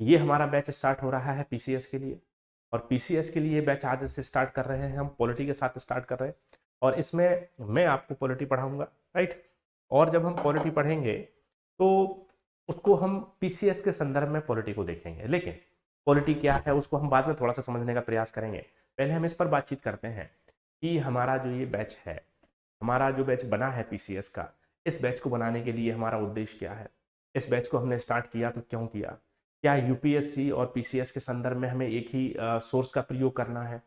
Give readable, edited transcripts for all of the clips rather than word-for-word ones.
ये हमारा batch start हो रहा है पीसीएस के लिए, और पीसीएस के लिए बैच आज से स्टार्ट कर रहे हैं, हम पॉलिटी के साथ स्टार्ट कर रहे हैं, और इसमें मैं आपको पॉलिटी पढ़ाऊंगा, राइट। और जब हम पॉलिटी पढ़ेंगे तो उसको हम पीसीएस के संदर्भ में पॉलिटी को देखेंगे, लेकिन पॉलिटी क्या है उसको हम बाद में थोड़ा सा समझने का प्रयास करेंगे। पहले हम इस पर बातचीत करते हैं कि हमारा जो ये बैच है, हमारा जो बैच बना है पीसीएस का, इस बैच को बनाने के लिए हमारा उद्देश्य क्या है, इस बैच को हमने स्टार्ट किया तो क्यों किया, क्या यूपीएससी और पीसीएस के संदर्भ में हमें एक ही सोर्स का प्रयोग करना है,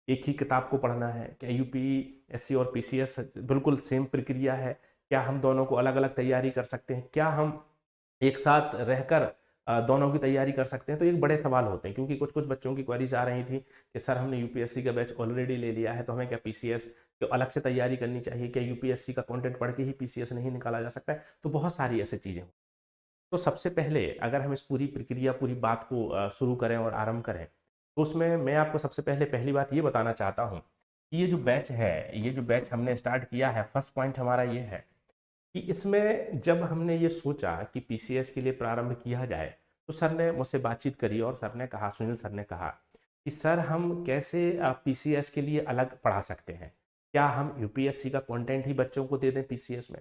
एक ही किताब को पढ़ना है, क्या यूपीएससी और पीसीएस बिल्कुल सेम प्रक्रिया है, क्या हम दोनों को अलग अलग तैयारी कर सकते हैं, क्या हम एक साथ रहकर दोनों की तैयारी कर सकते हैं। तो एक बड़े सवाल होते हैं, क्योंकि कुछ कुछ बच्चों की क्वेरीज आ रही थी कि सर हमने यूपीएससी का बैच ऑलरेडी ले लिया है, तो हमें क्या पीसीएस तो अलग से तैयारी करनी चाहिए, क्या यूपीएससी का कंटेंट पढ़ के ही पीसीएस नहीं निकाला जा सकता है। तो बहुत सारी ऐसी चीज़ें। तो सबसे पहले अगर हम इस पूरी प्रक्रिया, पूरी बात को शुरू करें और आरंभ करें, तो उसमें मैं आपको सबसे पहले पहली बात ये बताना चाहता हूँ कि ये जो बैच है, ये जो बैच हमने स्टार्ट किया है, फर्स्ट पॉइंट हमारा ये है कि इसमें जब हमने ये सोचा कि पीसीएस के लिए प्रारंभ किया जाए, तो सर ने मुझसे बातचीत करी और सर ने कहा, सुनील सर ने कहा कि सर हम कैसे पीसीएस के लिए अलग पढ़ा सकते हैं, क्या हम यूपीएससी का कंटेंट ही बच्चों को दे दें पीसीएस में,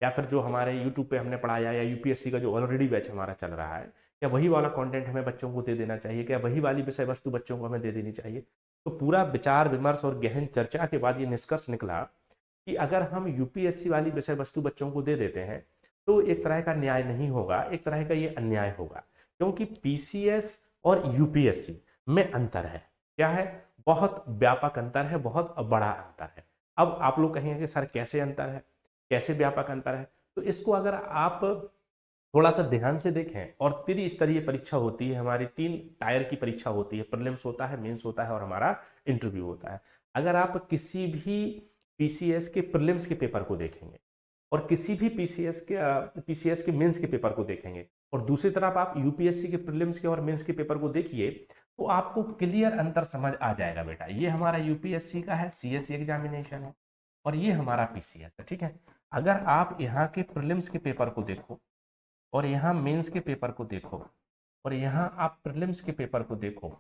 या फिर जो हमारे यूट्यूब पे हमने पढ़ाया या यूपीएससी का जो ऑलरेडी बैच हमारा चल रहा है, क्या वही वाला कंटेंट हमें बच्चों को दे देना चाहिए, क्या वही वाली विषय वस्तु बच्चों को हमें दे देनी चाहिए। तो पूरा विचार विमर्श और गहन चर्चा के बाद ये निष्कर्ष निकला कि अगर हम यूपीएससी वाली विषय वस्तु बच्चों को दे देते हैं तो एक तरह का न्याय नहीं होगा, एक तरह का ये अन्याय होगा, क्योंकि पीसीएस और यूपीएससी में अंतर है। क्या है? बहुत व्यापक अंतर है, बहुत बड़ा अंतर है। अब आप लोग कहेंगे कि सर कैसे अंतर है, कैसे व्यापक अंतर है? तो इसको अगर आप थोड़ा सा ध्यान से देखें, और त्रिस्तरीय परीक्षा होती है हमारी, 3 टायर की परीक्षा होती है, प्रीलिम्स होता है, मेंस होता है और हमारा इंटरव्यू होता है। अगर आप किसी भी पीसीएस के प्रीलिम्स के पेपर को देखेंगे और किसी भी पीसीएस के मेंस के पेपर को देखेंगे, और दूसरी तरफ आप यूपीएससी के प्रीलिम्स के और मेंस के पेपर को देखिए, तो आपको क्लियर अंतर समझ आ जाएगा बेटा। ये हमारा यूपीएससी का है, सीएससी एग्जामिनेशन है, और ये हमारा पीसीएस है, ठीक है। अगर आप यहाँ के प्रीलिम्स के पेपर को देखो और यहाँ मेंस के पेपर को देखो, और यहाँ आप प्रीलिम्स के पेपर को देखो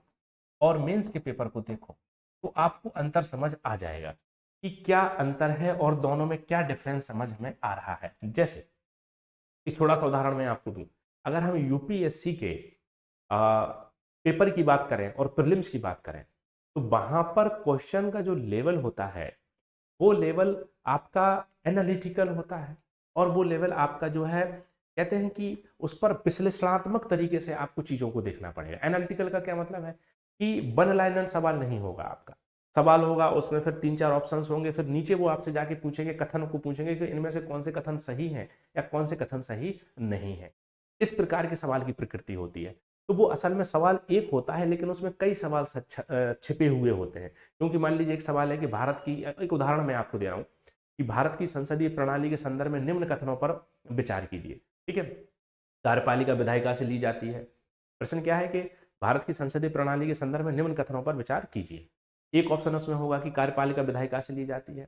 और मेंस के पेपर को देखो, तो आपको अंतर समझ आ जाएगा कि क्या अंतर है और दोनों में क्या डिफरेंस समझ में आ रहा है। जैसे एक छोटा सा उदाहरण मैं आपको दूं, अगर हम यूपीएससी के पेपर की बात करें और प्रीलिम्स की बात करें, तो वहां पर क्वेश्चन का जो लेवल होता है वो लेवल आपका एनालिटिकल होता है, और वो लेवल आपका जो है, कहते हैं कि उस पर विश्लेषणात्मक तरीके से आपको चीजों को देखना पड़ेगा। एनालिटिकल का क्या मतलब है कि वन लाइनर सवाल नहीं होगा आपका, सवाल होगा उसमें फिर 3-4 ऑप्शंस होंगे, फिर नीचे वो आपसे जाके पूछेंगे, कथन को पूछेंगे कि इनमें से कौन से कथन सही हैं या कौन से कथन सही नहीं है। इस प्रकार के सवाल की प्रकृति होती है। तो वो असल में सवाल एक होता है, लेकिन उसमें कई सवाल छिपे हुए होते हैं। क्योंकि मान लीजिए एक सवाल है कि भारत की, एक उदाहरण मैं आपको दे रहा हूँ कि भारत की संसदीय प्रणाली के संदर्भ में निम्न कथनों पर विचार कीजिए, ठीक है। कार्यपालिका विधायिका से ली जाती है। प्रश्न क्या है कि भारत की संसदीय प्रणाली के संदर्भ में निम्न कथनों पर विचार कीजिए। एक ऑप्शन उसमें होगा कि कार्यपालिका विधायिका से ली जाती है,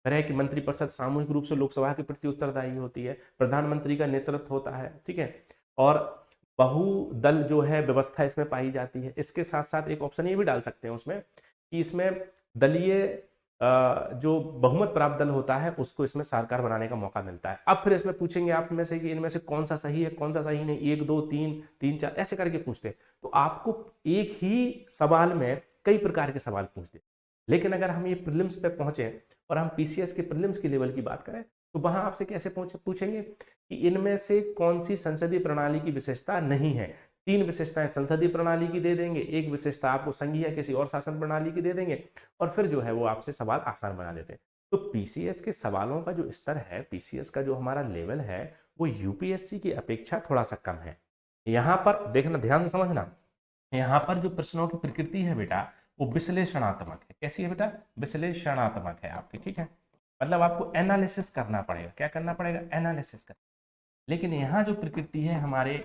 फिर है कि मंत्रिपरिषद सामूहिक रूप से लोकसभा के प्रति उत्तरदायी होती है, प्रधानमंत्री का नेतृत्व होता है, ठीक है, और बहुदल जो है व्यवस्था इसमें पाई जाती है। इसके साथ साथ एक ऑप्शन ये भी डाल सकते हैं उसमें कि इसमें दलीय जो बहुमत प्राप्त दल होता है उसको इसमें सरकार बनाने का मौका मिलता है। अब फिर इसमें पूछेंगे आप में से कि इनमें से कौन सा सही है, कौन सा सही नहीं, 1 2 3 3 4 ऐसे करके पूछते हैं। तो आपको एक ही सवाल में कई प्रकार के सवाल पूछते हैं। लेकिन अगर हम ये प्रीलिम्स पे पहुंचे और हम पीसीएस के प्रीलिम्स की लेवल की बात करें, तो वहां आपसे कैसे पूछेंगे कि इनमें से कौन सी संसदीय प्रणाली की विशेषता नहीं है। 3 विशेषताएं संसदीय प्रणाली की दे देंगे, एक विशेषता आपको संघीय किसी और शासन प्रणाली की दे देंगे, और फिर जो है वो आपसे सवाल आसान बना देते हैं। तो पीसीएस के सवालों का जो स्तर है, पीसीएस का जो हमारा लेवल है, वो यूपीएससी की अपेक्षा थोड़ा सा कम है। यहाँ पर देखना, ध्यान से समझना, यहाँ पर जो प्रश्नों की प्रकृति है बेटा, वो विश्लेषणात्मक है। कैसी है बेटा? विश्लेषणात्मक है आपकी, ठीक है। मतलब आपको एनालिसिस करना पड़ेगा। क्या करना पड़ेगा? एनालिसिस कर। लेकिन यहाँ जो प्रकृति है हमारे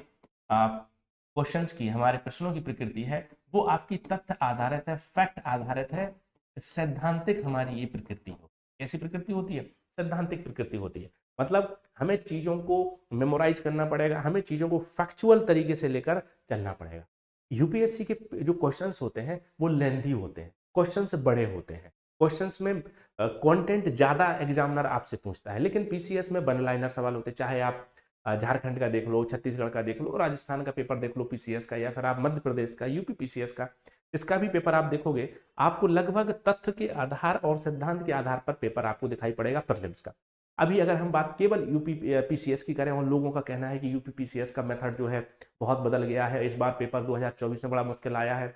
क्वेश्चंस की, हमारे प्रश्नों की प्रकृति है, वो आपकी तथ्य आधारित है, फैक्ट आधारित है, सैद्धांतिक हमारी ये प्रकृति हो। कैसी प्रकृति होती है? सैद्धांतिक प्रकृति होती है। मतलब हमें चीजों को मेमोराइज करना पड़ेगा, हमें चीजों को फैक्चुअल तरीके से लेकर चलना पड़ेगा। यूपीएससी के जो क्वेश्चंस होते हैं वो लेंथी होते हैं, क्वेश्चंस बड़े होते हैं, क्वेश्चंस में कंटेंट ज्यादा एग्जामिनर आपसे पूछता है। लेकिन पीसीएस में वन लाइनर सवाल होते हैं, चाहे आप झारखंड का देख लो, छत्तीसगढ़ का देख लो, राजस्थान का पेपर देख लो पीसीएस का, या फिर आप मध्य प्रदेश का यूपी पीसीएस का, इसका भी पेपर आप देखोगे, आपको लगभग तथ्य के आधार और सिद्धांत के आधार पर पेपर आपको दिखाई पड़ेगा प्रीलिम्स का। अभी अगर हम बात केवल यूपी पीसीएस की करें, उन लोगों का कहना है कि यूपी पीसीएस का मेथड जो है बहुत बदल गया है, इस बार पेपर 2024 में बड़ा मुश्किल आया है।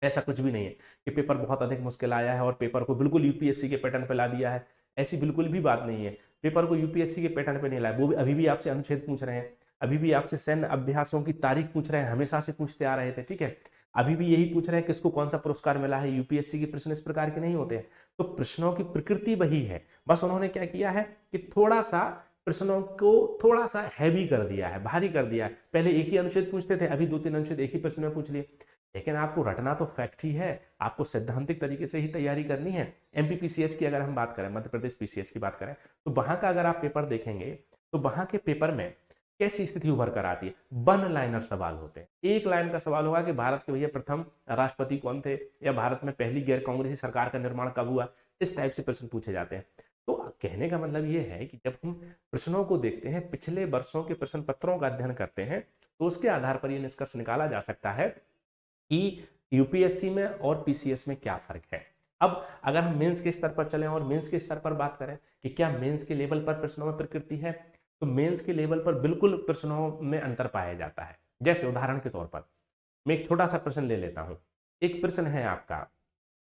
ऐसा कुछ भी नहीं है कि पेपर बहुत अधिक मुश्किल आया है और पेपर को बिल्कुल यूपीएससी के पैटर्न पे ला दिया है, ऐसी बिल्कुल भी बात नहीं है। पेपर को यूपीएससी के पैटर्न पे नहीं लाया, वो भी अभी भी आपसे अनुच्छेद पूछ रहे हैं, अभी भी आपसे सैन्य अभ्यासों की तारीख पूछ रहे हैं, हमेशा से पूछते आ रहे थे, ठीक है। अभी भी यही पूछ रहे हैं किसको कौन सा पुरस्कार मिला है। यूपीएससी के प्रश्न इस प्रकार के नहीं होते हैं, तो प्रश्नों की प्रकृति वही है, बस उन्होंने क्या किया है कि थोड़ा सा प्रश्नों को थोड़ा सा हैवी कर दिया है, भारी कर दिया है। पहले एक ही अनुच्छेद पूछते थे, अभी 2-3 अनुच्छेद एक ही प्रश्न में पूछ लिए। लेकिन आपको रटना तो फैक्ट ही है, आपको सैद्धांतिक तरीके से ही तैयारी करनी है। एमपी पीसीएस की अगर हम बात करें, मध्य प्रदेश पीसीएस की बात करें, तो वहां का अगर आप पेपर देखेंगे तो वहां के पेपर में कैसी स्थिति उभर कर आती है, वन लाइनर सवाल होते हैं। एक लाइन का सवाल होगा कि भारत के भैया प्रथम राष्ट्रपति कौन थे, या भारत में पहली गैर कांग्रेसी सरकार का निर्माण कब हुआ, इस टाइप से प्रश्न पूछे जाते हैं। तो कहने का मतलब ये है कि जब हम प्रश्नों को देखते हैं, पिछले वर्षों के प्रश्न पत्रों का अध्ययन करते हैं, तो उसके आधार पर यह निष्कर्ष निकाला जा सकता है कि यूपीएससी में और पीसीएस में क्या फर्क है। अब अगर हम मेंस के स्तर पर चलें और मेंस के स्तर पर बात करें कि क्या मेंस के लेवल पर प्रश्नों में प्रकृति है, तो मेंस के लेवल पर बिल्कुल प्रश्नों में अंतर पाया जाता है। जैसे उदाहरण के तौर पर मैं एक छोटा सा प्रश्न ले लेता हूं। एक प्रश्न है आपका,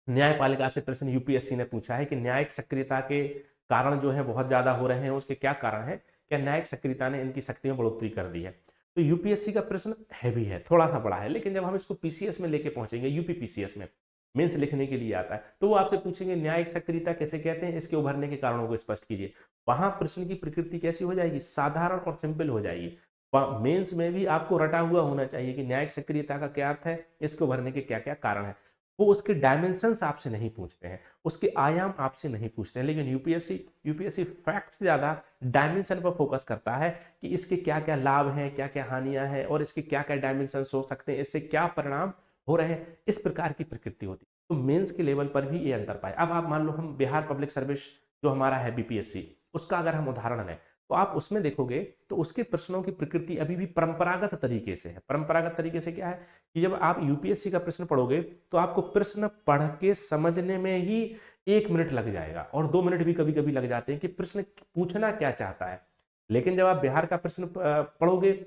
न्यायपालिका से प्रश्न यूपीएससी ने पूछा है कि न्यायिक सक्रियता के कारण जो है बहुत ज्यादा हो रहे हैं, उसके क्या कारण है, क्या न्यायिक सक्रियता ने इनकी शक्ति में बढ़ोतरी कर दी है। तो यूपीएससी का प्रश्न हैवी है, थोड़ा सा बड़ा है, लेकिन जब हम इसको पीसीएस में लेके पहुंचेंगे, यूपी पीसीएस में मेंस लिखने के लिए आता है, तो वो आपसे पूछेंगे न्यायिक सक्रियता कैसे कहते हैं, इसके उभरने के कारणों को स्पष्ट कीजिए। वहां प्रश्न की प्रकृति कैसी हो जाएगी, साधारण और सिंपल हो जाएगी। मेंस में भी आपको रटा हुआ होना चाहिए कि न्यायिक सक्रियता का क्या अर्थ है, इसके उभरने के क्या क्या कारण है। वो उसके डायमेंशंस आपसे नहीं पूछते हैं, उसके आयाम आपसे नहीं पूछते हैं। लेकिन यूपीएससी फैक्ट से ज्यादा डायमेंशन पर फोकस करता है कि इसके क्या क्या लाभ हैं, क्या क्या हानियां हैं, और इसके क्या क्या डायमेंशन हो सकते हैं, इससे क्या परिणाम हो रहे हैं, इस प्रकार की प्रकृति होती है। तो मेंस के लेवल पर भी ये अंतर पाए। अब आप मान लो हम बिहार पब्लिक सर्विस जो हमारा है बीपीएससी, उसका अगर हम उदाहरण लें, तो आप उसमें देखोगे तो उसके प्रश्नों की प्रकृति अभी भी परंपरागत तरीके से है। परंपरागत तरीके से क्या है कि जब आप यूपीएससी का प्रश्न पढ़ोगे तो आपको प्रश्न पढ़ के समझने में ही 1 मिनट लग जाएगा, और 2 मिनट भी कभी कभी लग जाते हैं कि प्रश्न पूछना क्या चाहता है। लेकिन जब आप बिहार का प्रश्न पढ़ोगे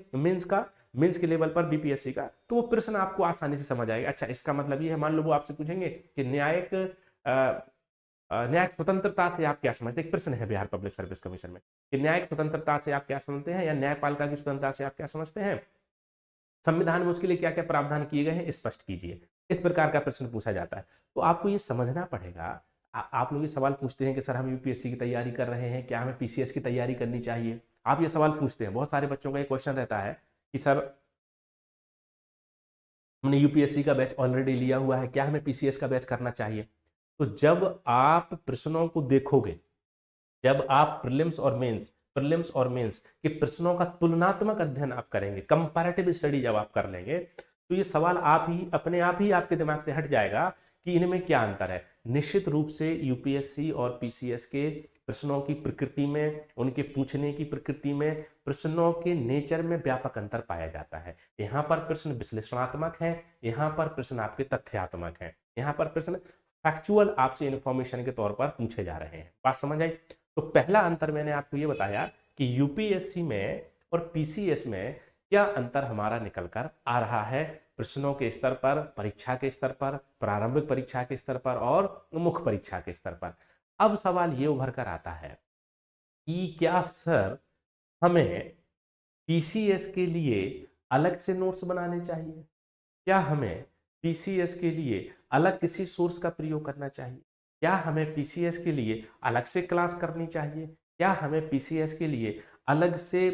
मेंस के लेवल पर बीपीएससी का, तो वो प्रश्न आपको आसानी से समझ आएगा। अच्छा, इसका मतलब ये है, मान लो वो आपसे पूछेंगे कि न्यायिक स्वतंत्रता से आप क्या समझते हैं। एक प्रश्न है बिहार पब्लिक सर्विस कमीशन में कि न्यायिक स्वतंत्रता से आप क्या समझते हैं, या न्यायपालिका की स्वतंत्रता से आप क्या समझते हैं, संविधान में उसके लिए क्या क्या प्रावधान किए गए हैं, स्पष्ट कीजिए। इस प्रकार का प्रश्न पूछा जाता है। तो आपको ये समझना पड़ेगा। आप लोग ये सवाल पूछते हैं कि सर हम यूपीएससी की तैयारी कर रहे हैं, क्या हमें पीसीएस की तैयारी करनी चाहिए। आप ये सवाल पूछते हैं, बहुत सारे बच्चों का ये क्वेश्चन रहता है कि सर हमने यूपीएससी का बैच ऑलरेडी लिया हुआ है, क्या हमें पीसीएस का बैच करना चाहिए। तो जब आप प्रश्नों को देखोगे, जब आप प्रीलिम्स और मेंस के प्रश्नों का तुलनात्मक अध्ययन आप करेंगे, कंपैरेटिव स्टडी जब आप कर लेंगे, तो ये सवाल आप ही अपने आप ही आपके दिमाग से हट जाएगा कि इनमें क्या अंतर है। निश्चित रूप से यूपीएससी और पीसीएस के प्रश्नों की प्रकृति में, उनके पूछने की प्रकृति में, प्रश्नों के नेचर में व्यापक अंतर पाया जाता है। यहाँ पर प्रश्न विश्लेषणात्मक है, यहाँ पर प्रश्न आपके तथ्यात्मक है, यहाँ पर प्रश्न फैक्चुअल आपसे इंफॉर्मेशन के तौर पर पूछे जा रहे हैं। बात समझ आई। तो पहला अंतर मैंने आपको ये बताया कि यूपीएससी में और पीसीएस में क्या अंतर हमारा निकल कर आ रहा है, प्रश्नों के स्तर पर, परीक्षा के स्तर पर, प्रारंभिक परीक्षा के स्तर पर और मुख्य परीक्षा के स्तर पर। अब सवाल ये उभर कर आता है कि क्या सर हमें पीसीएस के लिए अलग से नोट्स बनाने चाहिए, क्या हमें पीसीएस के लिए अलग किसी सोर्स का प्रयोग करना चाहिए, क्या हमें पीसीएस के लिए अलग से क्लास करनी चाहिए, क्या हमें पीसीएस के लिए अलग से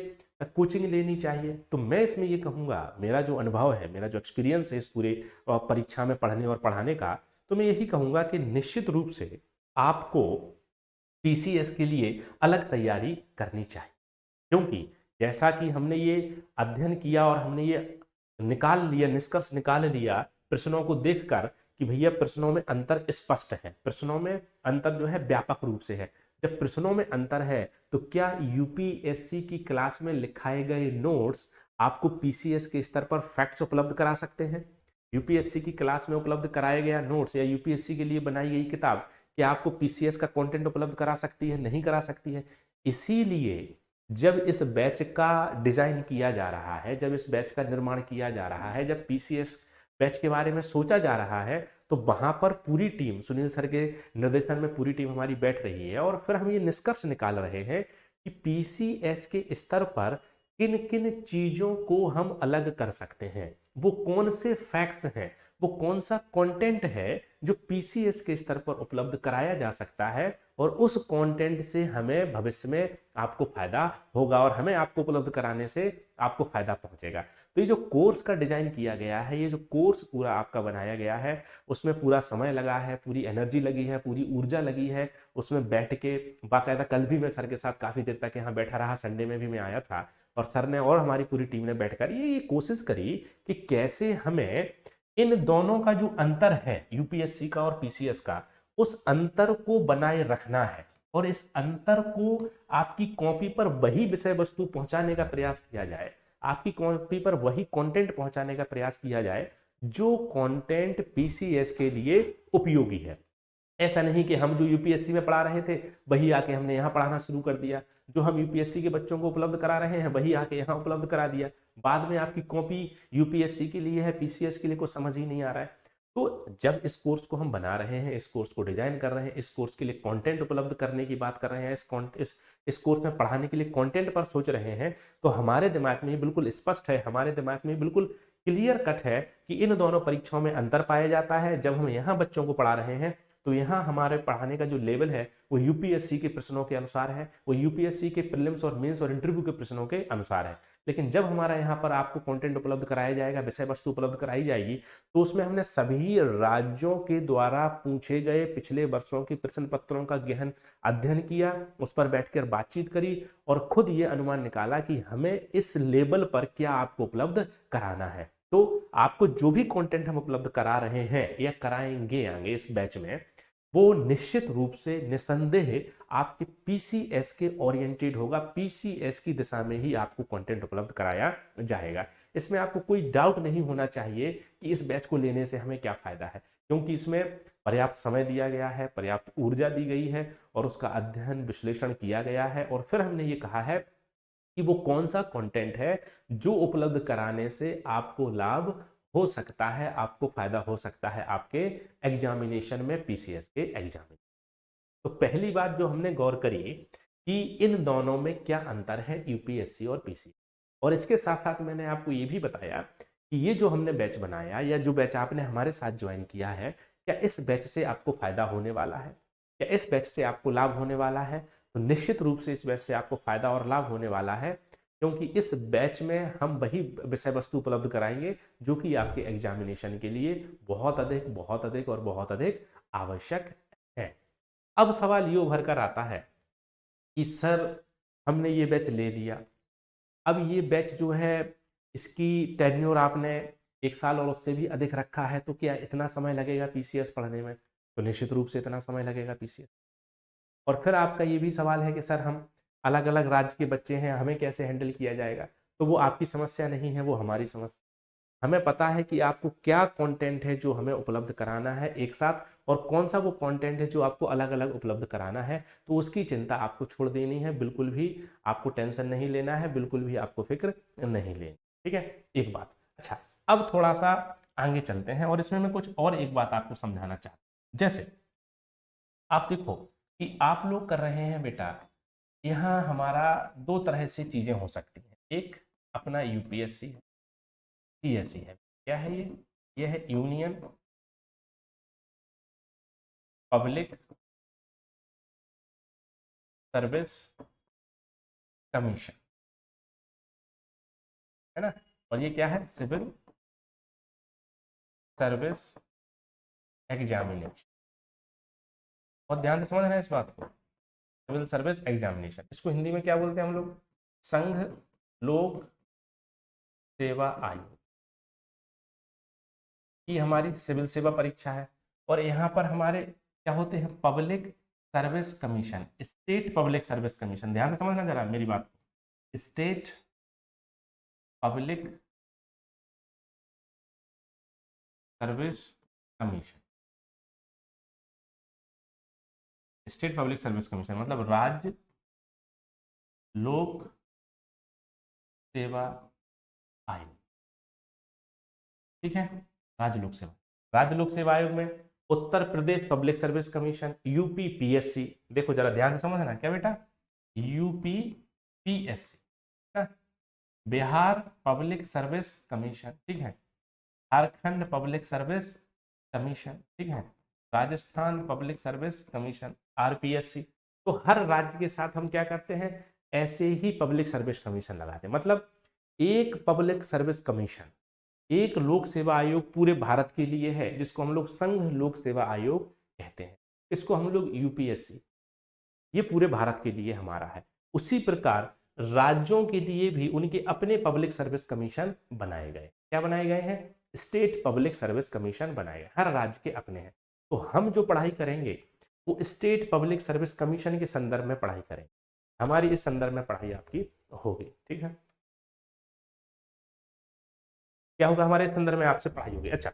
कोचिंग लेनी चाहिए। तो मैं इसमें ये कहूँगा, मेरा जो अनुभव है, मेरा जो एक्सपीरियंस है इस पूरे परीक्षा में पढ़ने और पढ़ाने का, तो मैं यही कहूँगा कि निश्चित रूप से आपको पीसीएस के लिए अलग तैयारी करनी चाहिए। क्योंकि जैसा कि हमने ये अध्ययन किया और हमने ये निकाल लिया, निष्कर्ष निकाल लिया प्रश्नों को देखकर कि भैया प्रश्नों में अंतर स्पष्ट है, प्रश्नों में अंतर जो है व्यापक रूप से है। जब प्रश्नों में अंतर है तो क्या यूपीएससी की क्लास में लिखाए गए नोट्स आपको पीसीएस के स्तर पर फैक्ट्स उपलब्ध करा सकते हैं? यूपीएससी की क्लास में उपलब्ध कराया गया नोट्स या यूपीएससी के लिए बनाई गई किताब क्या आपको पीसीएस का कंटेंट उपलब्ध करा सकती है? नहीं करा सकती है। इसीलिए जब इस बैच का डिजाइन किया जा रहा है, जब इस बैच का निर्माण किया जा रहा है, जब पीसीएस बैच के बारे में सोचा जा रहा है, तो वहां पर पूरी टीम, सुनील सर के निर्देशन में पूरी टीम हमारी बैठ रही है और फिर हम ये निष्कर्ष निकाल रहे हैं कि पीसीएस के स्तर पर किन किन चीजों को हम अलग कर सकते हैं, वो कौन से फैक्ट्स हैं, वो कौन सा कंटेंट है जो पीसीएस के स्तर पर उपलब्ध कराया जा सकता है और उस कंटेंट से हमें भविष्य में आपको फायदा होगा और हमें आपको उपलब्ध कराने से आपको फायदा पहुंचेगा। तो ये जो कोर्स का डिजाइन किया गया है, ये जो कोर्स पूरा आपका बनाया गया है, उसमें पूरा समय लगा है, पूरी एनर्जी लगी है, पूरी ऊर्जा लगी है, उसमें बैठ के बाकायदा कल भी मैं सर के साथ काफी देर तक यहाँ बैठा रहा, संडे में भी मैं आया था और सर ने और हमारी पूरी टीम ने बैठकर ये कोशिश करी कि कैसे हमें इन दोनों का जो अंतर है यूपीएससी का और पीसीएस का, उस अंतर को बनाए रखना है और इस अंतर को आपकी कॉपी पर वही विषय वस्तु पहुंचाने का प्रयास किया जाए, आपकी कॉपी पर वही कंटेंट पहुंचाने का प्रयास किया जाए जो कंटेंट पीसीएस के लिए उपयोगी है। ऐसा नहीं कि हम जो यूपीएससी में पढ़ा रहे थे वही आके हमने यहाँ पढ़ाना शुरू कर दिया, जो हम यूपीएससी के बच्चों को उपलब्ध करा रहे हैं वही आके यहाँ उपलब्ध करा दिया, बाद में आपकी कॉपी यूपीएससी के लिए है, पीसीएस के लिए कुछ समझ ही नहीं आ रहा है। तो जब इस कोर्स को हम बना रहे हैं, इस कोर्स को डिजाइन कर रहे हैं, इस कोर्स के लिए कंटेंट उपलब्ध करने की बात कर रहे हैं, इस कोर्स में पढ़ाने के लिए कंटेंट पर सोच रहे हैं, तो हमारे दिमाग में बिल्कुल स्पष्ट है, हमारे दिमाग में बिल्कुल क्लियर कट है कि इन दोनों परीक्षाओं में अंतर पाया जाता है। जब हम यहाँ बच्चों को पढ़ा रहे हैं तो यहाँ हमारे पढ़ाने का जो लेवल है वो यूपीएससी के प्रश्नों के अनुसार है, वो यूपीएससी के प्रीलिम्स और मेंस और इंटरव्यू के प्रश्नों के अनुसार है। लेकिन जब हमारा यहाँ पर आपको कंटेंट उपलब्ध कराया जाएगा, विषय वस्तु उपलब्ध कराई जाएगी, तो उसमें हमने सभी राज्यों के द्वारा पूछे गए पिछले वर्षों के प्रश्न पत्रों का गहन अध्ययन किया, उस पर बैठकर बातचीत करी और खुद ये अनुमान निकाला कि हमें इस लेवल पर क्या आपको उपलब्ध कराना है। तो आपको जो भी कंटेंट हम उपलब्ध करा रहे हैं या कराएंगे आगे इस बैच में, वो निश्चित रूप से निसंदेह आपके पीसीएस के ओरिएंटेड होगा, पीसीएस की दिशा में ही आपको कंटेंट उपलब्ध कराया जाएगा। इसमें आपको कोई डाउट नहीं होना चाहिए कि इस बैच को लेने से हमें क्या फायदा है, क्योंकि इसमें पर्याप्त समय दिया गया है, पर्याप्त ऊर्जा दी गई है और उसका अध्ययन विश्लेषण किया गया है और फिर हमने ये कहा है कि वो कौन सा कंटेंट है जो उपलब्ध कराने से आपको लाभ हो सकता है, आपको फायदा हो सकता है आपके एग्जामिनेशन में, पीसीएस के एग्जाम में। तो पहली बात जो हमने गौर करी कि इन दोनों में क्या अंतर है यूपीएससी और पीसीएस, और इसके साथ साथ मैंने आपको ये भी बताया कि ये जो हमने बैच बनाया या जो बैच आपने हमारे साथ ज्वाइन किया है, क्या इस बैच से आपको फायदा होने वाला है, क्या इस बैच से आपको लाभ होने वाला है? तो निश्चित रूप से इस बैच से आपको फायदा और लाभ होने वाला है, क्योंकि इस बैच में हम वही विषय वस्तु उपलब्ध कराएंगे जो कि आपके एग्जामिनेशन के लिए बहुत अधिक बहुत अधिक और बहुत अधिक आवश्यक है। अब सवाल ये उभर कर आता है कि सर हमने ये बैच ले लिया, अब ये बैच जो है इसकी टेन्योर आपने 1 साल और उससे भी अधिक रखा है, तो क्या इतना समय लगेगा पीसीएस पढ़ने में? तो निश्चित रूप से इतना समय लगेगा पीसीएस। और फिर आपका ये भी सवाल है कि सर हम अलग अलग राज्य के बच्चे हैं, हमें कैसे हैंडल किया जाएगा? तो वो आपकी समस्या नहीं है, वो हमारी समस्या। हमें पता है कि आपको क्या कंटेंट है जो हमें उपलब्ध कराना है एक साथ और कौन सा वो कंटेंट है जो आपको अलग अलग उपलब्ध कराना है। तो उसकी चिंता आपको छोड़ देनी है, बिल्कुल भी आपको टेंशन नहीं लेना है, बिल्कुल भी आपको फिक्र नहीं लेनी। ठीक है, एक बात। अच्छा, अब थोड़ा सा आगे चलते हैं और इसमें मैं कुछ और एक बात आपको समझाना चाहता हूँ। जैसे आप देखो कि आप लोग कर रहे हैं बेटा, यहाँ हमारा दो तरह से चीजें हो सकती हैं। एक अपना यूपीएससी है, सीएससी है। क्या है ये है यूनियन पब्लिक सर्विस कमीशन, है ना? और ये क्या है? Civil service examination. बहुत ध्यान से समझना है इस बात को, सिविल सर्विस एग्जामिनेशन। इसको हिंदी में क्या बोलते हैं हम लोग? संघ लोक सेवा आयोग। ये हमारी सिविल सेवा परीक्षा है। और यहाँ पर हमारे क्या होते हैं, public service commission, state public service commission. ध्यान से समझना जरा मेरी बात, state public service commission, state public service commission मतलब राज्य लोक सेवा आयोग, ठीक है। राज्य लोक सेवा आयोग में Uttar Pradesh public service commission, UP PSC. देखो जरा ध्यान से समझना, क्या बेटा, UP PSC, Bihar public service commission, ठीक है, झारखंड पब्लिक सर्विस कमीशन, ठीक है, Rajasthan public service commission, RPSC. तो हर राज्य के साथ हम क्या करते हैं, ऐसे ही पब्लिक सर्विस कमीशन लगाते हैं। मतलब एक पब्लिक सर्विस कमीशन, एक लोक सेवा आयोग पूरे भारत के लिए है, जिसको हम लोग संघ लोक सेवा आयोग कहते हैं। इसको हम लोग यूपीएससी, ये पूरे भारत के लिए हमारा है। उसी प्रकार राज्यों के लिए भी उनके अपने पब्लिक सर्विस कमीशन बनाए गए। क्या बनाए गए हैं, स्टेट पब्लिक सर्विस कमीशन बनाए गए, हर राज्य के अपने हैं। तो हम जो पढ़ाई करेंगे वो स्टेट पब्लिक सर्विस कमीशन के संदर्भ में पढ़ाई करेंगे। हमारी इस संदर्भ में पढ़ाई आपकी होगी, ठीक है। क्या होगा, हमारे संदर्भ में आपसे पढ़ाई होगी। अच्छा,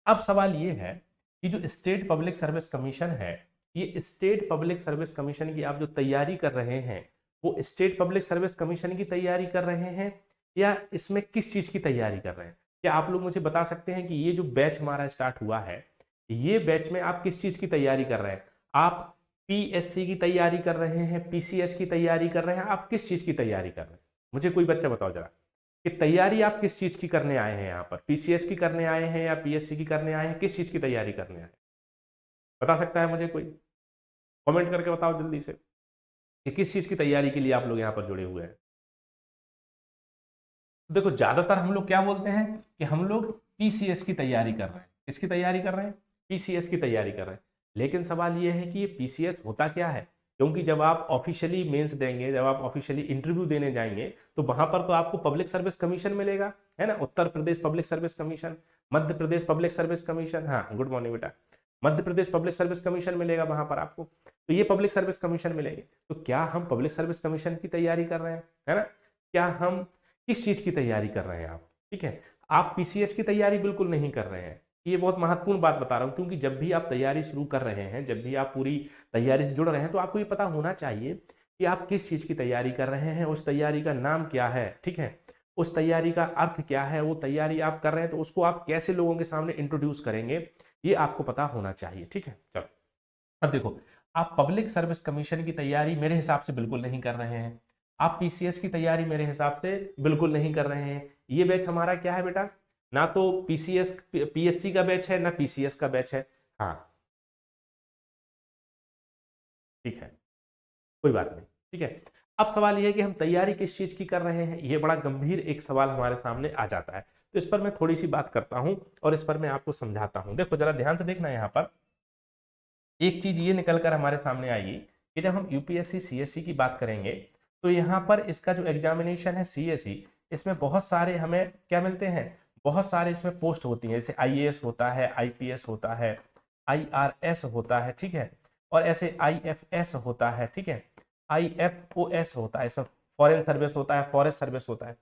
अब सवाल ये है कि जो स्टेट पब्लिक सर्विस कमीशन है, ये स्टेट पब्लिक सर्विस कमीशन की आप जो तैयारी कर रहे हैं, वो स्टेट पब्लिक सर्विस कमीशन की तैयारी कर रहे हैं या इसमें किस चीज की तैयारी कर रहे हैं? क्या आप लोग मुझे बता सकते हैं कि ये जो बैच हमारा स्टार्ट हुआ है, ये बैच में आप किस चीज की तैयारी कर रहे हैं? आप पीएससी की तैयारी कर रहे हैं, पीसीएस की तैयारी कर रहे हैं, आप किस चीज की तैयारी कर रहे हैं? मुझे कोई बच्चा बताओ जरा कि तैयारी आप किस चीज की करने आए हैं, यहाँ पर पीसीएस की करने आए हैं या पीएससी की करने आए हैं, किस चीज की तैयारी करने आए हैं? बता सकता है मुझे कोई? कमेंट करके बताओ जल्दी से कि किस चीज की तैयारी के लिए आप लोग यहाँ पर जुड़े हुए हैं। देखो ज्यादातर हम लोग क्या बोलते हैं कि हम लोग पीसीएस की तैयारी कर रहे हैं। किसकी तैयारी कर रहे हैं? पीसीएस की तैयारी कर रहे हैं। लेकिन सवाल ये है कि ये पीसीएस होता क्या है, क्योंकि जब आप ऑफिशियली मेंस देंगे, जब आप ऑफिशियली इंटरव्यू देने जाएंगे, तो वहां पर तो आपको पब्लिक सर्विस कमीशन मिलेगा, है ना। उत्तर Pradesh public service commission, Madhya Pradesh public service commission, हाँ गुड मॉर्निंग बेटा, Madhya Pradesh public service commission मिलेगा वहां पर आपको। तो ये पब्लिक सर्विस कमीशन मिलेंगे। तो क्या हम पब्लिक सर्विस कमीशन की तैयारी कर रहे हैं, है ना? क्या हम किस चीज की तैयारी कर रहे हैं आप? ठीक है, आप पीसीएस की तैयारी बिल्कुल नहीं कर रहे हैं। ये बहुत महत्वपूर्ण बात बता रहा हूं, क्योंकि जब भी आप तैयारी शुरू कर रहे हैं, जब भी आप पूरी तैयारी से जुड़ रहे हैं, तो आपको ये पता होना चाहिए कि आप किस चीज की तैयारी कर रहे हैं, उस तैयारी का नाम क्या है, ठीक है, उस तैयारी का अर्थ क्या है, वो तैयारी आप कर रहे हैं तो उसको आप कैसे लोगों के सामने इंट्रोड्यूस करेंगे, ये आपको पता होना चाहिए। ठीक है, चलो अब देखो, आप पब्लिक सर्विस कमीशन की तैयारी मेरे हिसाब से बिल्कुल नहीं कर रहे हैं, आप पीसीएस की तैयारी मेरे हिसाब से बिल्कुल नहीं कर रहे हैं। ये बैच हमारा क्या है बेटा, ना तो पीसीएस पीएससी का बैच है, ना पीसीएस का बैच है। हाँ ठीक है, कोई बात नहीं, ठीक है। अब सवाल यह है कि हम तैयारी किस चीज की कर रहे हैं, ये बड़ा गंभीर एक सवाल हमारे सामने आ जाता है। तो इस पर मैं थोड़ी सी बात करता हूं और इस पर मैं आपको समझाता हूं। देखो जरा ध्यान से देखना, यहाँ पर एक चीज ये निकल कर हमारे सामने आएगी कि जब हम यूपीएससी सीएससी की बात करेंगे, तो यहाँ पर इसका जो एग्जामिनेशन है सीएससी, इसमें बहुत सारे हमें क्या मिलते हैं, बहुत सारे इसमें पोस्ट होती हैं, जैसे आईएएस होता है, आईपीएस होता है, आईआरएस होता है, ठीक है, और ऐसे आईएफएस होता है, ठीक है, आईएफओएस होता है, इसमें फॉरेन सर्विस होता है, फॉरेस्ट सर्विस होता है।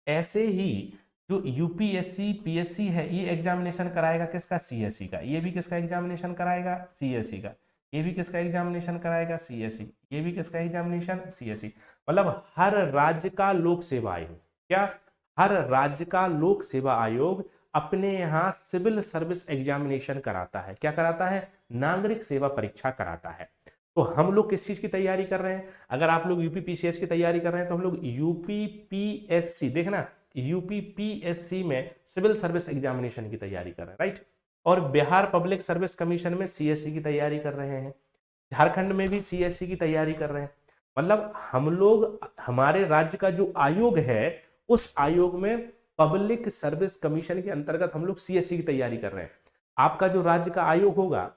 ऐसे ही जो यूपीएससी पीएससी है, ये एग्जामिनेशन कराएगा किसका, सीएससी का। ये भी किसका एग्जामिनेशन कराएगा, सीएससी का। ये भी किसका एग्जामिनेशन कराएगा, सीएससी। ये भी किसका एग्जामिनेशन, सीएससी। मतलब हर राज्य का लोक सेवा आयोग, क्या, हर राज्य का लोक सेवा आयोग अपने यहाँ सिविल सर्विस एग्जामिनेशन कराता है। क्या कराता है, नागरिक सेवा परीक्षा कराता है। तो हम लोग किस चीज की तैयारी कर रहे हैं? अगर आप लोग यूपी पीसीएस की तैयारी कर रहे हैं तो हम लोग यूपी पीएससी, देखना यूपी पीएससी में सिविल सर्विस एग्जामिनेशन की तैयारी कर रहे हैं, राइट। और बिहार पब्लिक सर्विस कमीशन में सीएससी की तैयारी कर रहे हैं, झारखंड में भी सीएससी की तैयारी कर रहे हैं। मतलब हम लोग, हमारे राज्य का जो आयोग है, उस आयोग में पब्लिक सर्विस कमीशन के अंतर्गत हम लोग सीएससी की तैयारी कर रहे हैं। आपका जो राज्य का आयोग होगा,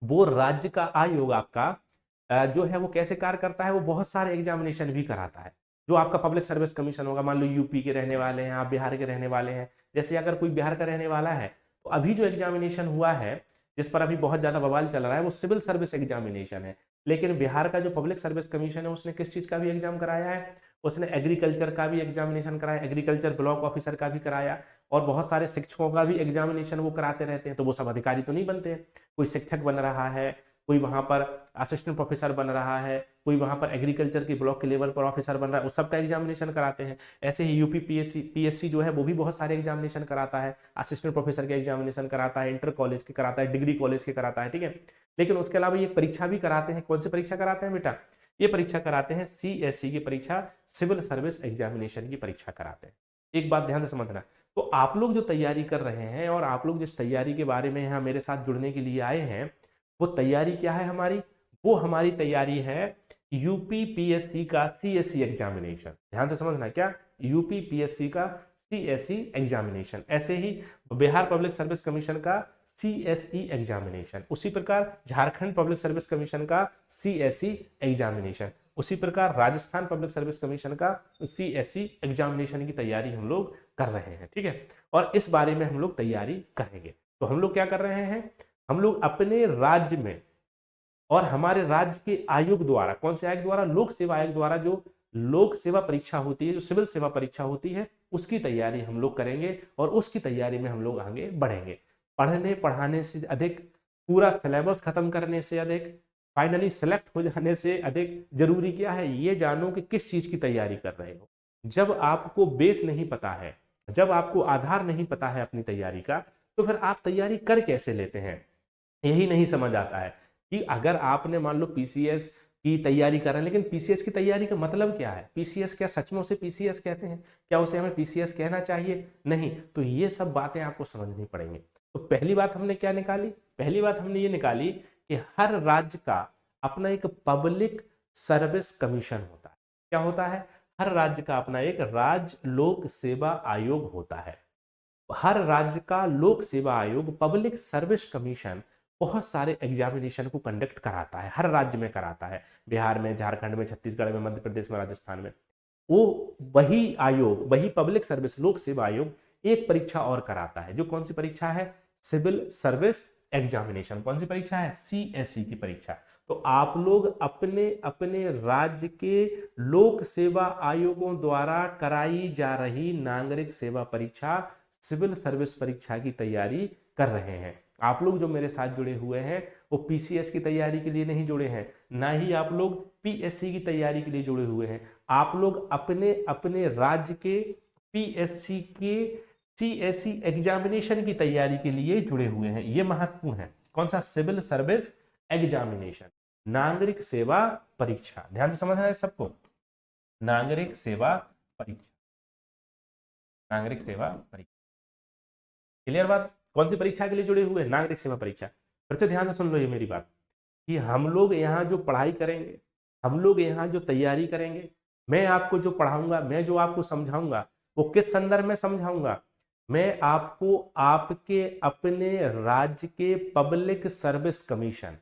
वो राज्य का आयोग आपका जो है वो कैसे कार्य करता है, वो बहुत सारे एग्जामिनेशन भी कराता है। जो आपका पब्लिक सर्विस कमीशन होगा, मान लो यूपी के रहने वाले हैं, आप बिहार के रहने वाले हैं, जैसे अगर कोई बिहार का रहने वाला है तो अभी जो एग्जामिनेशन हुआ है जिस पर अभी बहुत ज्यादा बवाल चल रहा है वो सिविल सर्विस एग्जामिनेशन है। लेकिन बिहार का जो पब्लिक सर्विस कमीशन है उसने किस चीज का भी एग्जाम कराया है, उसने एग्रीकल्चर का भी एग्जामिनेशन कराया, एग्रीकल्चर ब्लॉक ऑफिसर का भी कराया, और बहुत सारे शिक्षकों का भी एग्जामिनेशन वो कराते रहते हैं। तो वो सब अधिकारी तो नहीं बनते हैं, कोई शिक्षक बन रहा है, कोई वहां पर असिस्टेंट प्रोफेसर बन रहा है, कोई वहां पर एग्रीकल्चर के ब्लॉक के लेवल पर ऑफिसर बन रहा है, उस सबका एग्जामिनेशन कराते हैं। ऐसे ही यूपी पीएससी जो है वो भी बहुत सारे एग्जामिनेशन कराता है, असिस्टेंट प्रोफेसर के एग्जामिनेशन कराता है, इंटर कॉलेज के कराता है, डिग्री कॉलेज के कराता है, ठीक है। लेकिन उसके अलावा ये परीक्षा भी कराते हैं। कौन सी परीक्षा कराते हैं बेटा? ये परीक्षा कराते हैं सीएससी की परीक्षा, सिविल सर्विस एग्जामिनेशन की परीक्षा कराते हैं। एक बात ध्यान से समझना, तो आप लोग जो तैयारी कर रहे हैं और आप लोग जिस तैयारी के बारे में यहाँ मेरे साथ जुड़ने के लिए आए हैं, वो तैयारी क्या है हमारी? वो हमारी तैयारी है यूपी पीएससी का सीएससी एग्जामिनेशन। ध्यान से समझना, क्या? यूपी पीएससी का सीएससी एग्जामिनेशन, ऐसे ही बिहार पब्लिक सर्विस कमीशन का सीएसई एग्जामिनेशन, उसी प्रकार झारखंड पब्लिक सर्विस कमीशन का सीएससी एग्जामिनेशन, उसी प्रकार राजस्थान पब्लिक सर्विस कमीशन का सीएससी एग्जामिनेशन की तैयारी हम लोग कर रहे हैं, ठीक है। और इस बारे में हम लोग तैयारी करेंगे। तो हम लोग क्या कर रहे हैं, हम लोग अपने राज्य में और हमारे राज्य के आयोग द्वारा, कौन से आयोग द्वारा? लोक सेवा आयोग द्वारा जो लोक सेवा परीक्षा होती है, जो सिविल सेवा परीक्षा होती है, उसकी तैयारी हम लोग करेंगे और उसकी तैयारी में हम लोग आगे बढ़ेंगे। पढ़ने पढ़ाने से अधिक, पूरा सिलेबस खत्म करने से अधिक, फाइनली सेलेक्ट हो जाने से अधिक जरूरी क्या है? ये जानो कि किस चीज की तैयारी कर रहे हो। जब आपको बेस नहीं पता है, जब आपको आधार नहीं पता है अपनी तैयारी का, तो फिर आप तैयारी कर कैसे लेते हैं? यही नहीं समझ आता है कि अगर आपने मान लो पीसीएस की तैयारी कर रहे हैं, लेकिन पीसीएस की तैयारी का मतलब क्या है? पीसीएस क्या सच में उसे पीसीएस कहते हैं? क्या उसे हमें पीसीएस कहना चाहिए? नहीं। तो ये सब बातें आपको समझनी पड़ेंगी। तो पहली बात हमने क्या निकाली? पहली बात हमने ये निकाली कि हर राज्य का अपना एक पब्लिक सर्विस कमीशन होता है। क्या होता है? हर राज्य का अपना एक राज्य लोक सेवा आयोग होता है। हर राज्य का लोक सेवा आयोग, पब्लिक सर्विस कमीशन, बहुत सारे एग्जामिनेशन को कंडक्ट कराता है, हर राज्य में कराता है। बिहार में, झारखंड में, छत्तीसगढ़ में, मध्य प्रदेश में, राजस्थान में। वो वही आयोग, वही पब्लिक सर्विस लोक सेवा आयोग एक परीक्षा और कराता है, जो कौन सी परीक्षा है? Civil service examination. कौन सी परीक्षा है? सीएससी की परीक्षा। तो आप लोग अपने अपने राज्य के लोक सेवा आयोगों द्वारा कराई जा रही नागरिक सेवा परीक्षा, सिविल सर्विस परीक्षा की तैयारी कर रहे हैं। आप लोग जो मेरे साथ जुड़े हुए हैं वो पीसीएस की तैयारी के लिए नहीं जुड़े हैं, ना ही आप लोग पीएससी की तैयारी के लिए जुड़े हुए हैं। आप लोग अपने अपने राज्य के पीएससी के सीएससी एग्जामिनेशन की तैयारी के लिए जुड़े हुए हैं। ये महत्वपूर्ण है। कौन सा? सिविल सर्विस एग्जामिनेशन, नागरिक सेवा परीक्षा। ध्यान से समझना है सबको, नागरिक सेवा परीक्षा, नागरिक सेवा परीक्षा। क्लियर बात? कौन सी परीक्षा के लिए जुड़े हुए? नागरिक सेवा परीक्षा। फिर से ध्यान से सुन लो ये मेरी बात, कि हम लोग यहाँ जो पढ़ाई करेंगे, हम लोग यहाँ जो तैयारी करेंगे, मैं आपको जो पढ़ाऊंगा, मैं जो आपको समझाऊंगा, वो किस संदर्भ में समझाऊंगा? मैं आपको आपके अपने राज्य के पब्लिक सर्विस कमीशन,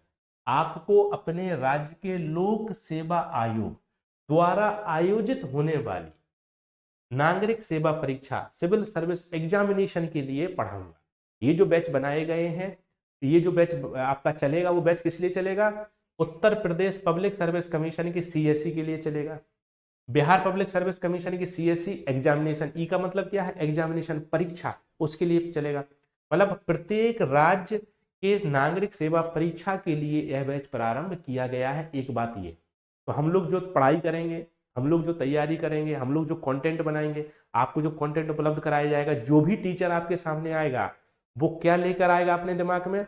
आपको अपने राज्य के लोक सेवा आयोग द्वारा आयोजित होने वाली नागरिक सेवा परीक्षा, सिविल सर्विस एग्जामिनेशन के लिए पढ़ाऊंगा। ये जो बैच बनाए गए हैं, ये जो बैच आपका चलेगा, वो बैच किस लिए चलेगा? उत्तर प्रदेश पब्लिक सर्विस कमीशन के सीएससी के लिए चलेगा। बिहार पब्लिक सर्विस कमीशन की सीएससी एग्जामिनेशन, ई का मतलब क्या है? एग्जामिनेशन, परीक्षा, उसके लिए चलेगा। मतलब प्रत्येक राज्य के नागरिक सेवा परीक्षा के लिए यह बैच प्रारंभ किया गया है। एक बात ये, तो हम लोग जो पढ़ाई करेंगे, हम लोग जो तैयारी करेंगे, हम लोग जो कंटेंट बनाएंगे, आपको जो कंटेंट उपलब्ध कराया जाएगा, जो भी टीचर आपके सामने आएगा वो क्या लेकर आएगा अपने दिमाग में?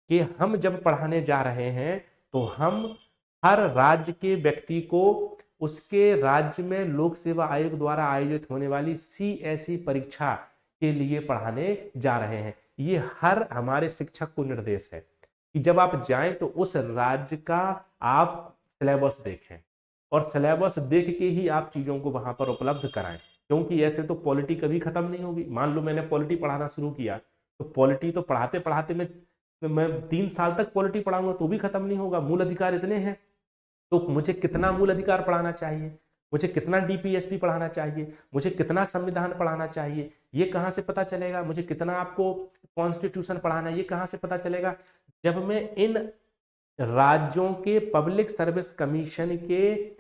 कि हम जब पढ़ाने जा रहे हैं तो हम हर राज्य के व्यक्ति को उसके राज्य में लोक सेवा आयोग द्वारा आयोजित होने वाली सीएससी परीक्षा के लिए पढ़ाने जा रहे हैं। ये हर हमारे शिक्षक को निर्देश है कि जब आप जाएं तो उस राज्य का आप सिलेबस देखें और सिलेबस देख के ही आप चीजों को वहां पर उपलब्ध कराएं, क्योंकि ऐसे तो पॉलिटी कभी खत्म नहीं होगी। मान लो मैंने पॉलिटी पढ़ाना शुरू किया, तो पॉलिटी तो पढ़ाते पढ़ाते मैं 3 साल तक पॉलिटी पढ़ाऊंगा तो भी खत्म नहीं होगा। मूल अधिकार इतने हैं, तो मुझे कितना मूल अधिकार पढ़ाना चाहिए? मुझे कितना डीपीएसपी पढ़ाना चाहिए, मुझे कितना संविधान पढ़ाना चाहिए, ये कहाँ से पता चलेगा? मुझे कितना आपको कॉन्स्टिट्यूशन पढ़ाना है, ये कहाँ से पता चलेगा? जब मैं इन राज्यों के पब्लिक सर्विस कमीशन के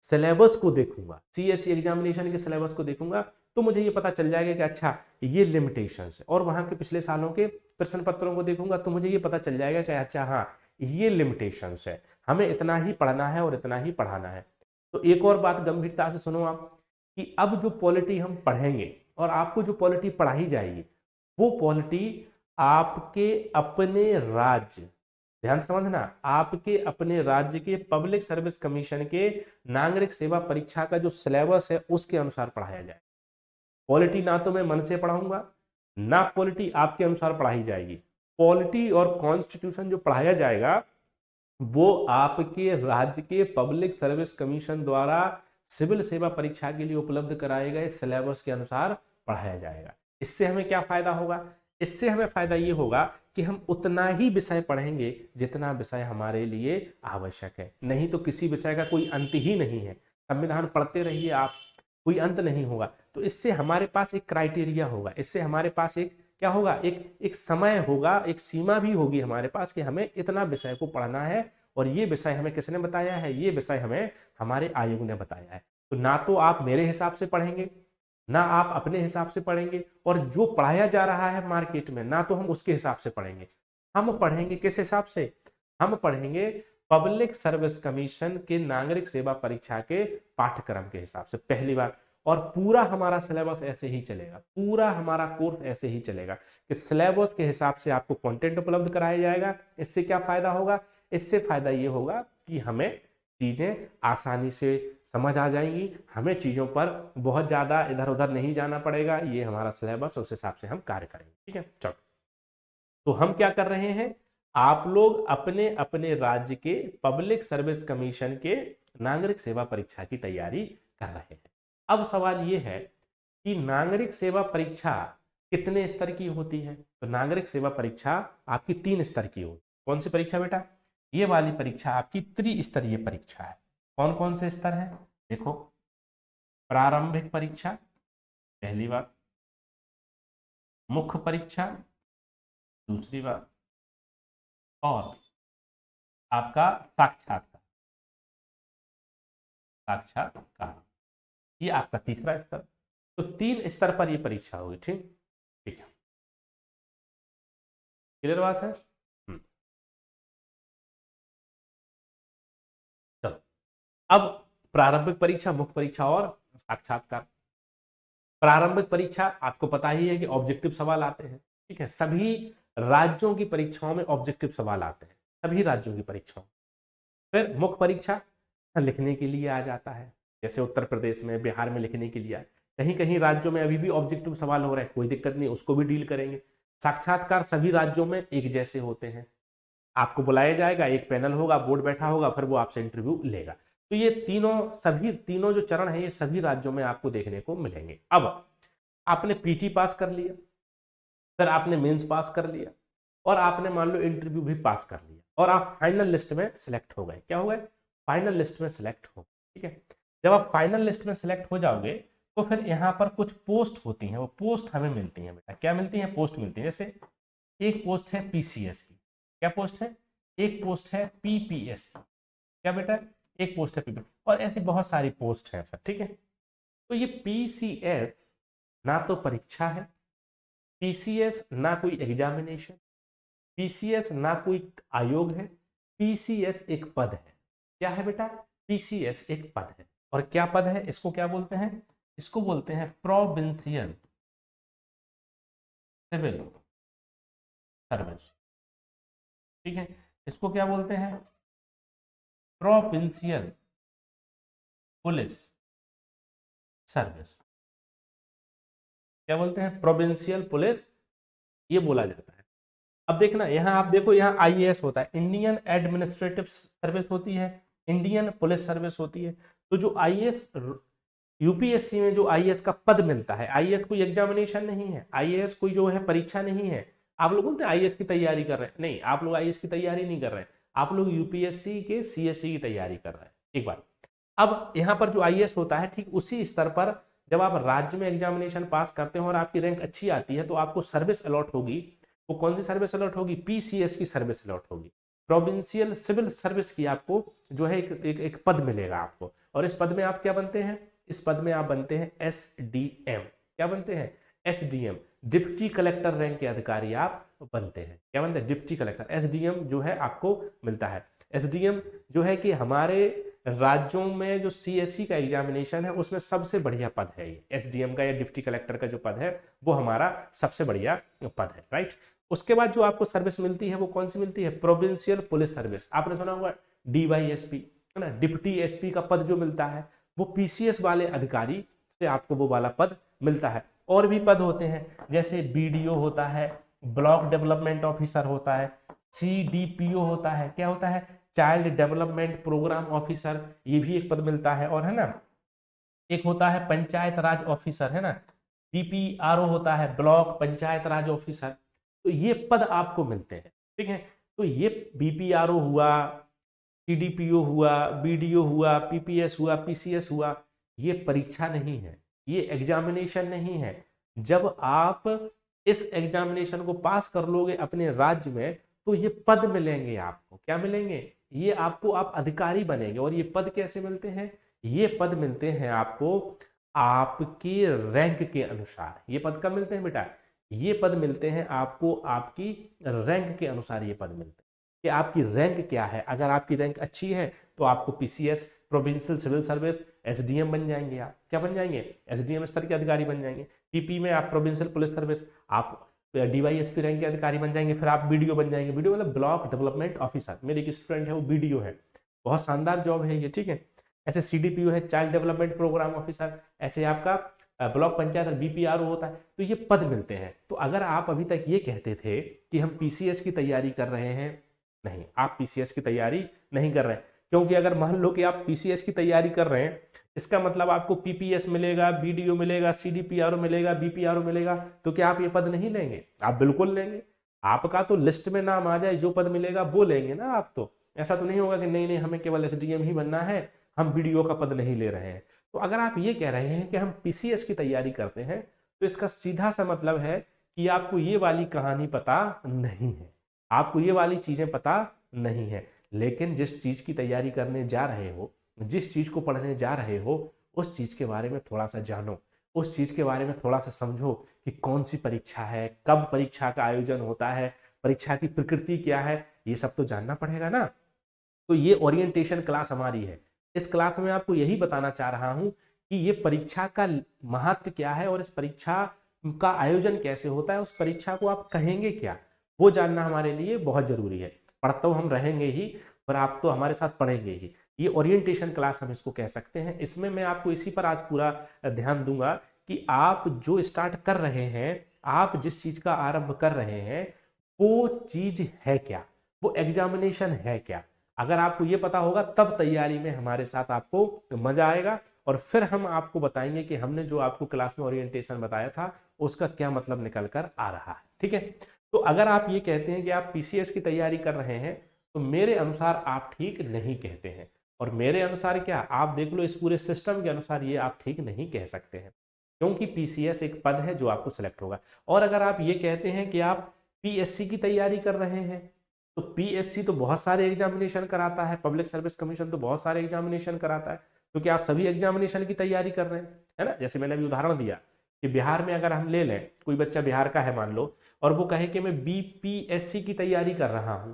सिलेबस को देखूंगा, सीएससी एग्जामिनेशन के सिलेबस को देखूंगा, तो मुझे ये पता चल जाएगा कि अच्छा ये लिमिटेशंस है। और वहां के पिछले सालों के प्रश्न पत्रों को देखूंगा तो मुझे ये पता चल जाएगा कि अच्छा हाँ ये लिमिटेशंस है, हमें इतना ही पढ़ना है और इतना ही पढ़ाना है। तो एक और बात गंभीरता से सुनो आप, कि अब जो पॉलिटी हम पढ़ेंगे और आपको जो पॉलिटी पढ़ाई जाएगी, वो पॉलिटी आपके अपने राज्य, ध्यान समझना, आपके अपने राज्य के पब्लिक सर्विस कमीशन के नागरिक सेवा परीक्षा का जो सिलेबस है उसके अनुसार पढ़ाया जाए। पॉलिटी ना तो मैं मन से पढ़ाऊंगा, ना पॉलिटी आपके अनुसार पढ़ाई जाएगी। पॉलिटी और कॉन्स्टिट्यूशन जो पढ़ाया जाएगा वो आपके राज्य के पब्लिक सर्विस कमीशन द्वारा सिविल सेवा परीक्षा के लिए उपलब्ध कराए गए सिलेबस के अनुसार पढ़ाया जाएगा। इससे हमें क्या फायदा होगा? इससे हमें फायदा ये होगा कि हम उतना ही विषय पढ़ेंगे जितना विषय हमारे लिए आवश्यक है। नहीं तो किसी विषय का कोई अंत ही नहीं है, संविधान पढ़ते रहिए आप, कोई अंत नहीं होगा। तो इससे हमारे पास एक क्राइटेरिया होगा, इससे हमारे पास एक क्या होगा, एक समय होगा, एक सीमा भी होगी हमारे पास कि हमें इतना विषय को पढ़ना है। और ये विषय हमें किसने बताया है? ये विषय हमें हमारे आयोग ने बताया है। तो ना तो आप मेरे हिसाब से पढ़ेंगे, ना आप अपने हिसाब से पढ़ेंगे, और जो पढ़ाया जा रहा है मार्केट में ना तो हम उसके हिसाब से पढ़ेंगे। हम पढ़ेंगे किस हिसाब से? हम पढ़ेंगे पब्लिक सर्विस कमीशन के नागरिक सेवा परीक्षा के पाठ्यक्रम के हिसाब से, पहली बार। और पूरा हमारा सिलेबस ऐसे ही चलेगा, पूरा हमारा कोर्स ऐसे ही चलेगा कि सिलेबस के हिसाब से आपको कंटेंट उपलब्ध कराया जाएगा। इससे क्या फायदा होगा? इससे फायदा ये होगा कि हमें चीजें आसानी से समझ आ जाएंगी, हमें चीजों पर बहुत ज्यादा इधर उधर नहीं जाना पड़ेगा। ये हमारा सिलेबस, उस हिसाब से हम कार्य करेंगे। ठीक है, चलो। तो हम क्या कर रहे हैं? आप लोग अपने अपने राज्य के पब्लिक सर्विस कमीशन के नागरिक सेवा परीक्षा की तैयारी कर रहे हैं। अब सवाल ये है कि नागरिक सेवा परीक्षा कितने स्तर की होती है? तो नागरिक सेवा परीक्षा आपकी 3 स्तर की होती है। कौन सी परीक्षा बेटा? ये वाली परीक्षा आपकी त्रिस्तरीय परीक्षा है। कौन कौन से स्तर है? देखो, प्रारंभिक परीक्षा पहली बार, मुख्य परीक्षा दूसरी बार, और आपका साक्षात्कार, ये आपका तीसरा स्तर। तो 3 स्तर पर ये परीक्षा होगी। ठीक ठीक है, क्लियर बात है? चलो, अब प्रारंभिक परीक्षा, मुख्य परीक्षा और साक्षात्कार। प्रारंभिक परीक्षा आपको पता ही है कि ऑब्जेक्टिव सवाल आते हैं। ठीक है, सभी राज्यों की परीक्षाओं में ऑब्जेक्टिव सवाल आते हैं, सभी राज्यों की परीक्षाओं। फिर मुख्य परीक्षा लिखने के लिए आ जाता है, जैसे उत्तर प्रदेश में, बिहार में लिखने के लिए। कहीं कहीं राज्यों में अभी भी ऑब्जेक्टिव सवाल हो रहे हैं, कोई दिक्कत नहीं, उसको भी डील करेंगे। साक्षात्कार सभी राज्यों में एक जैसे होते हैं, आपको बुलाया जाएगा, एक पैनल होगा, बोर्ड बैठा होगा, फिर वो आपसे इंटरव्यू लेगा। तो ये सभी तीनों जो चरण है ये सभी राज्यों में आपको देखने को मिलेंगे। अब आपने पीटी पास कर लिया, फिर आपने मेंस पास कर लिया, और आपने मान लो इंटरव्यू भी पास कर लिया, और आप फाइनल लिस्ट में सिलेक्ट हो गए। क्या हो गए? फाइनल लिस्ट में सिलेक्ट हो। ठीक है, जब आप फाइनल लिस्ट में सिलेक्ट हो जाओगे तो फिर यहाँ पर कुछ पोस्ट होती हैं, वो पोस्ट हमें मिलती हैं बेटा। क्या मिलती हैं? पोस्ट मिलती है। जैसे एक पोस्ट है पीसीएस की। क्या पोस्ट है? एक पोस्ट है पीपीएस की। क्या बेटा? एक पोस्ट है पीपीएस, और ऐसी बहुत सारी पोस्ट है फिर। ठीक है, तो ये पीसीएस ना तो परीक्षा है, पीसीएस ना कोई एग्जामिनेशन, पीसीएस ना कोई आयोग है, पीसीएस एक पद है। क्या है बेटा? पीसीएस एक पद है। और क्या पद है? इसको क्या बोलते हैं? इसको बोलते हैं प्रोविंशियल सिविल सर्विस। ठीक है, इसको क्या बोलते हैं? Provincial police service. क्या बोलते हैं? प्रोविंशियल पुलिस, ये बोला जाता है। अब देखना, यहाँ आप देखो, यहाँ आईएएस होता है, इंडियन एडमिनिस्ट्रेटिव सर्विस होती है, इंडियन पुलिस सर्विस होती है। तो जो आईएएस, यूपीएससी में जो आईएएस का पद मिलता है, आईएएस कोई एग्जामिनेशन नहीं है, आईएएस कोई जो है परीक्षा नहीं है। आप लोग बोलते हैं आईएएस की तैयारी कर रहे हैं, नहीं, आप लोग आईएएस की तैयारी नहीं कर रहे हैं, आप लोग यूपीएससी के सीएससी की तैयारी कर रहे हैं। एक बार अब यहाँ पर जो आईएएस होता है, ठीक उसी स्तर पर जब आप राज्य में एग्जामिनेशन पास करते हैं और आपकी रैंक अच्छी आती है तो आपको सर्विस अलॉट होगी। वो कौन सी सर्विस अलॉट होगी? पीसीएस की सर्विस अलॉट होगी, प्रोविंशियल सिविल सर्विस की आपको जो है एक पद मिलेगा आपको। और इस पद में आप क्या बनते हैं? इस पद में आप बनते हैं एसडीएम। क्या बनते हैं? एसडीएम, डिप्टी कलेक्टर रैंक के अधिकारी आप बनते हैं। क्या बनते हैं? Deputy collector. एसडीएम जो है आपको मिलता है। एसडीएम जो है कि हमारे राज्यों में जो सीएससी का एग्जामिनेशन है उसमें सबसे बढ़िया पद है ये। एसडीएम का या डिप्टी कलेक्टर का जो पद है वो हमारा सबसे बढ़िया पद है, राइट। उसके बाद जो आपको सर्विस मिलती है वो कौन सी मिलती है? Provincial police service. आपने सुना होगा डीवाईएसपी, है ना, डिप्टी एसपी का पद जो मिलता है वो पीसीएस वाले अधिकारी से आपको वो वाला पद मिलता है। और भी पद होते हैं, जैसे बीडीओ होता है, ब्लॉक डेवलपमेंट ऑफिसर होता है, सीडीपीओ होता है, क्या होता है? चाइल्ड डेवलपमेंट प्रोग्राम ऑफिसर, ये भी एक पद मिलता है। और है ना, एक होता है पंचायत राज ऑफिसर, है ना, बीपीआरओ होता है, ब्लॉक पंचायत राज ऑफिसर। तो ये पद आपको मिलते हैं, ठीक है। तो ये बीपीआरओ हुआ, सीडीपीओ हुआ, बीडीओ हुआ, पीपीएस हुआ, पीसीएस हुआ, ये परीक्षा नहीं है, ये एग्जामिनेशन नहीं है। जब आप इस एग्जामिनेशन को पास कर लोगे अपने राज्य में तो ये पद मिलेंगे आपको। क्या मिलेंगे? ये आपको, आप अधिकारी बनेंगे। और ये पद कैसे मिलते हैं? ये पद मिलते हैं आपको आपकी रैंक के अनुसार। ये पद कब मिलते हैं बेटा? ये पद मिलते हैं आपको आपकी रैंक के अनुसार। ये पद मिलते हैं कि आपकी रैंक क्या है। अगर आपकी रैंक अच्छी है तो आपको PCS, provincial civil service, SDM बन जाएंगे। आप क्या बन जाएंगे? एसडीएम स्तर के अधिकारी बन जाएंगे। पीपी में आप प्रोविंशियल पुलिस सर्विस, आप डीवाईएसपी रैंक के अधिकारी बन जाएंगे। फिर आप बीडीओ बन जाएंगे। बीडीओ मतलब ब्लॉक डेवलपमेंट ऑफिसर। मेरे एक स्टूडेंट है वो बीडीओ है, बहुत शानदार जॉब है ये, ठीक है। ऐसे सीडीपीओ है, चाइल्ड डेवलपमेंट प्रोग्राम ऑफिसर। ऐसे आपका ब्लॉक पंचायत बीपीआरओ होता है। तो ये पद मिलते हैं। तो अगर आप अभी तक ये कहते थे कि हम पीसीएस की तैयारी कर रहे हैं, नहीं, आप पीसीएस की तैयारी नहीं कर रहे हैं। क्योंकि अगर मान लो कि आप पीसीएस की तैयारी कर रहे हैं, इसका मतलब आपको पीपीएस मिलेगा, बीडीओ मिलेगा, सीडीपीआरओ मिलेगा, बीपीआरओ मिलेगा, तो क्या आप ये पद नहीं लेंगे? आप बिल्कुल लेंगे। आपका तो लिस्ट में नाम आ जाए, जो पद मिलेगा वो लेंगे ना आप। तो ऐसा तो नहीं होगा कि नहीं नहीं हमें केवल एसडीएम ही बनना है, हम बीडीओ का पद नहीं ले रहे हैं। तो अगर आप ये कह रहे हैं कि हम पीसीएस की तैयारी करते हैं तो इसका सीधा सा मतलब है कि आपको ये वाली कहानी पता नहीं है, आपको ये वाली चीजें पता नहीं है। लेकिन जिस चीज की तैयारी करने जा रहे हो, जिस चीज को पढ़ने जा रहे हो, उस चीज के बारे में थोड़ा सा जानो, उस चीज के बारे में थोड़ा सा समझो कि कौन सी परीक्षा है, कब परीक्षा का आयोजन होता है, परीक्षा की प्रकृति क्या है, ये सब तो जानना पड़ेगा ना। तो ये ओरिएंटेशन क्लास हमारी है। इस क्लास में आपको यही बताना चाह रहा हूं कि ये परीक्षा का महत्व क्या है और इस परीक्षा का आयोजन कैसे होता है, उस परीक्षा को आप कहेंगे क्या, वो जानना हमारे लिए बहुत जरूरी है। पढ़ तो हम रहेंगे ही और आप तो हमारे साथ पढ़ेंगे ही। ये ओरिएंटेशन क्लास हम इसको कह सकते हैं। इसमें मैं आपको इसी पर आज पूरा ध्यान दूंगा कि आप जो स्टार्ट कर रहे हैं, आप जिस चीज का आरंभ कर रहे हैं वो चीज है क्या, वो एग्जामिनेशन है क्या। अगर आपको ये पता होगा तब तैयारी में हमारे साथ आपको मजा आएगा। और फिर हम आपको बताएंगे कि हमने जो आपको क्लास में ओरिएंटेशन बताया था उसका क्या मतलब निकल कर आ रहा है, ठीक है। तो अगर आप ये कहते हैं कि आप पीसीएस की तैयारी कर रहे हैं तो मेरे अनुसार आप ठीक नहीं कहते हैं। और मेरे अनुसार क्या, आप देख लो, इस पूरे सिस्टम के अनुसार ये आप ठीक नहीं कह सकते हैं, क्योंकि पीसीएस एक पद है जो आपको सिलेक्ट होगा। और अगर आप ये कहते हैं कि आप पीएससी की तैयारी कर रहे हैं, तो पीएससी तो बहुत सारे एग्जामिनेशन कराता है, पब्लिक सर्विस कमीशन तो बहुत सारे एग्जामिनेशन कराता है। तो क्या आप सभी एग्जामिनेशन की तैयारी कर रहे हैं, है ना। जैसे मैंने अभी उदाहरण दिया कि बिहार में अगर हम ले लें, कोई बच्चा बिहार का है मान लो, और वो कहे कि मैं बीपीएससी की तैयारी कर रहा हूं,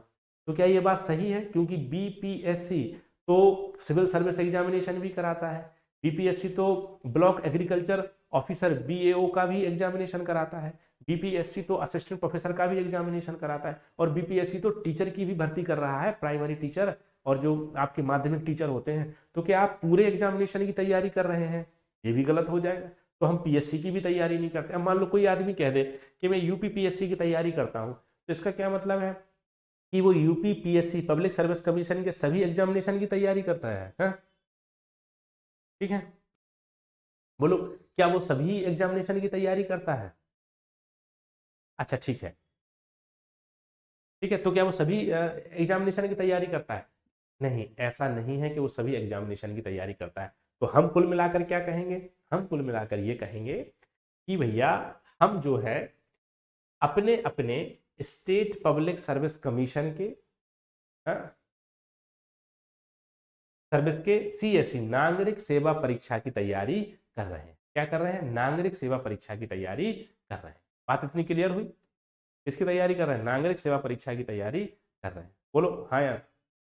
तो क्या ये बात सही है? क्योंकि बीपीएससी तो सिविल सर्विस एग्जामिनेशन भी कराता है, बीपीएससी तो ब्लॉक एग्रीकल्चर ऑफिसर बीएओ का भी एग्जामिनेशन कराता है, बीपीएससी तो असिस्टेंट प्रोफेसर का भी एग्जामिनेशन कराता है, और बीपीएससी तो टीचर की भी भर्ती कर रहा है, प्राइमरी टीचर और जो आपके माध्यमिक टीचर होते हैं। तो क्या आप पूरे एग्जामिनेशन की तैयारी कर रहे हैं? ये भी गलत हो जाएगा। तो हम पीएससी की भी तैयारी नहीं करते। अब मान लो कोई आदमी कह दे कि मैं यूपी पीएससी की तैयारी करता हूं, तो इसका क्या मतलब है कि वो UP PSC public service commission के सभी एग्जामिनेशन की तैयारी करता है, हाँ? ठीक है, बोलो, क्या वो सभी एग्जामिनेशन की तैयारी करता है? अच्छा ठीक है, ठीक है, तो क्या वो सभी एग्जामिनेशन की तैयारी करता है? नहीं, ऐसा नहीं है कि वो सभी एग्जामिनेशन की तैयारी करता है। तो हम कुल मिलाकर क्या कहेंगे, हम कुल मिलाकर ये कहेंगे कि भैया हम जो है अपने अपने स्टेट पब्लिक सर्विस कमीशन के सर्विस के सीएससी नागरिक सेवा परीक्षा की तैयारी कर रहे हैं। क्या कर रहे हैं? नागरिक सेवा परीक्षा की तैयारी कर रहे हैं। बात इतनी क्लियर हुई? किसकी तैयारी कर रहे हैं? नागरिक सेवा परीक्षा की तैयारी कर रहे हैं। बोलो हाँ यार,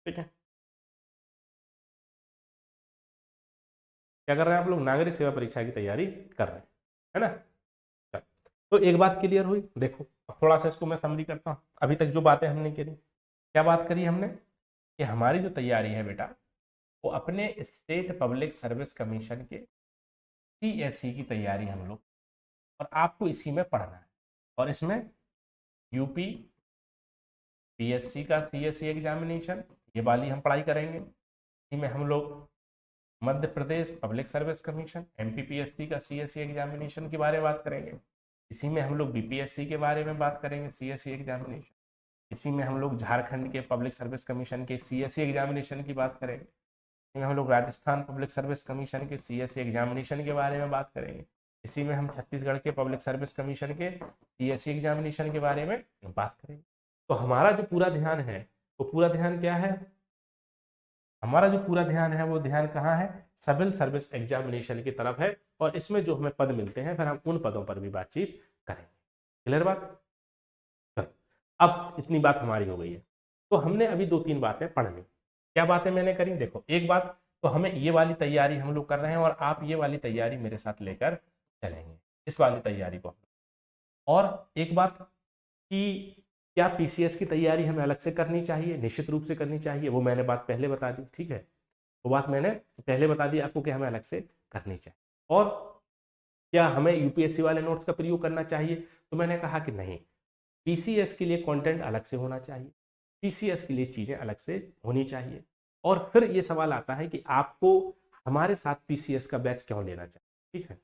ठीक है। क्या कर रहे हैं आप लोग? नागरिक सेवा परीक्षा की तैयारी कर रहे हैं, है ना। तो एक बात क्लियर हुई। देखो अब थोड़ा सा इसको मैं समरी करता हूँ। अभी तक जो बातें हमने करी, क्या बात करी हमने कि हमारी जो तैयारी है बेटा वो अपने स्टेट पब्लिक सर्विस कमीशन के सीएससी की तैयारी हम लोग, और आपको इसी में पढ़ना है। और इसमें यूपी पीएससी का सीएससी एग्जामिनेशन ये वाली हम पढ़ाई करेंगे। इसी में हम लोग Madhya Pradesh public service commission MPPSC का सीएससी एग्जामिनेशन के बारे में बात करेंगे। इसी में हम लोग बीपीएससी के बारे में बात करेंगे, सीएससी एग्जामिनेशन। इसी में हम लोग झारखंड के पब्लिक सर्विस कमीशन के सीएससी एग्जामिनेशन की बात करेंगे। इसी में हम लोग राजस्थान पब्लिक सर्विस कमीशन के सीएससी एग्जामिनेशन के बारे में बात करेंगे। इसी में हम छत्तीसगढ़ के पब्लिक सर्विस कमीशन के सीएससी एग्जामिनेशन के बारे में बात करेंगे। तो हमारा जो पूरा ध्यान है वो पूरा ध्यान क्या है? हमारा जो पूरा ध्यान है वो ध्यान कहाँ है? सिविल सर्विस एग्जामिनेशन की तरफ है। और इसमें जो हमें पद मिलते हैं फिर हम उन पदों पर भी बातचीत करेंगे। क्लियर बात? चलो अब इतनी बात हमारी हो गई है। तो हमने अभी 2-3 बातें पढ़ ली। क्या बातें मैंने करी? देखो एक बात तो हमें ये वाली तैयारी हम लोग कर रहे हैं और आप ये वाली तैयारी मेरे साथ लेकर चलेंगे, इस वाली तैयारी को। और एक बात कि क्या पीसीएस की तैयारी हमें अलग से करनी चाहिए? निश्चित रूप से करनी चाहिए। वो मैंने बात पहले बता दी, ठीक है। वो बात मैंने पहले बता दी आपको कि हमें अलग से करनी चाहिए। और क्या हमें यूपीएससी वाले नोट्स का प्रयोग करना चाहिए? तो मैंने कहा कि नहीं, पीसीएस के लिए कंटेंट अलग से होना चाहिए, पीसीएस के लिए चीज़ें अलग से होनी चाहिए। और फिर ये सवाल आता है कि आपको हमारे साथ पीसीएस का बैच क्यों लेना चाहिए, ठीक है।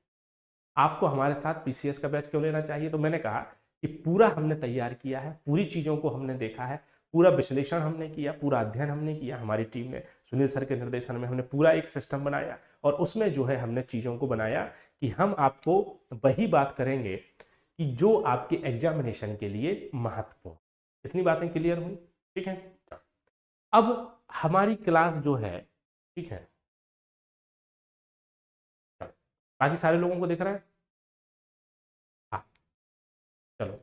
आपको हमारे साथ पीसीएस का बैच क्यों लेना चाहिए? तो मैंने कहा कि पूरा हमने तैयार किया है, पूरी चीज़ों को हमने देखा है, पूरा विश्लेषण हमने किया, पूरा अध्ययन हमने किया। हमारी टीम ने सुनील सर के निर्देशन में हमने पूरा एक सिस्टम बनाया और उसमें जो है हमने चीज़ों को बनाया कि हम आपको वही बात करेंगे कि जो आपके एग्जामिनेशन के लिए महत्वपूर्ण। इतनी बातें क्लियर हुई, ठीक है। अब हमारी क्लास जो है, ठीक है, बाकी सारे लोगों को दिख रहा है? हाँ चलो,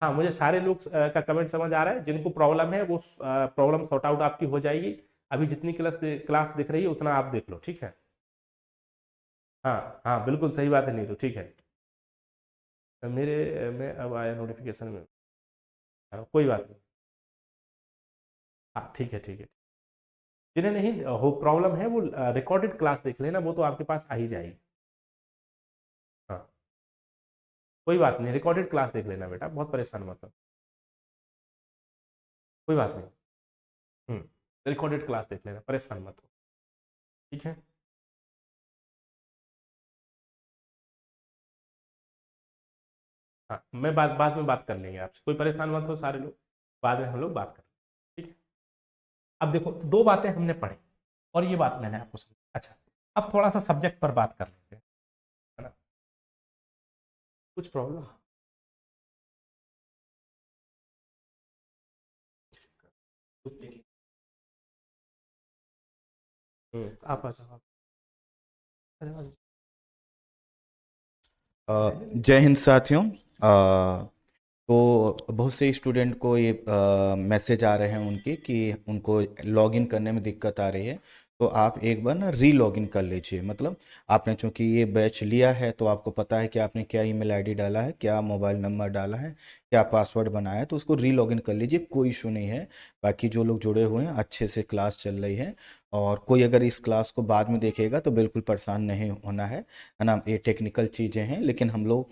हाँ मुझे सारे लोग का कमेंट समझ आ रहा है। जिनको प्रॉब्लम है वो प्रॉब्लम सॉर्ट आउट आपकी हो जाएगी। अभी जितनी क्लास दिख रही है उतना आप देख लो, ठीक है। हाँ हाँ बिल्कुल सही बात है नीतू, ठीक है। मेरे में अब आया नोटिफिकेशन में। हाँ, कोई बात नहीं। हाँ ठीक है, ठीक है। जिन्हें नहीं हो प्रॉब्लम है वो रिकॉर्डेड क्लास देख लेना, वो तो आपके पास आ ही जाएगी। हाँ कोई बात नहीं, रिकॉर्डेड क्लास देख लेना बेटा, बहुत परेशान मत हो। कोई बात नहीं। रिकॉर्डेड क्लास देख लेना, परेशान मत हो, ठीक है। हाँ मैं बाद में बात कर लेंगे आपसे, कोई परेशान मत हो सारे लोग, बाद में हम लोग बात कर लेंगे, ठीक है। अब देखो 2 बातें हमने पढ़ी और ये बात मैंने आपको समझा। अच्छा अब थोड़ा सा सब्जेक्ट पर बात कर लेते हैं, है ना। कुछ प्रॉब्लम? आप आ जाओ, आ जाओ। जय हिंद साथियों। तो बहुत से स्टूडेंट को ये मैसेज आ रहे हैं उनके कि उनको लॉगिन करने में दिक्कत आ रही है। तो आप एक बार ना री लॉगिन कर लीजिए। मतलब आपने चूंकि ये बैच लिया है तो आपको पता है कि आपने क्या ईमेल आईडी डाला है, क्या मोबाइल नंबर डाला है, क्या पासवर्ड बनाया है। तो उसको री लॉगिन कर लीजिए, कोई इशू नहीं है। बाकी जो लोग जुड़े हुए हैं अच्छे से क्लास चल रही है। और कोई अगर इस क्लास को बाद में देखेगा तो बिल्कुल परेशान नहीं होना है ना। ये टेक्निकल चीज़ें हैं लेकिन हम लोग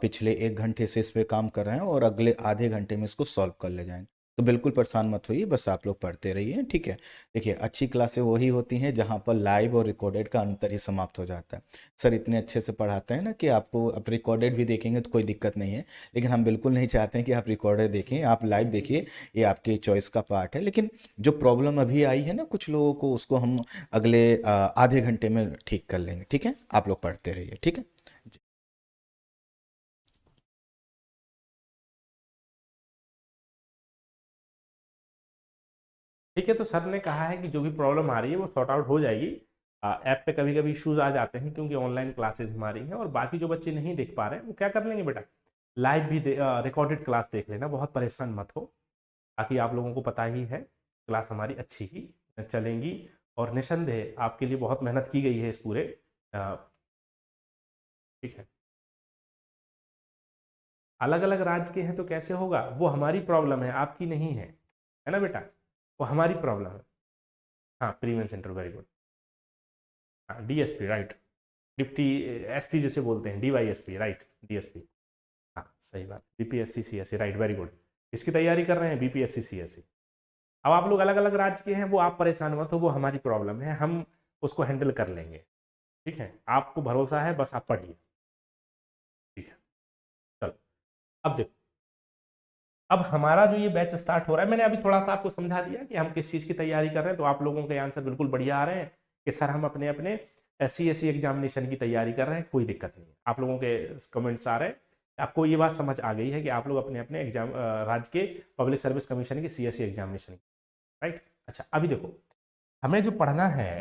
पिछले 1 घंटे से इस पे काम कर रहे हैं और अगले आधे घंटे में इसको सॉल्व कर ले जाएंगे। तो बिल्कुल परेशान मत होइए, बस आप लोग पढ़ते रहिए, ठीक है। देखिए, अच्छी क्लासें वही होती हैं जहाँ पर लाइव और रिकॉर्डेड का अंतर ही समाप्त हो जाता है। सर इतने अच्छे से पढ़ाते हैं ना कि आपको आप रिकॉर्डेड भी देखेंगे तो कोई दिक्कत नहीं है, लेकिन हम बिल्कुल नहीं चाहते हैं कि आप रिकॉर्डेड देखें, आप लाइव देखिए, ये आपके चॉइस का पार्ट है। लेकिन जो प्रॉब्लम अभी आई है ना कुछ लोगों को, उसको हम अगले आधे घंटे में ठीक कर लेंगे, ठीक है। आप लोग पढ़ते रहिए, ठीक है। ठीक है, तो सर ने कहा है कि जो भी प्रॉब्लम आ रही है वो सॉर्ट आउट हो जाएगी। ऐप पे कभी कभी इश्यूज आ जाते हैं क्योंकि ऑनलाइन क्लासेस हमारी हैं, और बाकी जो बच्चे नहीं देख पा रहे हैं वो क्या कर लेंगे बेटा, लाइव भी रिकॉर्डेड क्लास देख लेना, बहुत परेशान मत हो। बाकी आप लोगों को पता ही है क्लास हमारी अच्छी ही चलेंगी, और निसंदेह आपके लिए बहुत मेहनत की गई है इस पूरे अ, ठीक है। अलग अलग राज्य के हैं तो कैसे होगा, वो हमारी प्रॉब्लम है, आपकी नहीं है ना बेटा, वो हमारी प्रॉब्लम है। हाँ, प्रीमियम सेंटर, वेरी गुड। हाँ, डीएसपी राइट, डिप्टी एसपी जैसे बोलते हैं, डीवाईएसपी राइट, डीएसपी। हाँ सही बात, BPSC CSC right, very good. इसकी तैयारी कर रहे हैं बीपीएससी सीएससी। अब आप लोग अलग अलग राज्य के हैं, वो आप परेशान मत हो, वो हमारी प्रॉब्लम है, हम उसको हैंडल कर लेंगे, ठीक है। आपको भरोसा है, बस आप पढ़िए, ठीक है। चलो, अब देखो, अब हमारा जो ये बैच स्टार्ट हो रहा है, मैंने अभी थोड़ा सा आपको समझा दिया कि हम किस चीज़ की तैयारी कर रहे हैं, तो आप लोगों के आंसर बिल्कुल बढ़िया आ रहे हैं कि सर हम अपने अपने सीएससी एग्जामिनेशन की तैयारी कर रहे हैं, कोई दिक्कत नहीं। आप लोगों के कमेंट्स आ रहे हैं, आपको ये बात समझ आ गई है कि आप लोग अपने अपने एग्जाम राज्य के पब्लिक सर्विस कमीशन की सीएससी एग्जामिनेशन, राइट। अच्छा, अभी देखो, हमें जो पढ़ना है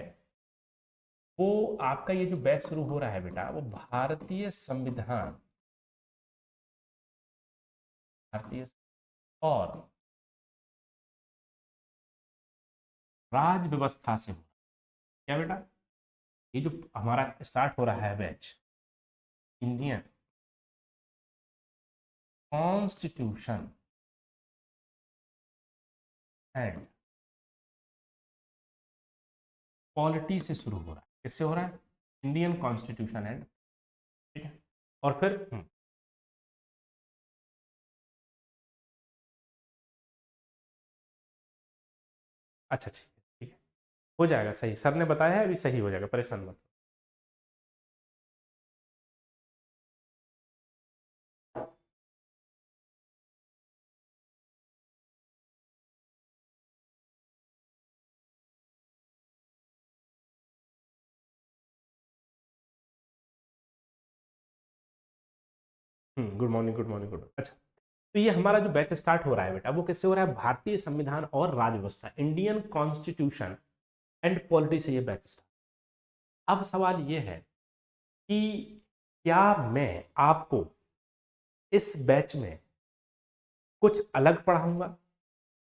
वो आपका ये जो बैच शुरू हो रहा है बेटा, वो भारतीय संविधान, भारतीय और राज व्यवस्था से हो, क्या बेटा, ये जो हमारा स्टार्ट हो रहा है batch, Indian constitution and polity से शुरू हो रहा है। किससे हो रहा है, इंडियन कॉन्स्टिट्यूशन एंड, ठीक है। और फिर अच्छा ठीक है, ठीक है, हो जाएगा सही, सर ने बताया है, अभी सही हो जाएगा, परेशान मत। Good morning, good morning, good. अच्छा, तो ये हमारा जो बैच स्टार्ट हो रहा है बेटा, वो किससे हो रहा है, भारतीय संविधान और राज्य व्यवस्था, इंडियन कॉन्स्टिट्यूशन एंड पॉलिटी से ये बैच स्टार्ट। अब सवाल ये है कि क्या मैं आपको इस बैच में कुछ अलग पढ़ाऊंगा,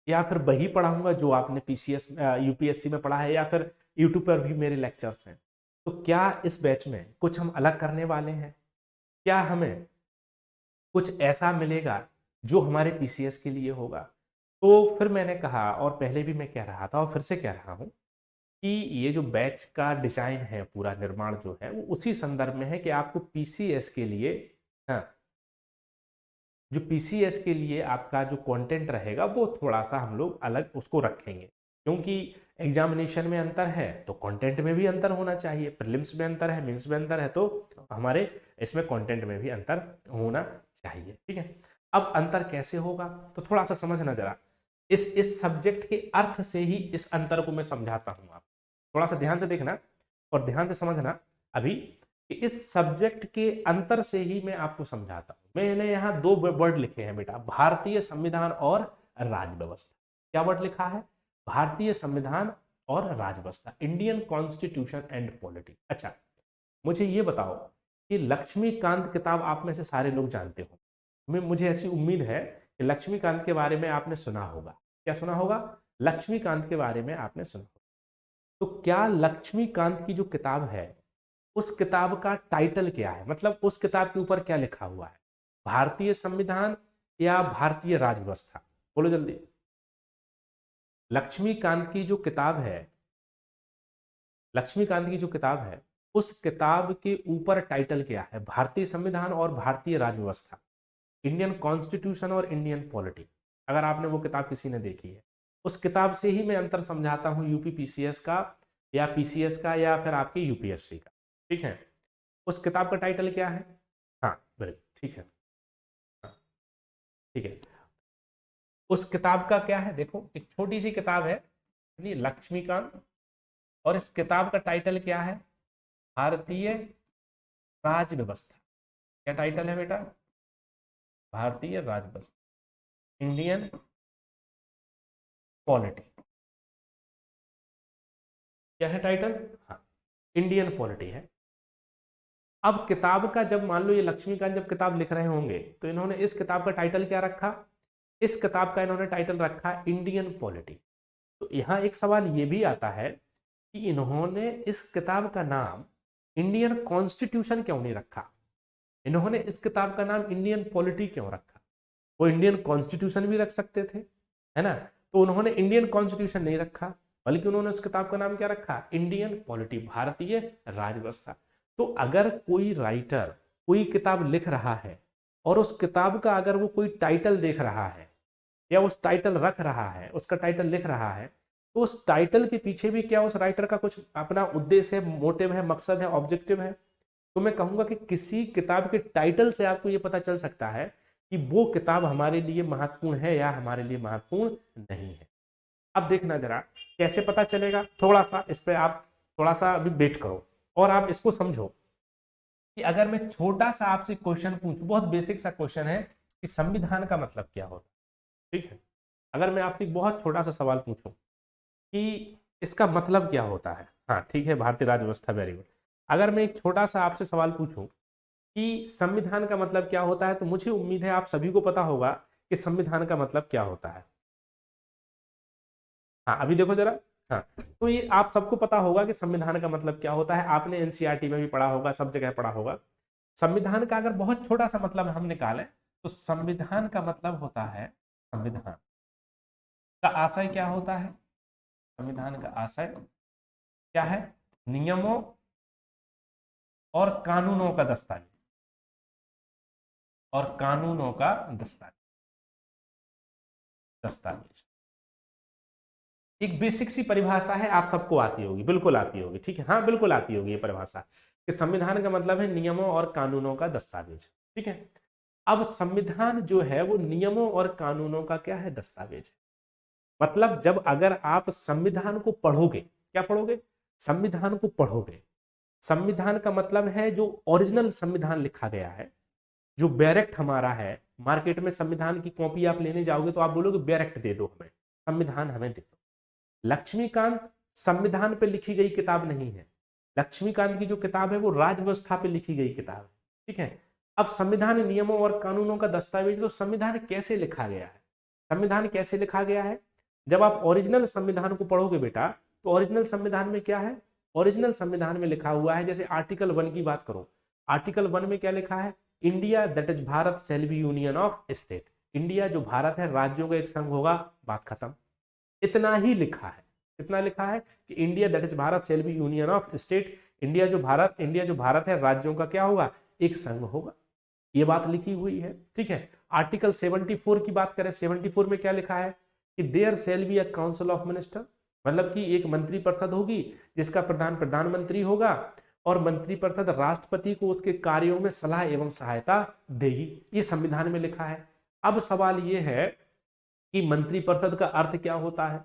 या फिर वही पढ़ाऊंगा जो आपने पीसीएस यूपीएससी में पढ़ा है, या फिर यूट्यूब पर भी मेरे लेक्चर्स हैं। तो क्या इस बैच में कुछ हम अलग करने वाले हैं, क्या हमें कुछ ऐसा मिलेगा जो हमारे पीसीएस के लिए होगा। तो फिर मैंने कहा, और पहले भी मैं कह रहा था और फिर से कह रहा हूं, कि ये जो बैच का डिजाइन है, पूरा निर्माण जो है, वो उसी संदर्भ में है कि आपको पीसीएस के लिए, हाँ, जो पीसीएस के लिए आपका जो कंटेंट रहेगा वो थोड़ा सा हम लोग अलग उसको रखेंगे, क्योंकि एग्जामिनेशन में अंतर है तो कंटेंट में भी अंतर होना चाहिए, प्रीलिम्स में अंतर है, मेंस में अंतर है, तो हमारे इसमें कंटेंट में भी अंतर होना चाहिए, ठीक है। अब अंतर कैसे होगा, तो थोड़ा सा समझना जरा, इस सब्जेक्ट के अर्थ से ही इस अंतर को मैं समझाता हूँ। आप थोड़ा सा ध्यान से देखना और ध्यान से समझना अभी, कि इस सब्जेक्ट के अंतर से ही मैं आपको समझाता हूं। मैंने यहाँ दो वर्ड लिखे हैं बेटा, भारतीय संविधान और राज्य व्यवस्था। क्या वर्ड लिखा है, भारतीय संविधान और राज्य व्यवस्था, इंडियन कॉन्स्टिट्यूशन एंड पॉलिटी। अच्छा, मुझे ये बताओ कि लक्ष्मीकांत किताब आप में से सारे लोग जानते हो, मुझे ऐसी उम्मीद है कि लक्ष्मीकांत के बारे में आपने सुना होगा। क्या सुना होगा, लक्ष्मीकांत के बारे में आपने सुना होगा। तो क्या लक्ष्मीकांत की जो किताब है, उस किताब का टाइटल क्या है, मतलब उस किताब के ऊपर क्या लिखा हुआ है, भारतीय संविधान या भारतीय राज्य व्यवस्था, बोलो जल्दी। लक्ष्मीकांत की जो किताब है, लक्ष्मीकांत की जो किताब है, उस किताब के ऊपर टाइटल क्या है, भारतीय संविधान और भारतीय राज्य व्यवस्था, इंडियन कॉन्स्टिट्यूशन और इंडियन पॉलिटी। अगर आपने वो किताब किसी ने देखी है, उस किताब से ही मैं अंतर समझाता हूँ यूपी पीसीएस का या पीसीएस का या फिर आपकी यूपीएससी का। ठीक है, उस किताब का टाइटल क्या है? हाँ बिल्कुल ठीक है, हाँ, ठीक है। उस किताब का क्या है, देखो एक छोटी सी किताब है लक्ष्मीकांत, और इस किताब का टाइटल क्या है? भारतीय राज व्यवस्था। क्या टाइटल है बेटा? भारतीय राज व्यवस्था, इंडियन पॉलिटी। क्या है टाइटल? हाँ, इंडियन पॉलिटी है। अब किताब का जब मान लो ये लक्ष्मीकांत जब किताब लिख रहे होंगे तो इन्होंने इस किताब का टाइटल क्या रखा? इस किताब का इन्होंने टाइटल रखा इंडियन पॉलिटी। तो यहाँ एक सवाल ये भी आता है कि इन्होंने इस किताब का नाम इंडियन कॉन्स्टिट्यूशन क्यों नहीं रखा? इन्होंने इस किताब का नाम इंडियन पॉलिटी क्यों रखा? वो इंडियन कॉन्स्टिट्यूशन भी रख सकते थे, है ना? तो उन्होंने इंडियन कॉन्स्टिट्यूशन नहीं रखा, बल्कि उन्होंने उस किताब का नाम क्या रखा? इंडियन पॉलिटी, भारतीय राजव्यवस्था। तो अगर कोई राइटर कोई किताब लिख रहा है और उस किताब का अगर वो कोई टाइटल देख रहा है या उस टाइटल रख रहा है, उसका टाइटल लिख रहा है, तो उस टाइटल के पीछे भी क्या उस राइटर का कुछ अपना उद्देश्य है, मोटिव है, मकसद है, ऑब्जेक्टिव है। तो मैं कहूंगा कि किसी किताब के टाइटल से आपको ये पता चल सकता है कि वो किताब हमारे लिए महत्वपूर्ण है या हमारे लिए महत्वपूर्ण नहीं है। अब देखना जरा कैसे पता चलेगा, थोड़ा सा इस पे आप थोड़ा सा अभी वेट करो और आप इसको समझो कि अगर मैं छोटा सा आपसे क्वेश्चन पूछूं, बहुत बेसिक सा क्वेश्चन है कि संविधान का मतलब क्या होता है। ठीक है, अगर मैं आपसे बहुत छोटा सा सवाल पूछूं कि इसका मतलब क्या होता है, हाँ ठीक है, भारतीय राज्य व्यवस्था, वेरी गुड। अगर मैं एक छोटा सा आपसे सवाल पूछूं कि संविधान का मतलब क्या होता है, तो मुझे उम्मीद है आप सभी को पता होगा कि संविधान का मतलब क्या होता है। हाँ अभी देखो जरा, हाँ तो ये आप सबको पता होगा कि संविधान का मतलब क्या होता है, आपने एनसीईआरटी में भी पढ़ा होगा, सब जगह पढ़ा होगा। संविधान का अगर बहुत छोटा सा मतलब हम निकालें तो संविधान का मतलब होता है, संविधान का आशय क्या होता है? संविधान का आशय क्या है? नियमों और कानूनों का दस्तावेज, और कानूनों का दस्तावेज। एक बेसिक सी परिभाषा है, आप सबको आती होगी, बिल्कुल आती होगी, ठीक है, हाँ बिल्कुल आती होगी ये परिभाषा कि संविधान का मतलब है नियमों और कानूनों का दस्तावेज। ठीक है, अब संविधान जो है वो नियमों और कानूनों का क्या है? दस्तावेज है। मतलब जब अगर आप संविधान को पढ़ोगे, क्या पढ़ोगे? संविधान को पढ़ोगे। संविधान का मतलब है जो ओरिजिनल संविधान लिखा गया है, जो बैरेक्ट हमारा है। मार्केट में संविधान की कॉपी आप लेने जाओगे तो आप बोलोगे बैरेक्ट दे दो हमें, संविधान हमें दे दो। लक्ष्मीकांत संविधान पे लिखी गई किताब नहीं है, लक्ष्मीकांत की जो किताब है वो राज व्यवस्था पे लिखी गई किताब है। ठीक है, अब संविधान नियमों और कानूनों का दस्तावेज, तो संविधान कैसे लिखा गया है? संविधान कैसे लिखा गया है? जब आप ओरिजिनल संविधान को पढ़ोगे बेटा, तो ओरिजिनल संविधान में क्या है? ओरिजिनल संविधान में लिखा हुआ है, जैसे आर्टिकल 1 की बात करो, आर्टिकल 1 में क्या लिखा है? India that is Bharat shall be union of state. India जो भारत है राज्यों का एक संघ होगा, बात खत्म। इतना ही लिखा है, इतना लिखा है कि India that is Bharat shall be union of state. India जो भारत है राज्यों का क्या होगा? एक संघ होगा। ये बात लिखी हुई है। ठीक है, आर्टिकल 74 की बात करें, 74 में क्या लिखा है कि there shall be a council of minister, मतलब कि एक मंत्री परिषद होगी जिसका प्रधान प्रधानमंत्री होगा, और मंत्री परिषद राष्ट्रपति को उसके कार्यों में सलाह एवं सहायता देगी। ये संविधान में लिखा है। अब सवाल ये है कि मंत्रिपरिषद का अर्थ क्या होता है,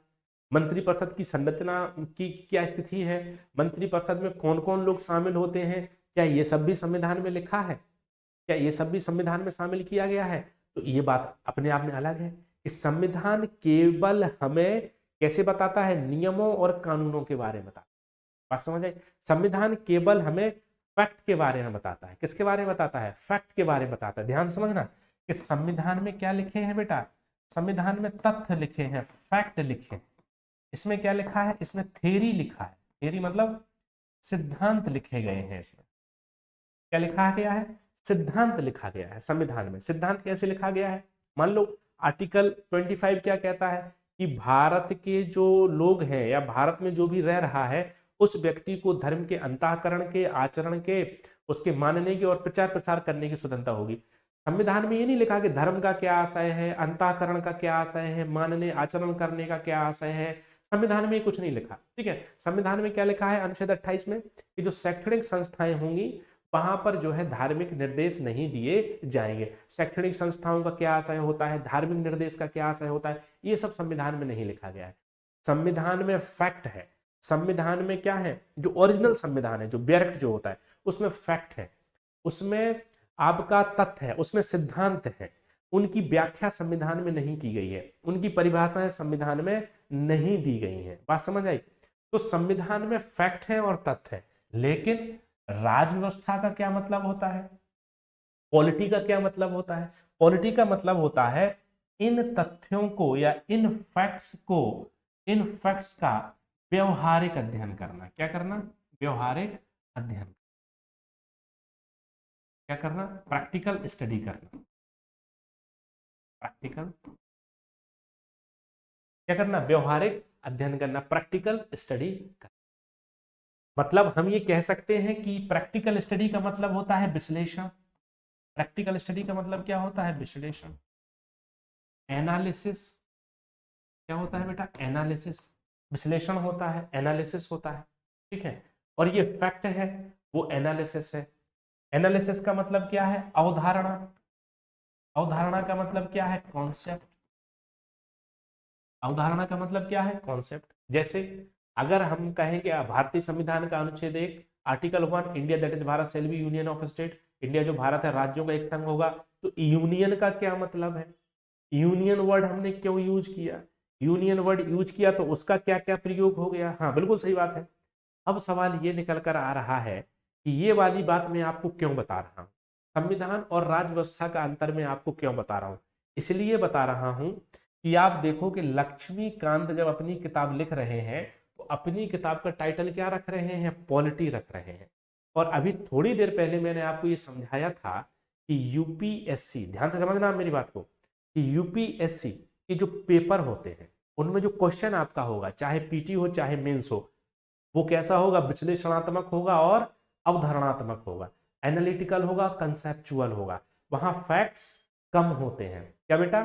मंत्रिपरिषद की संरचना की क्या स्थिति है, मंत्रिपरिषद में कौन कौन लोग शामिल होते हैं, क्या ये सब भी संविधान में लिखा है? क्या ये सब भी संविधान में शामिल किया गया है? तो ये बात अपने आप में अलग है कि संविधान केवल हमें कैसे बताता है? नियमों और कानूनों के बारे में बताता है। बात समझ आई? संविधान केवल हमें फैक्ट के बारे में बताता है। किसके बारे में बताता है? फैक्ट के बारे में बताता है। ध्यान से समझना कि संविधान में क्या लिखे हैं बेटा? संविधान में तथ्य लिखे हैं, फैक्ट लिखे हैं। इसमें क्या लिखा है? इसमें थ्योरी लिखा है। थ्योरी मतलब सिद्धांत लिखे गए हैं। इसमें क्या लिखा गया है? सिद्धांत लिखा गया है संविधान में। सिद्धांत कैसे लिखा गया है? मान लो आर्टिकल 25 क्या कहता है कि भारत के जो लोग हैं या भारत में जो भी रह रहा है उस व्यक्ति को धर्म के अंतःकरण के, आचरण के, उसके मानने की और प्रचार प्रसार करने की स्वतंत्रता होगी। संविधान में ये नहीं लिखा कि धर्म का क्या आशय है, अंतःकरण का क्या आशय है, मानने आचरण करने का क्या आशय है। संविधान में ये कुछ नहीं लिखा। ठीक है, संविधान में क्या लिखा है अनुच्छेद 28 में कि जो शैक्षणिक संस्थाएं होंगी वहां पर जो है धार्मिक निर्देश नहीं दिए जाएंगे। शैक्षणिक संस्थाओं का क्या आशय होता है, धार्मिक निर्देश का क्या आशय होता है, ये सब संविधान में नहीं लिखा गया है। संविधान में फैक्ट है। संविधान में क्या है, जो ओरिजिनल संविधान है, जो बैरक्ट जो होता है, उसमें फैक्ट है, उसमें आपका तथ्य है, उसमें सिद्धांत है। उनकी व्याख्या संविधान में नहीं की गई है, उनकी परिभाषाएं संविधान में नहीं दी गई हैं। बात समझ आई? तो संविधान में फैक्ट है और तथ्य है, लेकिन राज व्यवस्था का क्या मतलब होता है, पॉलिटी का क्या मतलब होता है? पॉलिटी का मतलब होता है इन तथ्यों को या इन फैक्ट्स का व्यवहारिक अध्ययन करना। क्या करना? व्यवहारिक अध्ययन। क्या करना? प्रैक्टिकल स्टडी करना। प्रैक्टिकल क्या करना? व्यवहारिक अध्ययन करना, प्रैक्टिकल स्टडी करना। मतलब हम ये कह सकते हैं कि प्रैक्टिकल स्टडी का मतलब होता है विश्लेषण। प्रैक्टिकल स्टडी का मतलब क्या होता है? विश्लेषण। एनालिसिस क्या होता है बेटा? एनालिसिस। विश्लेषण होता है, एनालिसिस होता है। ठीक है, और ये फैक्ट है, वो एनालिसिस है। एनालिसिस का मतलब क्या है? अवधारणा। अवधारणा का मतलब क्या है? कॉन्सेप्ट। अवधारणा का मतलब क्या है? कॉन्सेप्ट। जैसे अगर हम कहें कि भारतीय संविधान का अनुच्छेद 1 article 1, India that is Bharat shall be union of state, India जो भारत है राज्यों का एक संघ होगा, तो यूनियन का क्या मतलब है? यूनियन वर्ड हमने क्यों यूज किया? यूनियन वर्ड यूज किया तो उसका क्या क्या प्रयोग हो गया? हाँ बिल्कुल सही बात है। अब सवाल ये निकल कर आ रहा है कि ये वाली बात मैं आपको क्यों बता रहा हूं, संविधान और राज व्यवस्था का अंतर मैं आपको क्यों बता रहा हूं? इसलिए बता रहा हूं कि आप देखो कि लक्ष्मीकांत जब अपनी किताब लिख रहे हैं तो अपनी किताब का टाइटल क्या रख रहे हैं? पॉलिटी रख रहे हैं। और अभी थोड़ी देर पहले मैंने आपको ये समझाया था कि यूपीएससी, ध्यान से समझना आप मेरी बात को, कि यूपीएससी के जो पेपर होते हैं उनमें जो क्वेश्चन आपका होगा, चाहे पीटी हो चाहे मेंस हो, वो कैसा होगा? विश्लेषणात्मक होगा और अवधारणात्मक होगा, एनालिटिकल होगा, कंसेप्चुअल होगा। वहां फैक्ट्स कम होते हैं। क्या बेटा?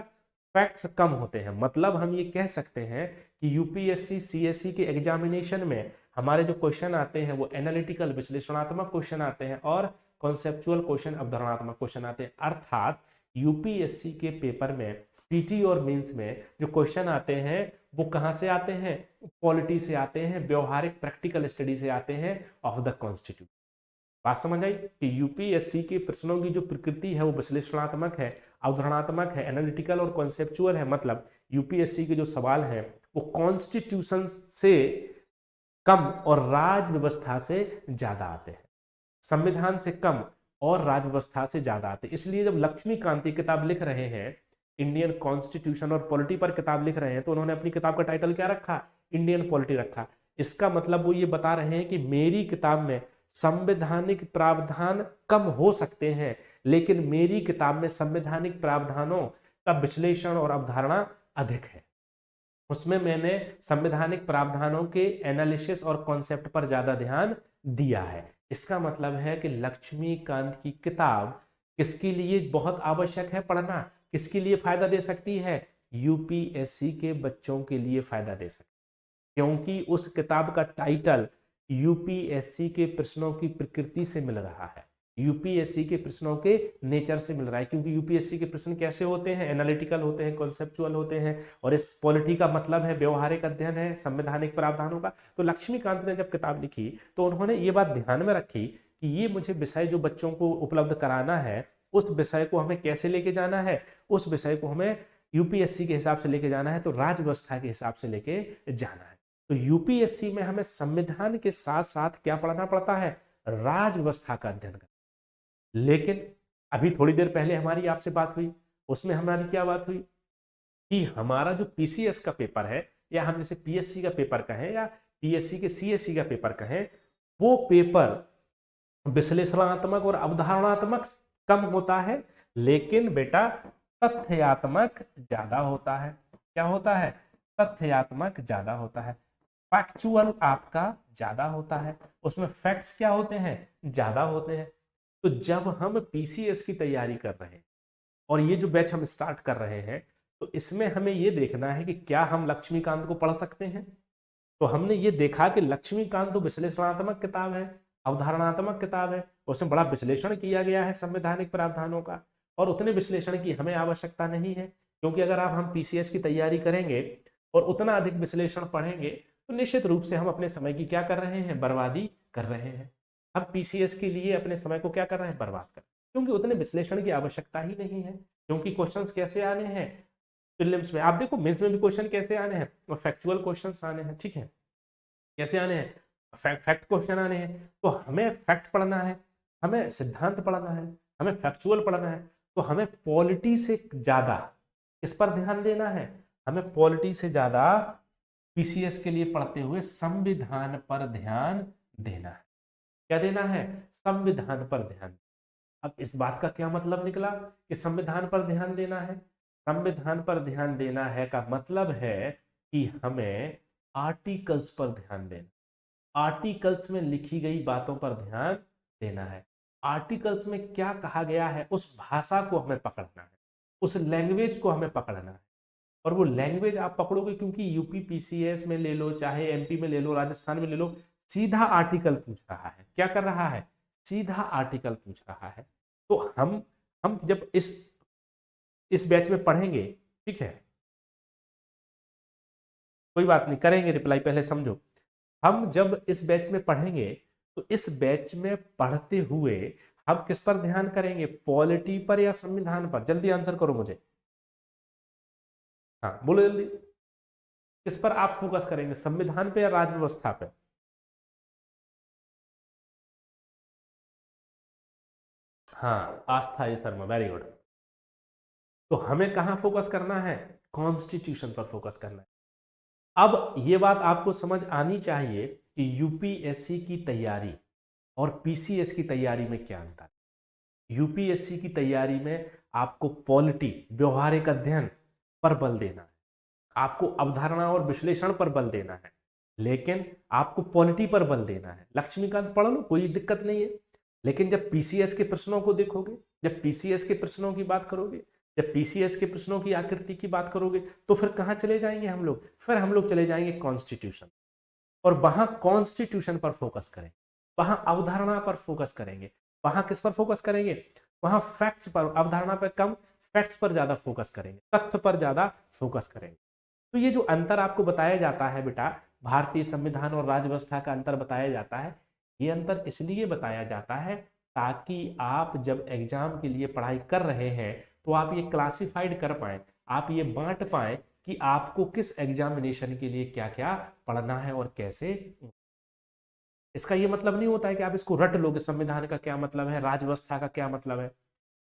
फैक्ट्स कम होते हैं। मतलब हम ये कह सकते हैं कि यूपीएससी सीएससी के एग्जामिनेशन में हमारे जो क्वेश्चन आते हैं वो एनालिटिकल विश्लेषणात्मक क्वेश्चन आते हैं और कॉन्सेप्चुअल क्वेश्चन अवधारणात्मक क्वेश्चन आते हैं। अर्थात यूपीएससी के पेपर में, पीटी और मेंस में जो क्वेश्चन आते हैं वो कहां से आते हैं? पॉलिटी से आते हैं, व्यवहारिक प्रैक्टिकल स्टडी से आते हैं ऑफ द कॉन्स्टिट्यूशन। बात समझ आई कि यूपीएससी के प्रश्नों की जो प्रकृति है वो विश्लेषणात्मक है, अवधारणात्मक है, एनालिटिकल और कॉन्सेप्चुअल है। मतलब यूपीएससी के जो सवाल हैं वो कॉन्स्टिट्यूशन से कम और राज व्यवस्था से ज्यादा आते हैं, संविधान से कम और राज व्यवस्था से ज्यादा आते हैं। इसलिए जब लक्ष्मीकांत की किताब लिख रहे हैं, इंडियन कॉन्स्टिट्यूशन और पॉलिटी पर किताब लिख रहे हैं, तो उन्होंने अपनी किताब का टाइटल क्या रखा? इंडियन पॉलिटी रखा। इसका मतलब वो ये बता रहे हैं कि मेरी किताब में संवैधानिक प्रावधान कम हो सकते हैं, लेकिन मेरी किताब में संवैधानिक प्रावधानों का विश्लेषण और अवधारणा अधिक है। उसमें मैंने संवैधानिक प्रावधानों के एनालिसिस और कॉन्सेप्ट पर ज्यादा ध्यान दिया है। इसका मतलब है कि लक्ष्मीकांत की किताब किसके लिए बहुत आवश्यक है पढ़ना, किसके लिए फायदा दे सकती है? यूपीएससी के बच्चों के लिए फायदा दे सकती है, क्योंकि उस किताब का टाइटल यूपीएससी के प्रश्नों की प्रकृति से मिल रहा है, यूपीएससी के प्रश्नों के नेचर से मिल रहा है। क्योंकि यूपीएससी के प्रश्न कैसे होते हैं? एनालिटिकल होते हैं, कॉन्सेप्चुअल होते हैं, और इस पॉलिटी का मतलब है व्यवहारिक अध्ययन है संवैधानिक प्रावधानों का। तो लक्ष्मीकांत ने जब किताब लिखी तो उन्होंने ये बात ध्यान में रखी कि ये मुझे विषय जो बच्चों को उपलब्ध कराना है, उस विषय को हमें कैसे लेके जाना है, उस विषय को हमें यूपीएससी के हिसाब से लेके जाना है, तो राज व्यवस्था के हिसाब से लेके जाना है। तो यूपीएससी में हमें संविधान के साथ साथ क्या पढ़ना पड़ता है? राज व्यवस्था का अध्ययन करना। लेकिन अभी थोड़ी देर पहले हमारी आपसे बात हुई, उसमें हमारी क्या बात हुई कि हमारा जो पीसीएस का पेपर है, या हम जैसे पीएससी का पेपर कहें या पीएससी के सीएससी का पेपर कहें, वो पेपर विश्लेषणात्मक और अवधारणात्मक कम होता है, लेकिन बेटा तथ्यात्मक ज्यादा होता है। क्या होता है? तथ्यात्मक ज्यादा होता है। फैक्चुअल आपका ज्यादा होता है, उसमें फैक्ट्स क्या होते हैं? ज्यादा होते हैं। तो जब हम पीसीएस की तैयारी कर रहे हैं, और ये जो बैच हम स्टार्ट कर रहे हैं तो इसमें हमें ये देखना है कि क्या हम लक्ष्मीकांत को पढ़ सकते हैं। तो हमने ये देखा कि लक्ष्मीकांत तो विश्लेषणात्मक किताब है, अवधारणात्मक किताब है, उसमें बड़ा विश्लेषण किया गया है संवैधानिक प्रावधानों का, और उतने विश्लेषण की हमें आवश्यकता नहीं है, क्योंकि अगर हम पीसीएस की तैयारी करेंगे और उतना अधिक विश्लेषण पढ़ेंगे तो निश्चित रूप से हम अपने समय की क्या कर रहे हैं, बर्बादी कर रहे हैं। हम पीसीएस के लिए अपने समय को क्या कर रहे हैं, बर्बाद कर, क्योंकि उतने विश्लेषण की आवश्यकता ही नहीं है। क्योंकि क्वेश्चंस कैसे आने हैं प्रीलिम्स में, आप देखो मेंस में भी क्वेश्चन कैसे आने हैं, और फैक्चुअल क्वेश्चंस आने हैं, ठीक है, कैसे आने हैं, फैक्ट क्वेश्चन आने हैं। तो हमें फैक्ट पढ़ना है, हमें सिद्धांत पढ़ना है, हमें फैक्चुअल पढ़ना है, तो हमें पॉलिटी से ज्यादा किस पर ध्यान देना है, हमें पॉलिटी से ज्यादा पीसीएस के लिए पढ़ते हुए संविधान पर ध्यान देना है। क्या देना है, संविधान पर ध्यान। अब इस बात का क्या मतलब निकला कि संविधान पर ध्यान देना है, संविधान पर ध्यान देना है का मतलब है कि हमें आर्टिकल्स पर ध्यान देना, आर्टिकल्स में लिखी गई बातों पर ध्यान देना है। आर्टिकल्स में क्या कहा गया है उस भाषा को हमें पकड़ना है, उस लैंग्वेज को हमें पकड़ना है। और वो लैंग्वेज आप पकड़ोगे, क्योंकि यूपी पीसीएस में ले लो, चाहे एमपी में ले लो, राजस्थान में ले लो, सीधा आर्टिकल पूछ रहा है। क्या कर रहा है, सीधा आर्टिकल पूछ रहा है। तो हम जब इस बैच में पढ़ेंगे, ठीक है, कोई बात नहीं, करेंगे रिप्लाई, पहले समझो। हम जब इस बैच में पढ़ेंगे तो इस बैच में पढ़ते हुए हम किस पर ध्यान करेंगे, पॉलिटी पर या संविधान पर? जल्दी आंसर करो मुझे, हाँ बोलो जल्दी, किस पर आप फोकस करेंगे, संविधान पे या राज व्यवस्था पे? हाँ, आस्था ये शर्मा, वेरी गुड। तो हमें कहां फोकस करना है, कॉन्स्टिट्यूशन पर फोकस करना है। अब ये बात आपको समझ आनी चाहिए कि यूपीएससी की तैयारी और पीसीएस की तैयारी में क्या अंतर है। यूपीएससी की तैयारी में आपको पॉलिटी, व्यवहारिक अध्ययन पर बल देना है, आपको अवधारणा और विश्लेषण पर बल देना है, लेकिन आपको पॉलिटी पर बल देना है। लक्ष्मीकांत पढ़ लो, कोई दिक्कत नहीं है, लेकिन जब पीसीएस के प्रश्नों को देखोगे, जब पीसीएस के प्रश्नों की बात करोगे, जब पीसीएस के प्रश्नों की आकृति की बात करोगे, तो फिर कहां चले जाएंगे हम लोग, फिर हम लोग चले जाएंगे कॉन्स्टिट्यूशन, और वहां कॉन्स्टिट्यूशन पर फोकस करें, वहां अवधारणा पर फोकस करेंगे। वहां किस पर फोकस करेंगे, वहां फैक्ट्स पर, अवधारणा पर कम, फैक्ट्स पर ज्यादा फोकस करेंगे, तथ्य पर ज्यादा फोकस करेंगे। तो ये जो अंतर आपको बताया जाता है बेटा, भारतीय संविधान और राज्य व्यवस्था का अंतर बताया जाता है, ये अंतर इसलिए बताया जाता है ताकि आप जब एग्जाम के लिए पढ़ाई कर रहे हैं तो आप ये क्लासिफाइड कर पाए, आप ये बांट पाए कि आपको किस एग्जामिनेशन के लिए क्या क्या पढ़ना है और कैसे। इसका ये मतलब नहीं होता है कि आप इसको रट लोगे, संविधान का क्या मतलब है, राज्य व्यवस्था का क्या मतलब है,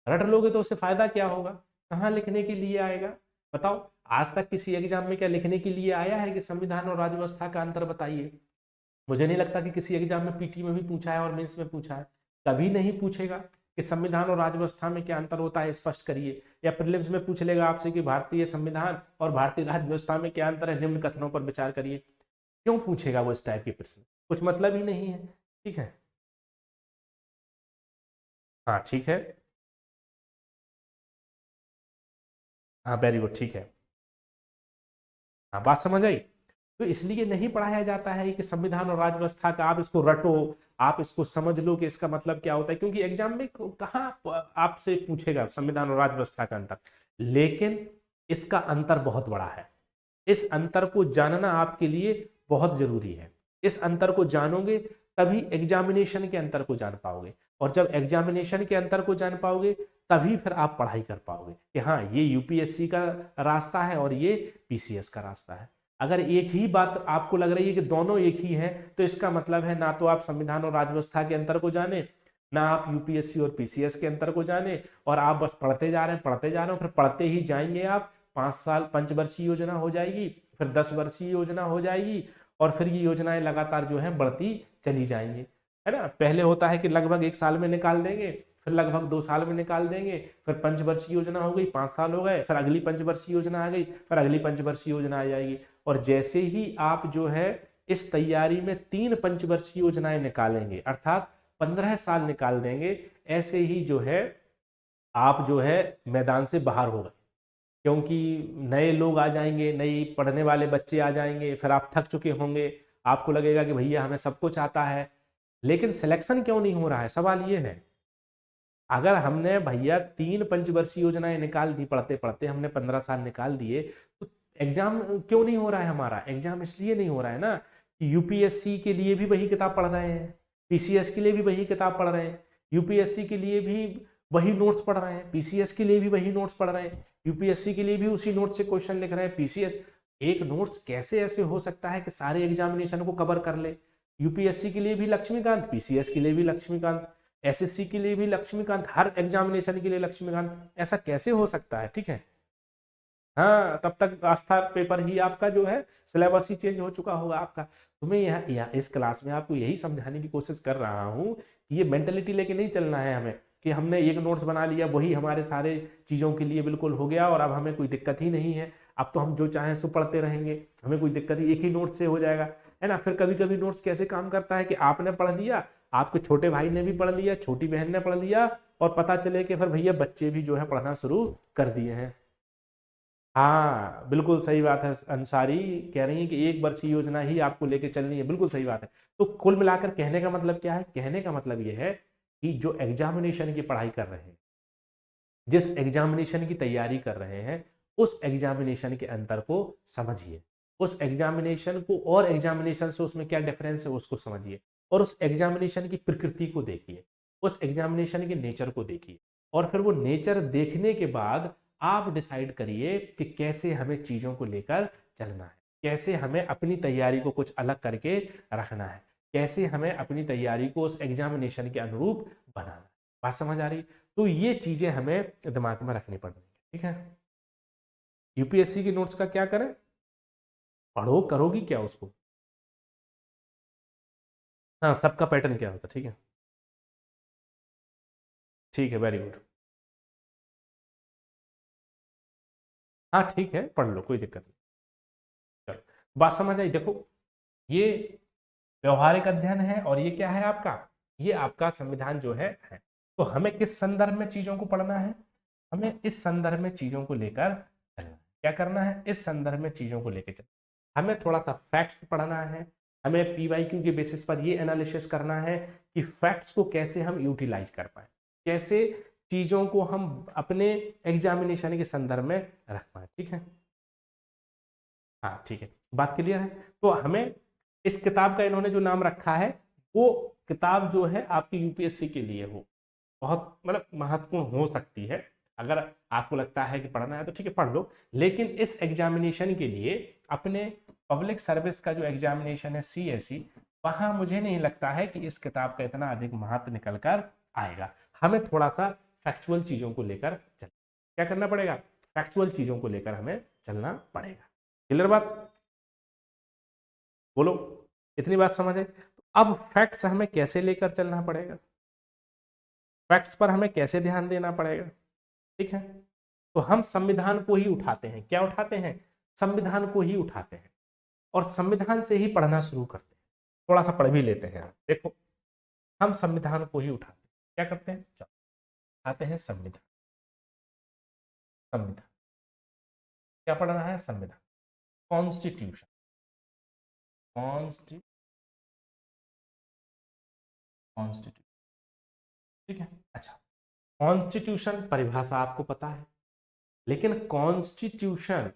रट लोगे तो उससे फायदा क्या होगा, कहाँ लिखने के लिए आएगा, बताओ। आज तक किसी एग्जाम में क्या लिखने के लिए आया है कि संविधान और राज्य व्यवस्था का अंतर बताइए? मुझे नहीं लगता कि किसी एग्जाम में पीटी में भी पूछा है और मेंस में पूछा है, कभी नहीं पूछेगा कि संविधान और राज्य व्यवस्था में क्या अंतर होता है, स्पष्ट करिए। या प्रीलिम्स में पूछ लेगा आपसे कि भारतीय संविधान और भारतीय राज्य व्यवस्था में क्या अंतर है, निम्न कथनों पर विचार करिए। क्यों पूछेगा वो इस टाइप के प्रश्न, कुछ मतलब ही नहीं है, ठीक है। हाँ ठीक है, हाँ वेरी गुड, ठीक है, हाँ बात समझ आई। तो इसलिए नहीं पढ़ाया जाता है कि संविधान और राज्य व्यवस्था का आप इसको रटो, आप इसको समझ लो कि इसका मतलब क्या होता है, क्योंकि एग्जाम में कहाँ आपसे पूछेगा संविधान और राज्य व्यवस्था का अंतर। लेकिन इसका अंतर बहुत बड़ा है, इस अंतर को जानना आपके लिए बहुत जरूरी है। इस अंतर को जानोगे तभी एग्जामिनेशन के अंतर को जान पाओगे, और जब एग्जामिनेशन के अंतर को जान पाओगे तभी फिर आप पढ़ाई कर पाओगे कि हाँ ये यूपीएससी का रास्ता है और ये पीसीएस का रास्ता है। अगर एक ही बात आपको लग रही है कि दोनों एक ही है, तो इसका मतलब है ना तो आप संविधान और राज्य व्यवस्था के अंतर को जाने, ना आप यूपीएससी और पीसीएस के अंतर को जाने, और आप बस पढ़ते जा रहे हैं, पढ़ते जा रहे हो, फिर पढ़ते ही जाएंगे आप। 5 साल पंचवर्षीय योजना हो जाएगी, फिर 10 वर्षीय योजना हो जाएगी, और फिर ये योजनाएं लगातार जो है बढ़ती चली जाएंगी, है ना। पहले होता है कि लगभग 1 साल में निकाल देंगे, फिर लगभग 2 साल में निकाल देंगे, फिर पंचवर्षीय योजना हो गई, 5 साल हो गए, फिर अगली पंचवर्षीय योजना आ गई, फिर अगली पंचवर्षीय योजना आ जाएगी। और जैसे ही आप जो है इस तैयारी में 3 पंचवर्षीय योजनाएं निकालेंगे, अर्थात 15 साल निकाल देंगे, ऐसे ही जो है आप जो है मैदान से बाहर हो गए, क्योंकि नए लोग आ जाएंगे, नई पढ़ने वाले बच्चे आ जाएंगे, फिर आप थक चुके होंगे, आपको लगेगा कि भैया हमें सब कुछ आता है, लेकिन सिलेक्शन क्यों नहीं हो रहा है? सवाल ये है। अगर हमने भैया 3 पंचवर्षीय योजनाएं निकाल दी, पढ़ते पढ़ते हमने 15 साल निकाल दिए, तो एग्जाम क्यों नहीं हो रहा है हमारा? एग्जाम इसलिए नहीं हो रहा है ना कि यूपीएससी के लिए भी वही किताब पढ़ रहे हैं, पीसीएस के लिए भी वही किताब पढ़ रहे हैं, यूपीएससी के लिए भी वही नोट्स पढ़ रहे हैं, पीसीएस के लिए भी वही नोट्स पढ़ रहे हैं, यूपीएससी के लिए भी उसी नोट से क्वेश्चन लिख रहे हैं, पीसीएस। एक नोट्स कैसे ऐसे हो सकता है कि सारे एग्जामिनेशन को कवर कर ले? यूपीएससी के लिए भी लक्ष्मीकांत, पीसीएस के लिए भी लक्ष्मीकांत, एसएससी के लिए भी लक्ष्मीकांत, हर एग्जामिनेशन के लिए लक्ष्मीकांत, ऐसा कैसे हो सकता है? ठीक है, हाँ, तब तक आस्था पेपर ही आपका जो है सिलेबस ही चेंज हो चुका होगा आपका। तो मैं यह इस क्लास में आपको यही समझाने की कोशिश कर रहा हूँ कि ये मेंटेलिटी लेके नहीं चलना है हमें कि हमने एक नोट्स बना लिया, वही हमारे सारे चीज़ों के लिए बिल्कुल हो गया और अब हमें कोई दिक्कत ही नहीं है, अब तो हम जो चाहें सो पढ़ते रहेंगे, हमें कोई दिक्कत ही, एक ही नोट से हो जाएगा, है ना। फिर कभी कभी नोट्स कैसे काम करता है कि आपने पढ़ लिया, आपके छोटे भाई ने भी पढ़ लिया, छोटी बहन ने पढ़ लिया, और पता चले कि फिर भैया बच्चे भी जो है पढ़ना शुरू कर दिए हैं। हाँ, बिल्कुल सही बात है, अंसारी कह रही है कि एक वर्षीय योजना ही आपको लेके चलनी है, बिल्कुल सही बात है। तो कुल मिलाकर कहने का मतलब क्या है? कहने का मतलब ये है कि जो एग्जामिनेशन की पढ़ाई कर रहे हैं, जिस एग्जामिनेशन की तैयारी कर रहे हैं, उस एग्जामिनेशन के अंतर को समझिए, उस एग्जामिनेशन को और एग्जामिनेशन से उसमें क्या डिफरेंस है उसको समझिए, और उस एग्जामिनेशन की प्रकृति को देखिए, उस एग्जामिनेशन के नेचर को देखिए, और फिर वो नेचर देखने के बाद आप डिसाइड करिए कि कैसे हमें चीजों को लेकर चलना है, कैसे हमें अपनी तैयारी को कुछ अलग करके रखना है, कैसे हमें अपनी तैयारी को उस एग्जामिनेशन के अनुरूप बनाना है। बात समझ आ रही? तो ये चीजें हमें दिमाग में रखनी पड़ेंगी, ठीक है। यूपीएससी की नोट्स का क्या करें? पढ़ो, करोगी क्या उसको? हाँ, सबका पैटर्न क्या होता है, ठीक है, ठीक है, वेरी गुड। हाँ ठीक है, पढ़ लो, कोई दिक्कत नहीं। चलो, बात समझ आई? देखो, ये व्यवहारिक अध्ययन है और ये क्या है आपका? ये आपका संविधान जो है। तो हमें किस संदर्भ में चीजों को पढ़ना है? हमें इस संदर्भ में चीजों को लेकर चलना है। क्या करना है? इस संदर्भ में चीजों को लेकर चलना। हमें थोड़ा सा फैक्ट्स पढ़ना है, हमें पीवाईक्यू के बेसिस पर ये एनालिसिस करना है कि फैक्ट्स को कैसे हम यूटिलाइज कर पाए, कैसे चीजों को हम अपने एग्जामिनेशन के संदर्भ में रख पाए, ठीक है। हाँ ठीक है, बात क्लियर है। तो हमें इस किताब का इन्होंने जो नाम रखा है, वो किताब जो है आपकी यूपीएससी के लिए हो बहुत मतलब महत्वपूर्ण हो सकती है। अगर आपको लगता है कि पढ़ना है तो ठीक है, पढ़ लो, लेकिन इस एग्जामिनेशन के लिए अपने पब्लिक सर्विस का जो एग्जामिनेशन है सीएसई, वहां मुझे नहीं लगता है कि इस किताब का इतना अधिक महत्व निकल कर आएगा। हमें थोड़ा सा फैक्चुअल चीजों को लेकर चल, क्या करना पड़ेगा? फैक्चुअल चीजों को लेकर हमें चलना पड़ेगा। क्लियर बात? बोलो, इतनी बात समझ है? तो अब फैक्ट्स हमें कैसे लेकर चलना पड़ेगा, फैक्ट्स पर हमें कैसे ध्यान देना पड़ेगा, ठीक है। तो हम संविधान को ही उठाते हैं, क्या उठाते हैं? संविधान को ही उठाते हैं, और संविधान से ही पढ़ना शुरू करते हैं। थोड़ा सा पढ़ भी लेते हैं, देखो, हम संविधान को ही उठाते हैं, क्या करते हैं? चलो, उठाते हैं संविधान। संविधान क्या पढ़ रहा है? संविधान, कॉन्स्टिट्यूशन, कॉन्स्टिट्यूशन, कॉन्स्टिट्यूशन, ठीक है। अच्छा, कॉन्स्टिट्यूशन परिभाषा आपको पता है, लेकिन कॉन्स्टिट्यूशन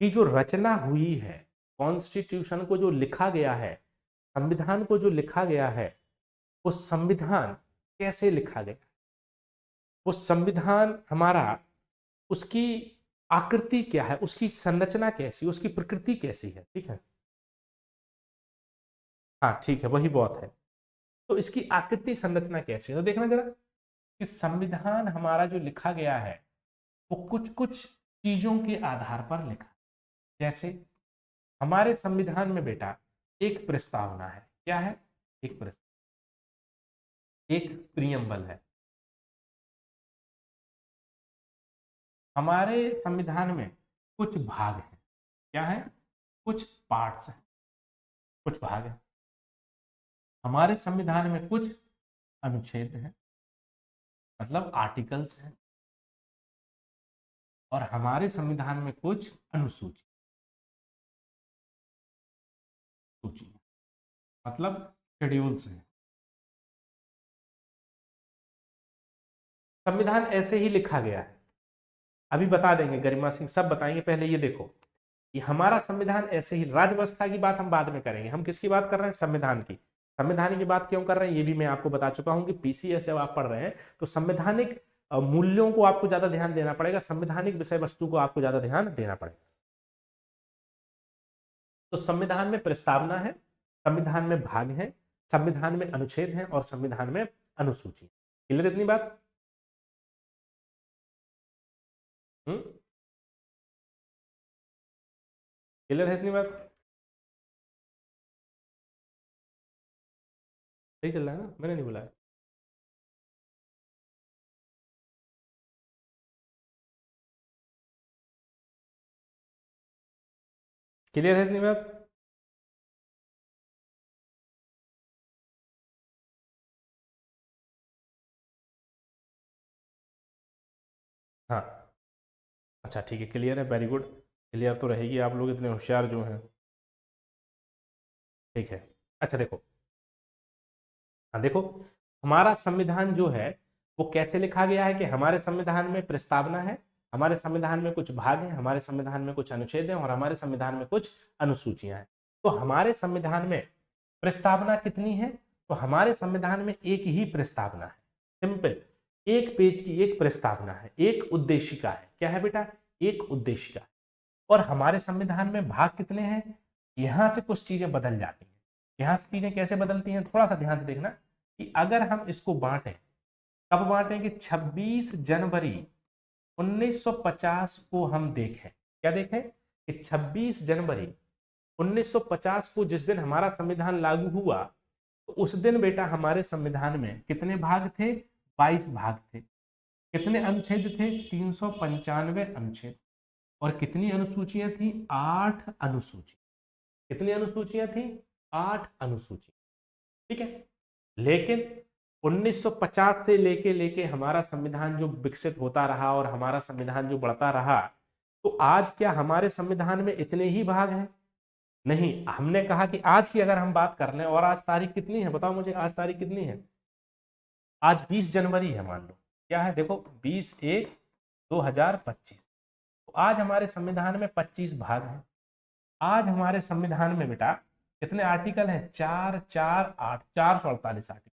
की जो रचना हुई है, कॉन्स्टिट्यूशन को जो लिखा गया है, संविधान को जो लिखा गया है, वो संविधान कैसे लिखा गया, वो संविधान हमारा, उसकी आकृति क्या है, उसकी संरचना कैसी, उसकी प्रकृति कैसी है, ठीक है। हाँ ठीक है, वही बहुत है। तो इसकी आकृति संरचना कैसी है, तो देखना जरा कि संविधान हमारा जो लिखा गया है वो कुछ कुछ चीजों के आधार पर लिखा। जैसे हमारे संविधान में बेटा एक प्रस्तावना है, क्या है? एक प्रस्तावना, एक प्रियम्बल है। हमारे संविधान में कुछ भाग हैं, क्या है? कुछ पार्ट्स हैं, कुछ भाग हैं। हमारे संविधान में कुछ अनुच्छेद हैं, मतलब आर्टिकल्स हैं, और हमारे संविधान में कुछ अनुसूची सूची मतलब शेड्यूल्स हैं। संविधान ऐसे ही लिखा गया है, अभी बता देंगे, गरिमा सिंह सब बताएंगे। पहले ये देखो, ये हमारा संविधान ऐसे ही, राज्य व्यवस्था की बात हम बाद में करेंगे, हम किसकी बात कर रहे हैं, संविधान की। संवैधानिक की बात क्यों कर रहे हैं ये भी मैं आपको बता चुका हूं कि पीसीएस जब आप पढ़ रहे हैं तो संवैधानिक मूल्यों को आपको ज्यादा ध्यान देना पड़ेगा, संवैधानिक विषय वस्तु को आपको ज्यादा ध्यान देना पड़ेगा। तो संविधान में प्रस्तावना है, संविधान में भाग है, संविधान में अनुच्छेद है और संविधान में अनुसूची। क्लियर इतनी बात? क्लियर है इतनी बात? सही चल रहा है ना, मैंने नहीं बुलाया। क्लियर है इतनी बात? हाँ, अच्छा ठीक है, क्लियर है, वेरी गुड। क्लियर तो रहेगी, आप लोग इतने होशियार जो हैं। ठीक है, अच्छा देखो, हाँ देखो, हमारा संविधान जो है वो कैसे लिखा गया है कि हमारे संविधान में प्रस्तावना है, हमारे संविधान में कुछ भाग हैं, हमारे संविधान में कुछ अनुच्छेद हैं और हमारे संविधान में कुछ अनुसूचियां हैं। तो हमारे संविधान में प्रस्तावना कितनी है? तो हमारे संविधान में एक ही प्रस्तावना है, सिंपल, एक पेज की एक प्रस्तावना है, एक उद्देशिका है। क्या है बेटा? एक उद्देशिका। और हमारे संविधान में भाग कितने हैं? यहां से कुछ चीजें बदल जाती हैं। यहां से चीजें कैसे बदलती हैं थोड़ा सा ध्यान से देखना, कि अगर हम इसको बांटें, कब बांटें कि 26 जनवरी 1950 को हम देखें, क्या देखें कि 26 जनवरी 1950 को जिस दिन हमारा संविधान लागू हुआ, तो उस दिन बेटा हमारे संविधान में कितने भाग थे? 22 भाग थे। कितने अनुच्छेद थे? 395 अनुच्छेद। और कितनी अनुसूचियां थी? 8 अनुसूची। कितनी अनुसूचियां थी? 8 अनुसूची। ठीक है, लेकिन 1950 से लेके लेके हमारा संविधान जो विकसित होता रहा और हमारा संविधान जो बढ़ता रहा, तो आज क्या हमारे संविधान में इतने ही भाग हैं? नहीं, हमने कहा कि आज की अगर हम बात कर लें, और आज तारीख कितनी है बताओ मुझे, आज तारीख कितनी है? आज 20 जनवरी है, मान लो। क्या है देखो, 20/1/2025। तो आज हमारे संविधान में 25 भाग हैं। आज हमारे संविधान में बेटा कितने आर्टिकल हैं? 4 4 8, 448 आर्टिकल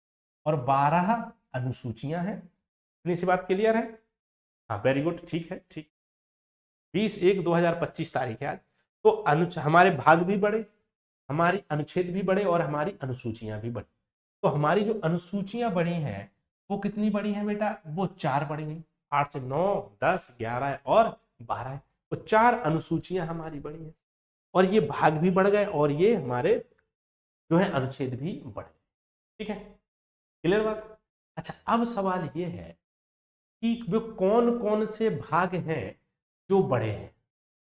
और 12 अनुसूचियां हैं। इतनी सी बात क्लियर है? हाँ वेरी गुड, ठीक है, ठीक। 20/1/2025 तारीख है आज। तो हमारे भाग भी बढ़े, हमारी अनुच्छेद भी बढ़े और हमारी अनुसूचियां भी बढ़ी। तो हमारी जो अनुसूचियां बढ़ी हैं वो कितनी बढ़ी हैं बेटा? वो 4 बढ़ गई। 8 से 9, 10, 11 और 12 है। तो 4 अनुसूचियां हमारी बढ़ी हैं और ये भाग भी बढ़ गए और ये हमारे जो है अनुच्छेद भी बढ़ गए। ठीक है, क्लियर बात? अच्छा, अब सवाल ये है कि वो कौन कौन से भाग हैं जो बड़े हैं।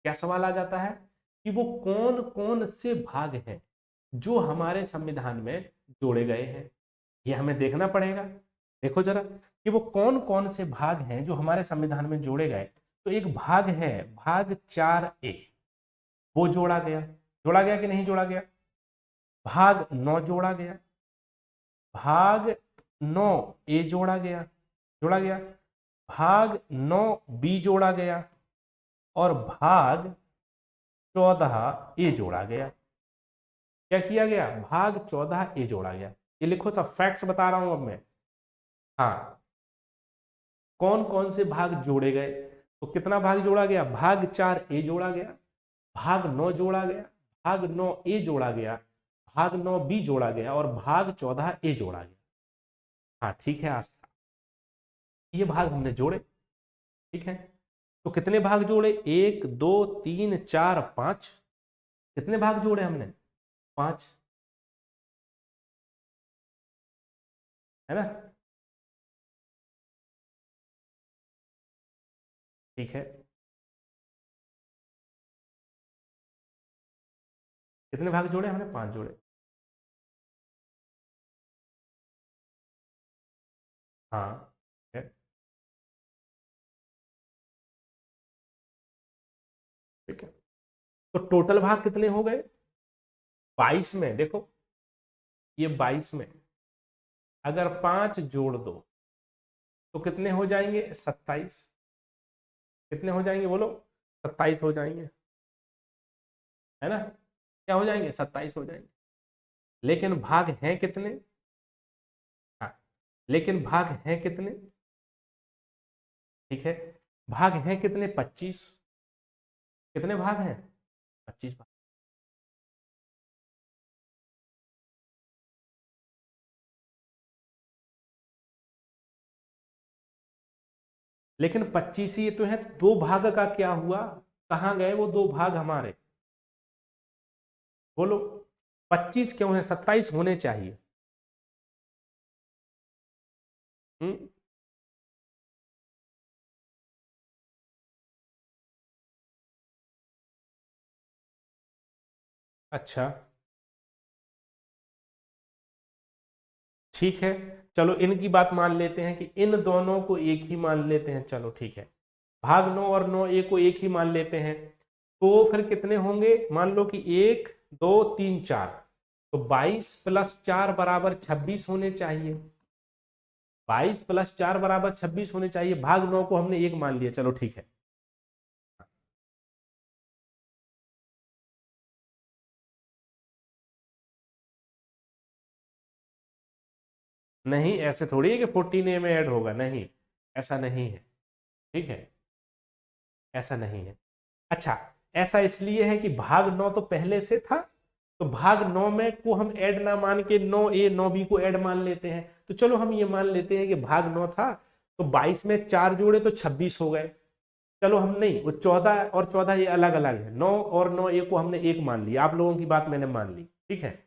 क्या सवाल आ जाता है कि वो कौन कौन से भाग हैं जो हमारे संविधान में जोड़े गए हैं, ये हमें देखना पड़ेगा। देखो जरा कि वो कौन कौन से भाग हैं जो हमारे संविधान में जोड़े गए। तो एक भाग है भाग 4A, वो जोड़ा गया। जोड़ा गया कि नहीं जोड़ा गया? भाग 9 जोड़ा गया, भाग 9A जोड़ा गया, जोड़ा गया, भाग 9B जोड़ा गया और भाग 14A जोड़ा गया। क्या किया गया? भाग 14A जोड़ा गया। ये लिखो, सब फैक्ट्स बता रहा हूं अब मैं। हाँ, कौन कौन से भाग जोड़े गए? तो कितना भाग जोड़ा गया? भाग 4A जोड़ा गया, भाग 9 जोड़ा गया, भाग 9A जोड़ा गया, भाग 9B जोड़ा गया और भाग 14A जोड़ा गया। हाँ ठीक है आस्था, ये भाग हमने जोड़े। ठीक है, तो कितने भाग जोड़े? 1 2 3 4 5। कितने भाग जोड़े हमने? 5, है ना? ठीक है, कितने भाग जोड़े हमने? 5 जोड़े। हाँ है। तो टोटल भाग कितने हो गए? 22 में। देखो ये 22 में अगर 5 जोड़ दो तो कितने हो जाएंगे? 27। कितने हो जाएंगे बोलो? 27 हो जाएंगे, है ना? क्या हो जाएंगे? 27 हो जाएंगे। लेकिन भाग हैं कितने? हाँ, लेकिन भाग हैं कितने? ठीक है, भाग हैं कितने? 25। कितने भाग हैं? 25 भाग। लेकिन 25 ही तो है, दो भाग का क्या हुआ? कहाँ गए वो दो भाग हमारे? बोलो, 25 क्यों है? 27 होने चाहिए। हम्म। अच्छा, ठीक है, चलो इनकी बात मान लेते हैं कि इन दोनों को एक ही मान लेते हैं। चलो ठीक है, भाग 9 और 9 को एक ही मान लेते हैं। तो फिर कितने होंगे? मान लो कि 1 2 3 4, तो 22 प्लस 4 बराबर 26 होने चाहिए। 22 प्लस 4 बराबर 26 होने चाहिए। भाग 9 को हमने एक मान लिया। चलो ठीक है। नहीं, ऐसे थोड़ी है कि 14A में ऐड होगा, नहीं, ऐसा नहीं है। ठीक है, ऐसा नहीं है। अच्छा, ऐसा इसलिए है कि भाग 9 तो पहले से था, तो भाग 9 में को हम ऐड ना मान के 9A 9B को ऐड मान लेते हैं। तो चलो हम ये मान लेते हैं कि भाग 9 था, तो 22 में 4 जोड़े तो 26 हो गए। चलो हम नहीं, वो 14 और 14 ये अलग अलग है। 9 और 9A को हमने एक मान लिया। आप लोगों की बात मैंने मान ली, ठीक है,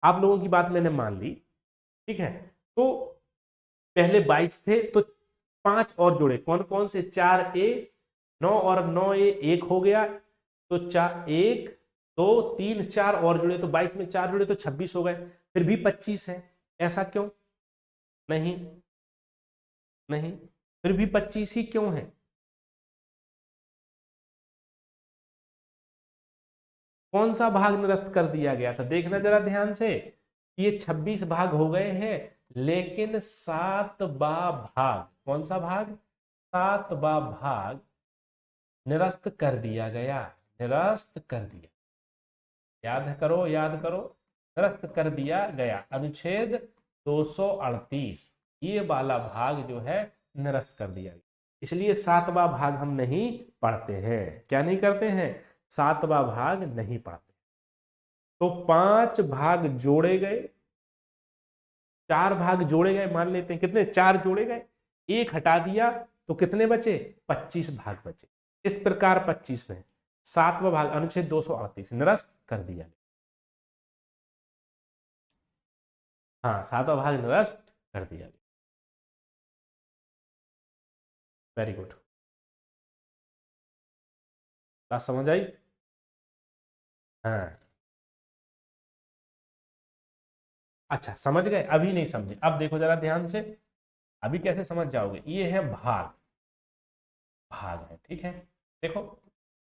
आप लोगों की बात मैंने मान ली, ठीक है। तो पहले 22 थे, तो 5 और जोड़े, कौन कौन से? 4A, 9 और 9A एक हो गया, तो 4 1 2 3 4 और जुड़े, तो 22 में 4 जुड़े तो 26 हो गए। फिर भी 25 है, ऐसा क्यों? नहीं, नहीं, फिर भी 25 ही क्यों है? कौन सा भाग निरस्त कर दिया गया था? देखना जरा ध्यान से। ये 26 भाग हो गए हैं, लेकिन 7वां भाग, कौन सा भाग? 7वां भाग निरस्त कर दिया गया। निरस्त कर दिया, याद करो, याद करो, निरस्त कर दिया गया। अनुच्छेद 238, ये वाला भाग जो है निरस्त कर दिया गया। इसलिए 7वां भाग हम नहीं पढ़ते हैं। क्या नहीं करते हैं? 7वां भाग नहीं पढ़ते। तो 5 भाग जोड़े गए, 4 भाग जोड़े गए, मान लेते हैं कितने? 4 जोड़े गए, एक हटा दिया, तो कितने बचे? 25 भाग बचे। इस प्रकार 25 में 7वां भाग अनुच्छेद 238 निरस्त कर दिया। हाँ, 7वां भाग निरस्त कर दिया गया। वेरी गुड, बात समझ आई? हाँ, अच्छा, समझ गए? अभी नहीं समझे, अब देखो जरा ध्यान से। अभी कैसे समझ जाओगे? ये है भाग, भाग है, ठीक है। देखो,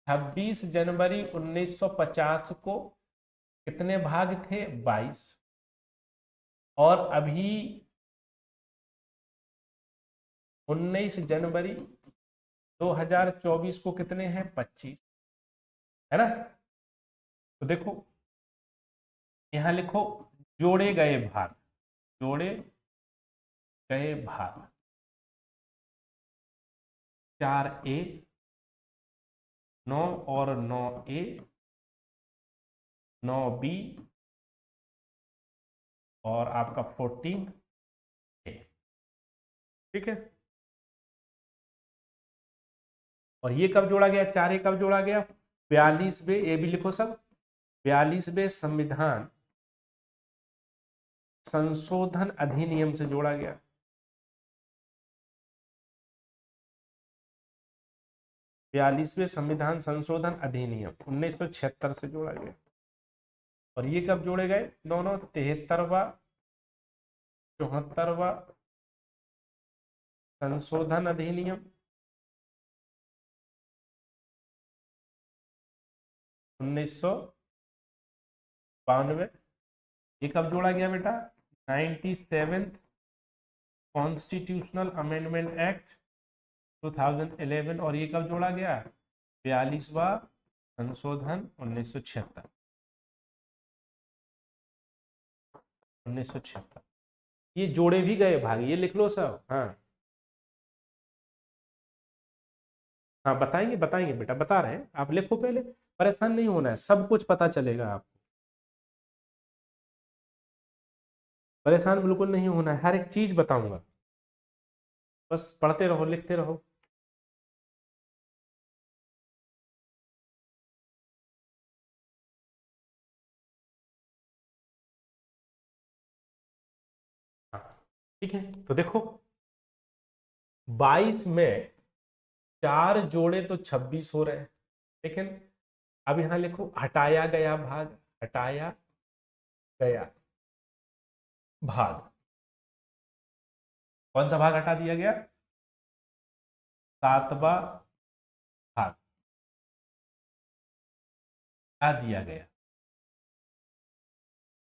26 जनवरी 1950 को कितने भाग थे? 22। और अभी 19 जनवरी 2024 को कितने हैं? 25, है ना? तो देखो, यहां लिखो जोड़े गए भाग, जोड़े गए भाग। 4A, 9 और 9A, 9B और आपका 14A, ठीक है। और ये कब जोड़ा गया? 4A कब जोड़ा गया? 42वें, ए भी लिखो सब, 42वें संविधान संशोधन अधिनियम से जोड़ा गया। 42वें संविधान संशोधन अधिनियम 1976 से जोड़ा गया। और ये कब जोड़े गए दोनों? 73वां 74वां संशोधन अधिनियम 1992। ये कब जोड़ा गया बेटा? 97th constitutional amendment act 2011। और ये कब जोड़ा गया? 42वां संशोधन 1976। 1976 ये जोड़े भी गए भाग, ये लिख लो सब। हाँ हाँ, बताएंगे बताएंगे बेटा, बता रहे हैं, आप लिखो पहले, परेशान नहीं होना है, सब कुछ पता चलेगा आपको, परेशान बिल्कुल नहीं होना है, हर एक चीज बताऊंगा, बस पढ़ते रहो लिखते रहो। हाँ ठीक है, तो देखो 22 में 4 जोड़े तो 26 हो रहे हैं, लेकिन अब यहां लिखो हटाया गया भाग, हटाया गया भाग, कौन सा भाग हटा दिया गया? 7वां भाग हटा दिया गया,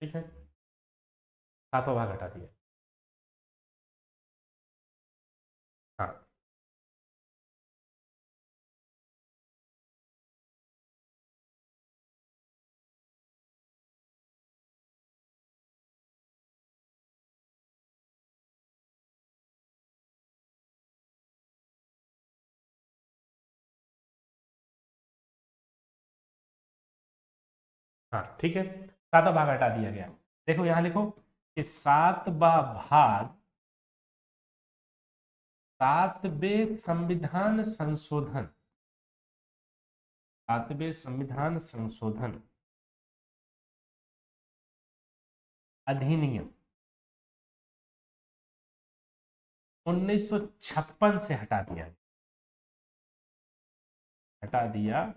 ठीक है, 7वां भाग हटा दिया। हाँ हाँ ठीक है, 7वां भाग हटा दिया गया। देखो यहां लिखो कि 7वां भाग 7वें संविधान संशोधन, 7वें संविधान संशोधन अधिनियम 1956 से हटा दिया गया, हटा दिया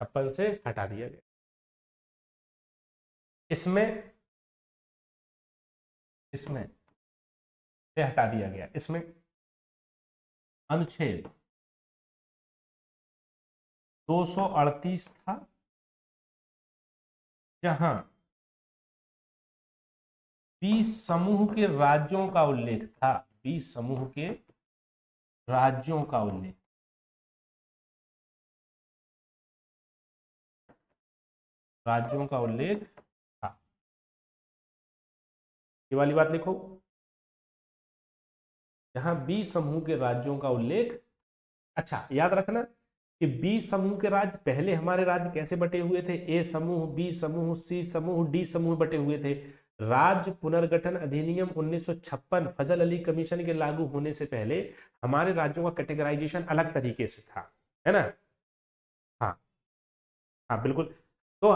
56 से हटा दिया गया। इसमें इसमें से हटा दिया गया, इसमें अनुच्छेद 238 था, जहां 20 समूह के राज्यों का उल्लेख था, 20 समूह के राज्यों का उल्लेख, राज्यों का उल्लेख था। ये वाली बात लिखो, जहां 20 समूह के राज्यों का उल्लेख। अच्छा याद रखना कि 20 समूह के राज्य, पहले हमारे राज्य कैसे बटे हुए थे? ए समूह, बी समूह, सी समूह, डी समूह बटे हुए थे। राज्य पुनर्गठन अधिनियम 1956 फजल अली कमीशन के लागू होने से पहले हमारे राज्यों का कैटेगराइजेशन अलग तरीके से था, है ना? हाँ हाँ बिल्कुल। तो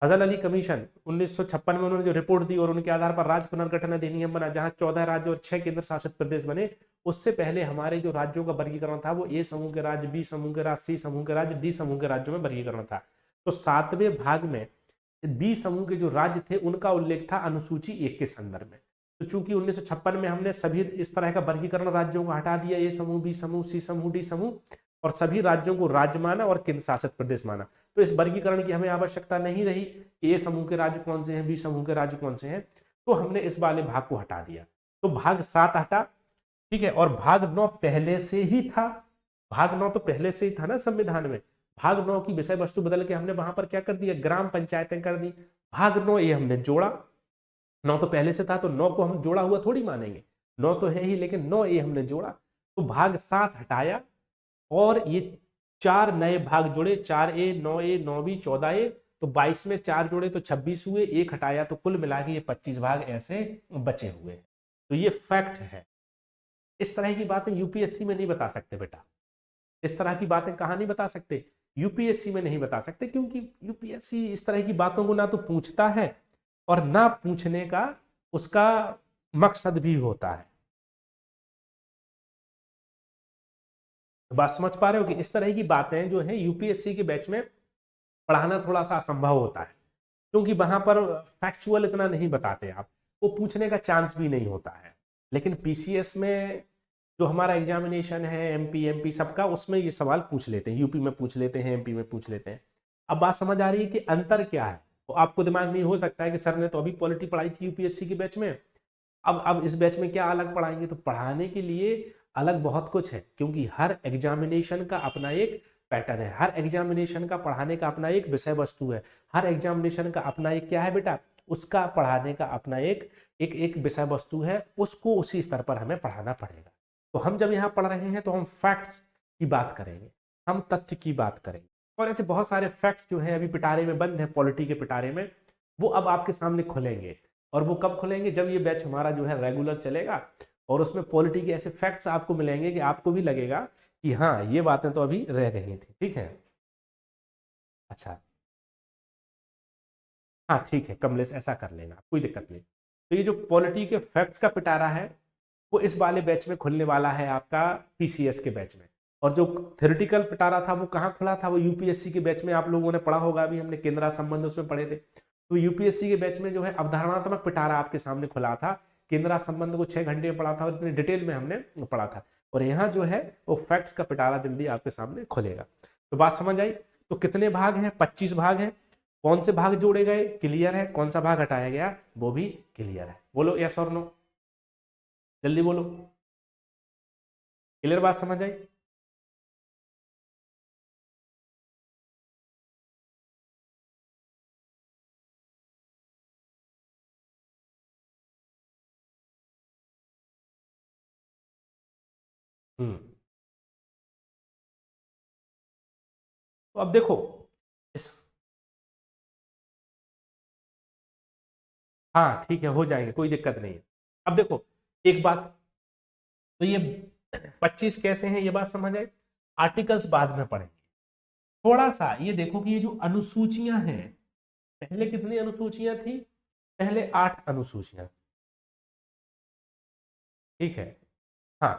फजल अली कमीशन 1956 में उन्होंने जो रिपोर्ट दी और उनके आधार पर राज्य पुनर्गठन अधिनियम बना, जहां 14 राज्य और 6 केंद्र शासित प्रदेश बने। उससे पहले हमारे जो राज्यों का वर्गीकरण था वो ए समूह के राज्य, बी समूह के राज्य, सी समूह के राज्य, डी समूह के राज्यों में वर्गीकरण था। तो 7वें भाग में बी समूह के जो राज्य थे उनका उल्लेख था अनुसूची 1 के संदर्भ में। तो चूंकि 1956 में हमने सभी इस तरह का वर्गीकरण राज्यों को हटा दिया, ए समूह, बी समूह, सी समूह, डी समूह, और सभी राज्यों को राज्य माना और केंद्र शासित प्रदेश माना, तो इस वर्गीकरण की हमें आवश्यकता नहीं रही कि ए समूह के राज्य कौन से हैं, बी समूह के राज्य कौन से हैं, तो हमने इस वाले भाग को हटा दिया। तो भाग 7 हटा, ठीक है, और भाग 9 पहले से ही था, भाग 9 तो पहले से ही था ना संविधान में। भाग 9 की विषय वस्तु बदल के हमने वहां पर क्या कर दिया? ग्राम पंचायतें कर दी। भाग 9 ये हमने जोड़ा, 9 तो पहले से था तो 9 को हम जोड़ा हुआ थोड़ी मानेंगे, 9 तो है ही, लेकिन 9 ये हमने जोड़ा, तो भाग 7 हटाया और ये 4 नए भाग जोड़े, 4A, 9A, 9B, 14A, तो 22 में 4 जोड़े तो 26 हुए, 1 हटाया तो कुल मिला के ये 25 भाग ऐसे बचे हुए। तो ये फैक्ट है। इस तरह की बातें यूपीएससी में नहीं बता सकते बेटा, इस तरह की बातें कहाँ नहीं बता सकते? यूपीएससी में नहीं बता सकते, क्योंकि यूपीएससी इस तरह की बातों को ना तो पूछता है और ना पूछने का उसका मकसद भी होता है। बात समझ पा रहे हो कि इस तरह की बातें जो है यूपीएससी के बैच में पढ़ाना थोड़ा सा असंभव होता है, क्योंकि वहां पर फैक्चुअल इतना नहीं बताते आप, वो पूछने का चांस भी नहीं होता है। लेकिन पीसीएस में जो हमारा एग्जामिनेशन है एमपी सबका, उसमें ये सवाल पूछ लेते हैं, यूपी में पूछ लेते हैं, एमपी में पूछ लेते हैं। अब बात समझ आ रही है कि अंतर क्या है। तो आपको दिमाग में हो सकता है कि सर ने तो अभी पॉलिटी पढ़ाई थी यूपीएससी के बैच में, अब इस बैच में क्या अलग पढ़ाएंगे। तो पढ़ाने के लिए अलग बहुत कुछ है, क्योंकि हर एग्जामिनेशन का अपना एक पैटर्न है, हर एग्जामिनेशन का पढ़ाने का अपना एक विषय वस्तु है, हर एग्जामिनेशन का अपना एक क्या है बेटा, उसका पढ़ाने का अपना एक एक एक विषय वस्तु है, उसको उसी स्तर पर हमें पढ़ाना पड़ेगा। तो हम जब यहाँ पढ़ रहे हैं तो हम फैक्ट्स की बात करेंगे, हम तथ्य की बात करेंगे। और ऐसे बहुत सारे फैक्ट्स जो है अभी पिटारे में बंद है, पॉलिटी के पिटारे में, वो अब आपके सामने खुलेंगे। और वो कब खुलेंगे, जब ये बैच हमारा जो है रेगुलर चलेगा और उसमें पॉलिटी के ऐसे फैक्ट्स आपको मिलेंगे कि आपको भी लगेगा कि हाँ ये बातें तो अभी रह गई थी। ठीक है, अच्छा, हाँ ठीक है कमलेश, ऐसा कर लेना, कोई दिक्कत नहीं। तो ये जो पॉलिटी के फैक्ट्स का पिटारा है वो इस वाले बैच में खुलने वाला है आपका पीसीएस के बैच में। और जो थ्योरेटिकल पिटारा था वो कहाँ खुला था, वो यूपीएससी के बैच में आप लोगों ने पढ़ा होगा, अभी हमने केंद्र संबंध उसमें पढ़े थे। तो यूपीएससी के बैच में जो है अवधारणात्मक पिटारा आपके सामने खुला था, केंद्र संबंध को 6 घंटे में पढ़ा था और इतनी डिटेल में हमने पढ़ा था। और यहाँ जो है वो फैक्ट्स का पिटारा जल्दी आपके सामने खुलेगा। तो बात समझ आई। तो कितने भाग हैं, 25 भाग हैं। कौन से भाग जोड़े गए, क्लियर है, कौन सा भाग हटाया गया वो भी क्लियर है। बोलो यस और नो, जल्दी बोलो, क्लियर बात समझ आई। हम्म, तो अब देखो इस, हाँ ठीक है हो जाएंगे, कोई दिक्कत नहीं है। अब देखो एक बात, तो ये 25 कैसे हैं ये बात समझ आई। आर्टिकल्स बाद में पढ़ेंगे। थोड़ा सा ये देखो कि ये जो अनुसूचियां हैं, पहले कितनी अनुसूचियां थी, पहले 8 अनुसूचियां। ठीक है, हाँ,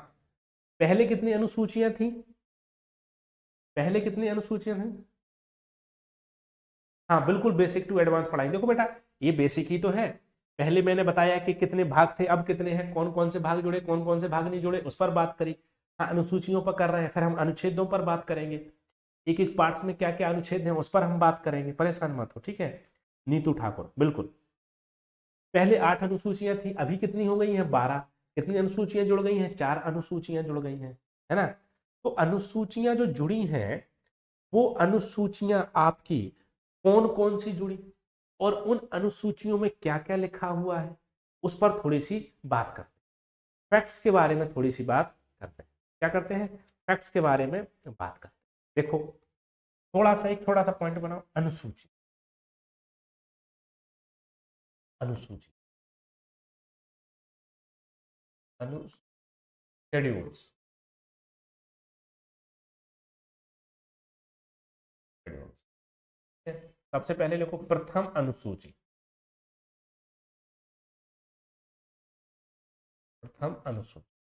पहले कितनी अनुसूचियां थी, पहले कितनी अनुसूचियां थी। हाँ बिल्कुल, बेसिक टू एडवांस पढ़ाएंगे। देखो बेटा ये बेसिक ही तो है। पहले मैंने बताया कि कितने भाग थे, अब कितने हैं, कौन कौन से भाग जुड़े, कौन कौन से भाग नहीं जुड़े, उस पर बात करी। हाँ अनुसूचियों पर कर रहे हैं, फिर हम अनुच्छेदों पर बात करेंगे, एक एक पार्ट्स में क्या क्या अनुच्छेद हैं उस पर हम बात करेंगे, परेशान मत हो। ठीक है, नीतू ठाकुर बिल्कुल। पहले 8 अनुसूचियां थी, अभी कितनी हो गई हैं, 12। कितनी अनुसूचियां जुड़ गई हैं, 4 अनुसूचियां जुड़ गई हैं, है ना। तो अनुसूचियां जो जुड़ी हैं, वो अनुसूचियां आपकी कौन कौन सी जुड़ी और उन अनुसूचियों में क्या क्या लिखा हुआ है, उस पर थोड़ी सी बात करते हैं। फैक्ट्स के बारे में थोड़ी सी बात करते हैं। क्या करते हैं, फैक्ट्स के बारे में बात करते हैं। देखो थोड़ा सा, एक थोड़ा सा पॉइंट बनाओ, अनुसूची, अनुसूची, अनु शेड्यूल्स, सबसे पहले लिखो प्रथम अनुसूची, प्रथम अनुसूची।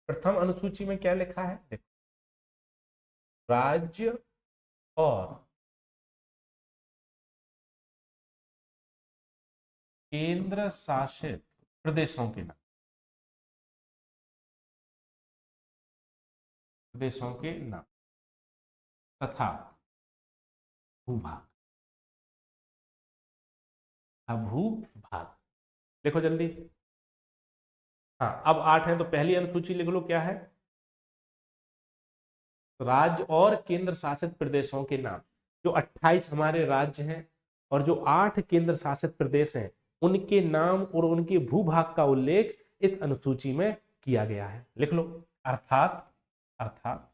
प्रथम अनुसूची में क्या लिखा है, देखो, राज्य और केंद्र शासित प्रदेशों के नाम, प्रदेशों के नाम तथा भूभाग, भूभाग। देखो जल्दी, हाँ अब 8 है तो पहली अनुसूची लिख लो, क्या है, राज्य और केंद्र शासित प्रदेशों के नाम। जो 28 हमारे राज्य हैं और जो 8 केंद्र शासित प्रदेश हैं, उनके नाम और उनके भूभाग का उल्लेख इस अनुसूची में किया गया है, लिख लो। अर्थात अर्थात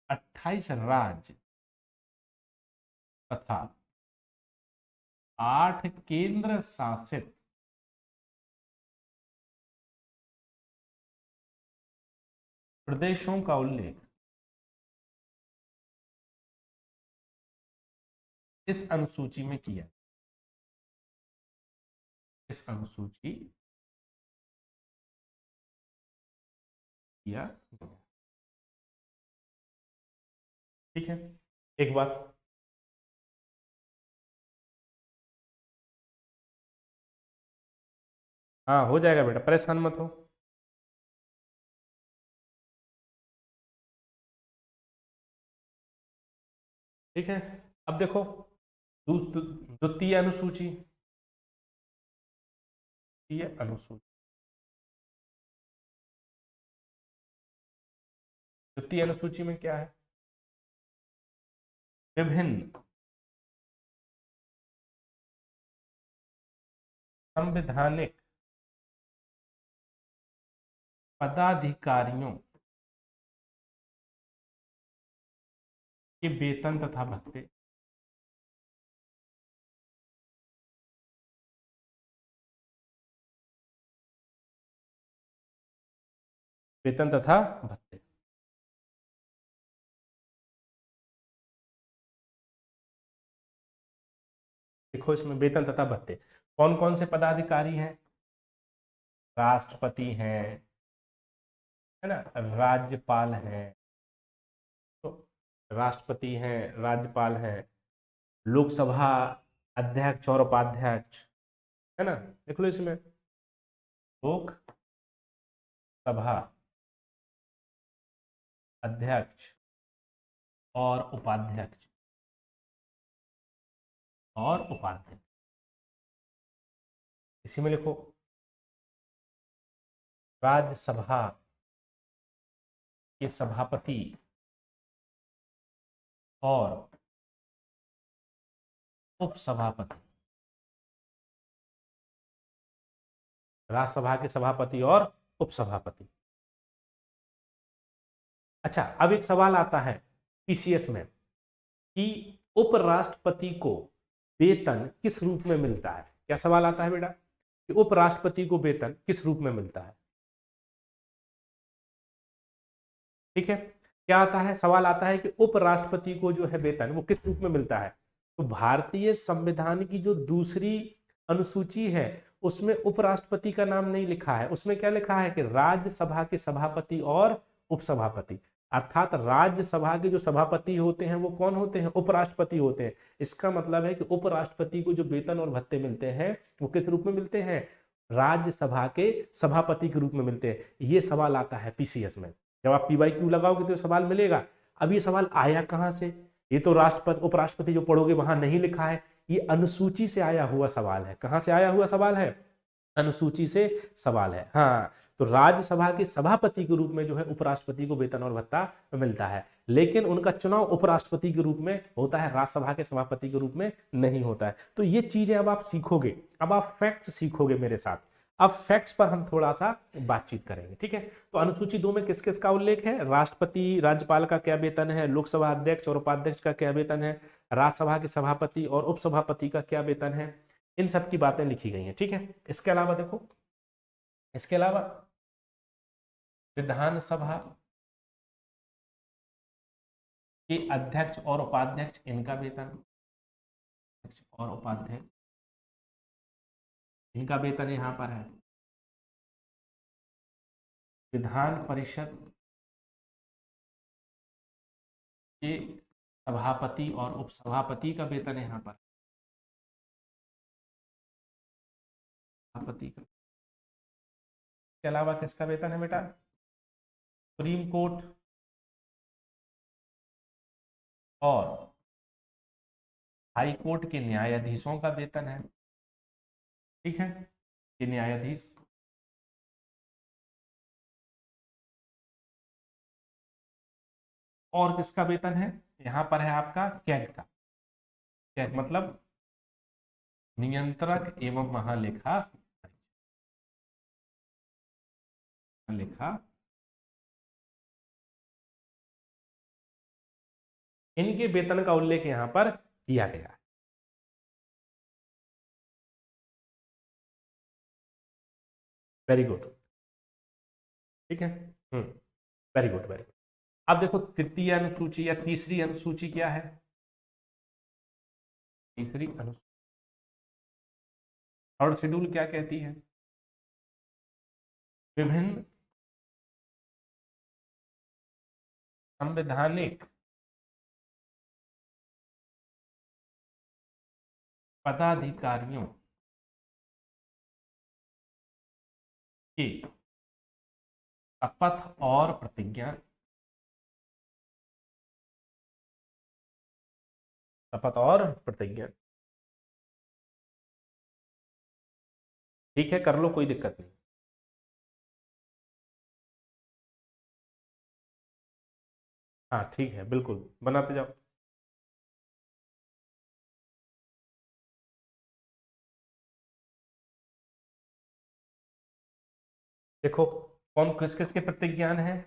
28 राज्य तथा 8 केंद्र शासित प्रदेशों का उल्लेख इस अनुसूची में किया, इस अनुसूची किया गया। ठीक है, एक बात, हाँ हो जाएगा बेटा, परेशान मत हो। ठीक है, अब देखो द्वितीय अनुसूची, द्वितीय अनुसूची, द्वितीय अनुसूची में क्या है? विभिन्न संवैधानिक पदाधिकारियों के वेतन तथा भत्ते। वेतन तथा भत्ते, देखो इसमें वेतन तथा भत्ते कौन कौन से पदाधिकारी हैं? राष्ट्रपति हैं, है ना, राज्यपाल हैं, तो राष्ट्रपति हैं, राज्यपाल हैं, लोकसभा अध्यक्ष और उपाध्यक्ष, है ना, देख लो इसमें लोकसभा अध्यक्ष और उपाध्यक्ष, और उपाध्यक्ष, इसी में लिखो राज्यसभा के सभापति और उपसभापति, राज्यसभा के सभापति और उपसभापति। अच्छा, अब एक सवाल आता है पीसीएस में कि उपराष्ट्रपति को वेतन किस रूप में मिलता है? क्या सवाल आता है बेटा कि उपराष्ट्रपति को वेतन किस रूप में मिलता है? ठीक है, क्या आता है सवाल, आता है कि उपराष्ट्रपति को जो है वेतन वो किस रूप में मिलता है? तो भारतीय संविधान की जो दूसरी अनुसूची है उसमें उपराष्ट्रपति का नाम नहीं लिखा है, उसमें क्या लिखा है कि राज्यसभा के सभापति और उपसभापति, अर्थात राज्यसभा के जो सभापति होते हैं वो कौन होते हैं? उपराष्ट्रपति होते हैं। इसका मतलब है कि उपराष्ट्रपति को जो वेतन और भत्ते मिलते हैं वो किस रूप में मिलते हैं? राज्यसभा के सभापति के रूप में मिलते हैं। ये सवाल आता है पीसीएस में, जब आप पीवाईक्यू लगाओगे तो सवाल मिलेगा। अब ये सवाल आया कहां से? ये तो राष्ट्रपति उपराष्ट्रपति जो पढ़ोगे वहां नहीं लिखा है, ये अनुसूची से आया हुआ सवाल है। कहां से आया हुआ सवाल है? अनुसूची से सवाल है। हाँ, तो राज्यसभा के सभापति के रूप में जो है उपराष्ट्रपति को वेतन और भत्ता मिलता है, लेकिन उनका चुनाव उपराष्ट्रपति के रूप में होता है, राज्यसभा के सभापति के रूप में नहीं होता है। तो ये चीजें अब आप सीखोगे, अब आप फैक्ट्स सीखोगे मेरे साथ। अब फैक्ट्स पर हम थोड़ा सा बातचीत करेंगे, ठीक है। तो अनुसूची 2 में किस किस का उल्लेख है? राष्ट्रपति राज्यपाल का क्या वेतन है, लोकसभा अध्यक्ष और उपाध्यक्ष का क्या वेतन है, राज्यसभा के सभापति और उपसभापति का क्या वेतन है, इन सब की बातें लिखी गई हैं, ठीक है। इसके अलावा देखो, इसके अलावा विधानसभा के अध्यक्ष और उपाध्यक्ष, इनका वेतन, अध्यक्ष और उपाध्यक्ष इनका वेतन यहां पर है। विधान परिषद के सभापति और उपसभापति का वेतन यहां पर, सभापति का। इसके अलावा किसका वेतन है बेटा? सुप्रीम कोर्ट और हाई कोर्ट के न्यायाधीशों का वेतन है, ठीक है, ये न्यायाधीश। और किसका वेतन है? यहां पर है आपका कैग का। कैग मतलब नियंत्रक एवं महालेखा लेखा, इनके वेतन का उल्लेख यहां पर किया गया है। वेरी गुड, ठीक है, वेरी गुड वेरी गुड। अब देखो तृतीय अनुसूची या तीसरी अनुसूची क्या है? तीसरी अनुसूची, थर्ड शेड्यूल क्या कहती है? विभिन्न संवैधानिक पदाधिकारियों कि शपथ और प्रतिज्ञा, शपथ और प्रतिज्ञा, ठीक है, कर लो, कोई दिक्कत नहीं। हाँ ठीक है, बिल्कुल बनाते जाओ। देखो कौन किस किस के प्रतिज्ञान है,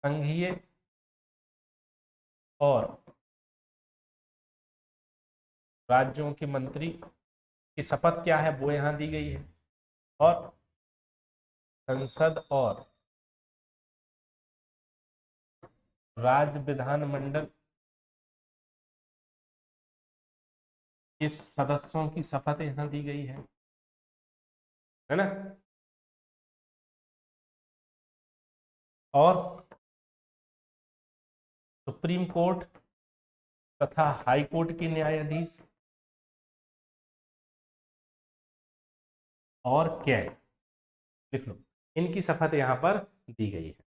संघीय और राज्यों के मंत्री की शपथ क्या है वो यहां दी गई है, और संसद और राज्य विधानमंडल के सदस्यों की शपथ यहां दी गई है ना। और सुप्रीम कोर्ट तथा हाई कोर्ट के न्यायाधीश और कैग, लिख लो, इनकी शपथ यहां पर दी गई है।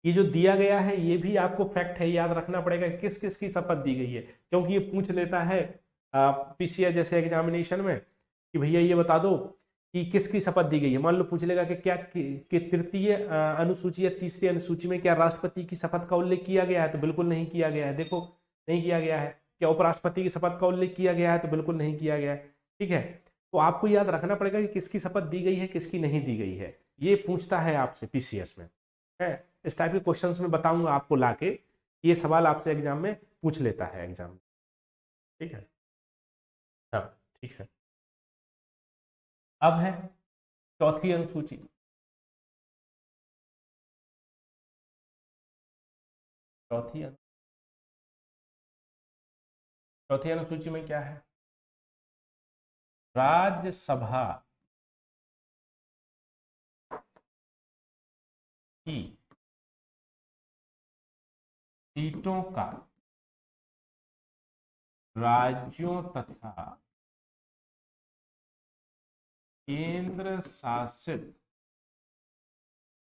ये जो दिया गया है ये भी आपको फैक्ट है, याद रखना पड़ेगा किस किस की शपथ दी गई है, क्योंकि ये पूछ लेता है पीसीएस जैसे एग्जामिनेशन में कि भैया ये बता दो कि किसकी शपथ दी गई है। मान लो पूछ लेगा कि क्या कि तृतीय अनुसूची या तीसरी अनुसूची में क्या राष्ट्रपति की शपथ का उल्लेख किया गया है, तो बिल्कुल नहीं किया गया है, देखो नहीं किया गया है। क्या उपराष्ट्रपति की शपथ का उल्लेख किया गया है, तो बिल्कुल नहीं किया गया है। ठीक है, तो आपको याद रखना पड़ेगा कि किसकी शपथ दी गई है किसकी नहीं दी गई है, ये पूछता है आपसे पीसीएस में, है। इस टाइप के क्वेश्चंस में बताऊंगा आपको लाके, ये सवाल आपसे एग्जाम में पूछ लेता है एग्जाम में। ठीक है, हाँ ठीक है। अब है चौथी अनुसूची। चौथी चौथी अनुसूची में क्या है, राज्यसभा की सीटों का राज्यों तथा केंद्र शासित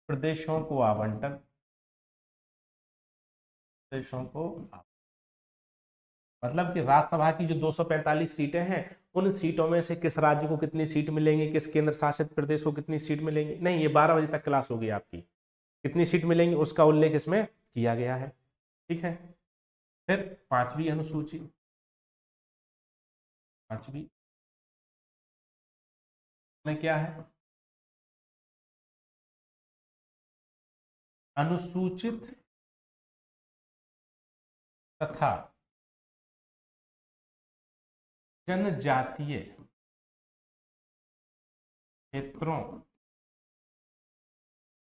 प्रदेशों को आवंटन, प्रदेशों को मतलब कि राज्यसभा की जो 245 सीटें हैं उन सीटों में से किस राज्य को कितनी सीट मिलेंगी, किस केंद्र शासित प्रदेश को कितनी सीट मिलेंगी, नहीं ये 12 बजे तक क्लास होगी आपकी, कितनी सीट मिलेंगी उसका उल्लेख इसमें किया गया है। ठीक है, फिर पांचवी अनुसूची, पांचवी में क्या है, अनुसूचित तथा जनजातीय क्षेत्रों